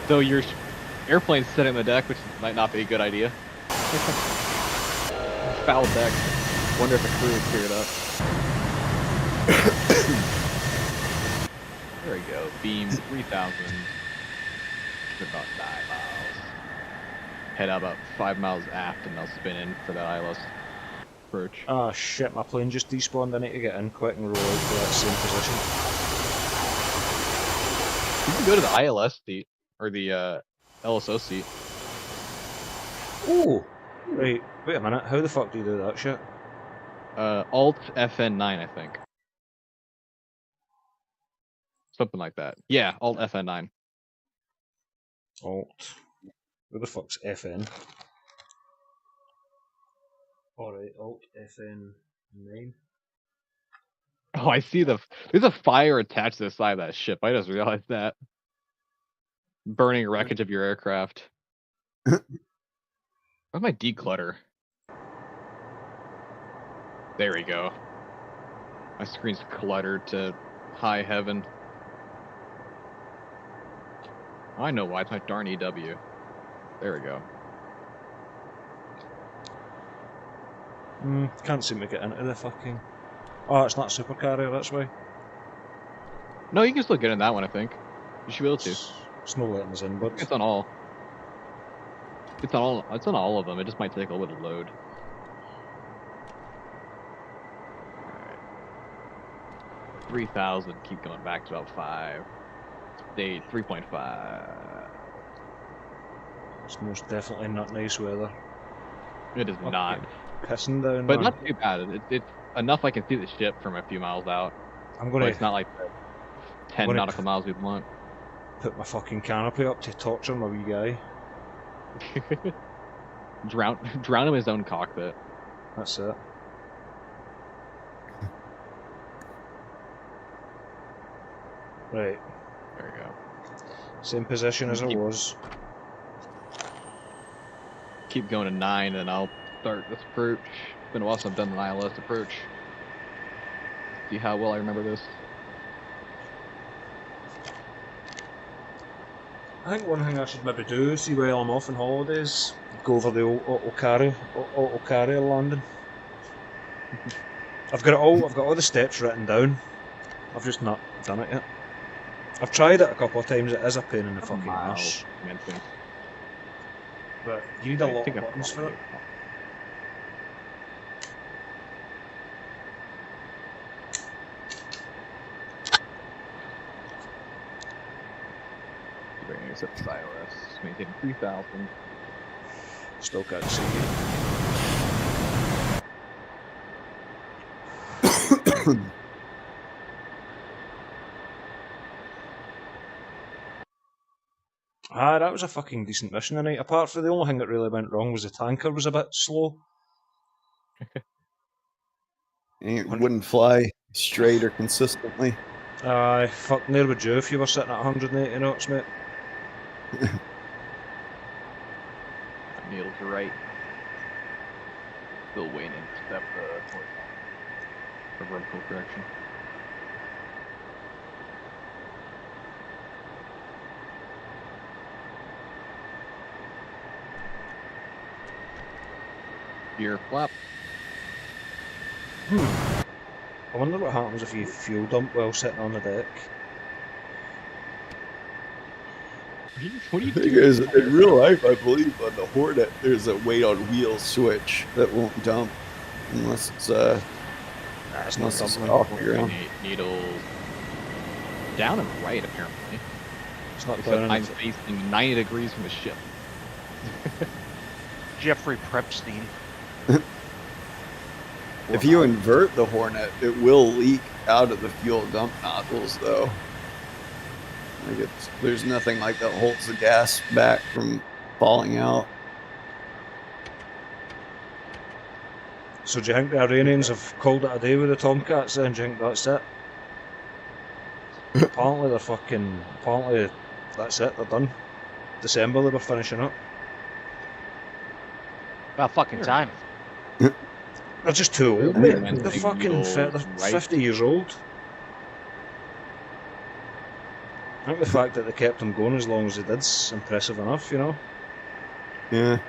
So your airplane's sitting on the deck, which might not be a good idea. Foul deck. Wonder if the crew would clear it up. we go. Beam 3,000. About 9 miles. Head out about 5 miles aft, and I'll spin in for that ILS approach. Ah, shit, my plane just despawned. I need to get in quick and roll out to that same position. You can go to the ILS seat, or the LSO seat. Oh! Right, wait a minute, how the fuck do you do that shit? Alt FN9, I think. Something like that. Yeah, Alt FN9. Alt. Where the fuck's FN? Alright, Alt FN 9. Oh, I see there's a fire attached to the side of that ship. I just realized that. Burning wreckage of your aircraft. Where's my declutter? There we go. My screen's cluttered to high heaven. I know why, it's my darn EW. There we go. Can't seem to get into the fucking... Oh, it's not a super carrier, that's why. No, you can still get in that one, I think. You should be able to. It's no letting us in, but... It's on all. It's on all of them. It just might take a little load. Alright. 3,000, keep going back to about 5. State 3.5. It's most definitely not nice weather. It is not. Pissing down, But man. not too bad. It's enough I can see the ship from a few miles out. I'm gonna... But it's not like the 10 nautical miles we'd want. Put my fucking canopy up to torture my wee guy. drown him in his own cockpit. That's it. Right. There we go. Same position as I was. Keep going to 9, and I'll start this approach. It's been a while since I've done the ILS approach. See how well I remember this. I think one thing I should maybe do, see while I'm off on holidays, go over the old auto carrier landing. I've got all the steps written down. I've just not done it yet. I've tried it a couple of times, it is a pain in the fucking arse. But you need a lot of buttons for it. Bringing us up to ILS, maintain 3,000. Still can't see you. That was a fucking decent mission tonight. Apart from the only thing that really went wrong was the tanker was a bit slow. It wouldn't fly straight or consistently. Aye, fuck, near would you if you were sitting at 180 knots, mate. Needle to right. Still waiting to step for vertical correction. Gear flap. I wonder what happens if you fuel dump while sitting on the deck. What are you Thing doing? is, in real life, I believe on the Hornet, there's a weight on wheels switch that won't dump unless it's It's not unless it's dumping. off the ground. Needle down and right, apparently. It's not Except down. I'm facing 90 degrees from the ship. Jeffrey Prepstein. If you invert the Hornet, it will leak out of the fuel dump nozzles, though. Like there's nothing like that holds the gas back from falling out. So do you think the Iranians have called it a day with the Tomcats then? Do you think that's it? Apparently that's it, they're done. December they were finishing up. About fucking time. They're just too old, They're mate. meant They're to fucking go they're right. 50 years old. I think the fact that they kept them going as long as they did is impressive enough, you know? Yeah.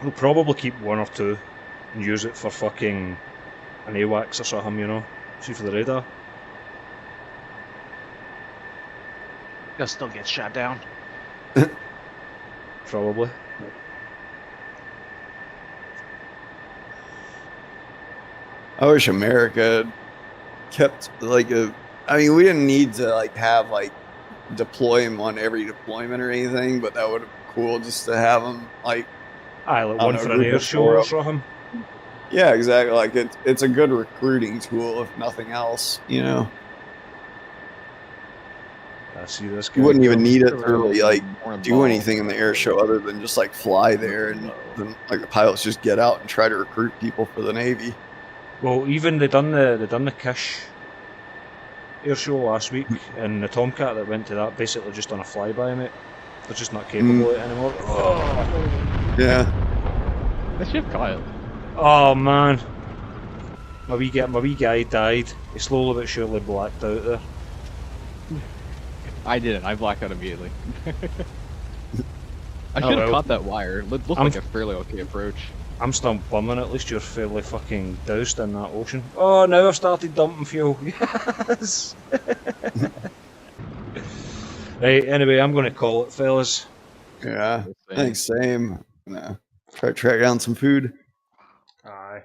We'll probably keep one or two and use it for fucking an AWACS or something, you know? See for the radar. He'll still get shot down. Probably. I wish America kept like a. I mean, we didn't need to like have like deploy him on every deployment or anything, but that would have been cool just to have him like. Aye, like I one don't for know, an group air of show four or of 'em. something. Yeah, exactly. Like it's a good recruiting tool, if nothing else. You know, I see this guy. you wouldn't even coming. need it to really like More do involved. anything in the air show other than just like fly there and then like the pilots just get out and try to recruit people for the Navy. Well, even they done the Kish air show last week, and the Tomcat that went to that basically just on a flyby, mate. They're just not capable of it anymore. Oh, Yeah. The ship caught it. oh man, my wee guy died. He slowly but surely blacked out there. I didn't. I blacked out immediately. I Oh, should have well. caught that wire. It looked like a fairly okay approach. I'm still bumming. At least you're fairly fucking doused in that ocean. Oh, now I've started dumping fuel. Yes. Right. Anyway, I'm going to call it, fellas. Yeah. Thanks. Same. Try to track down some food. Aye.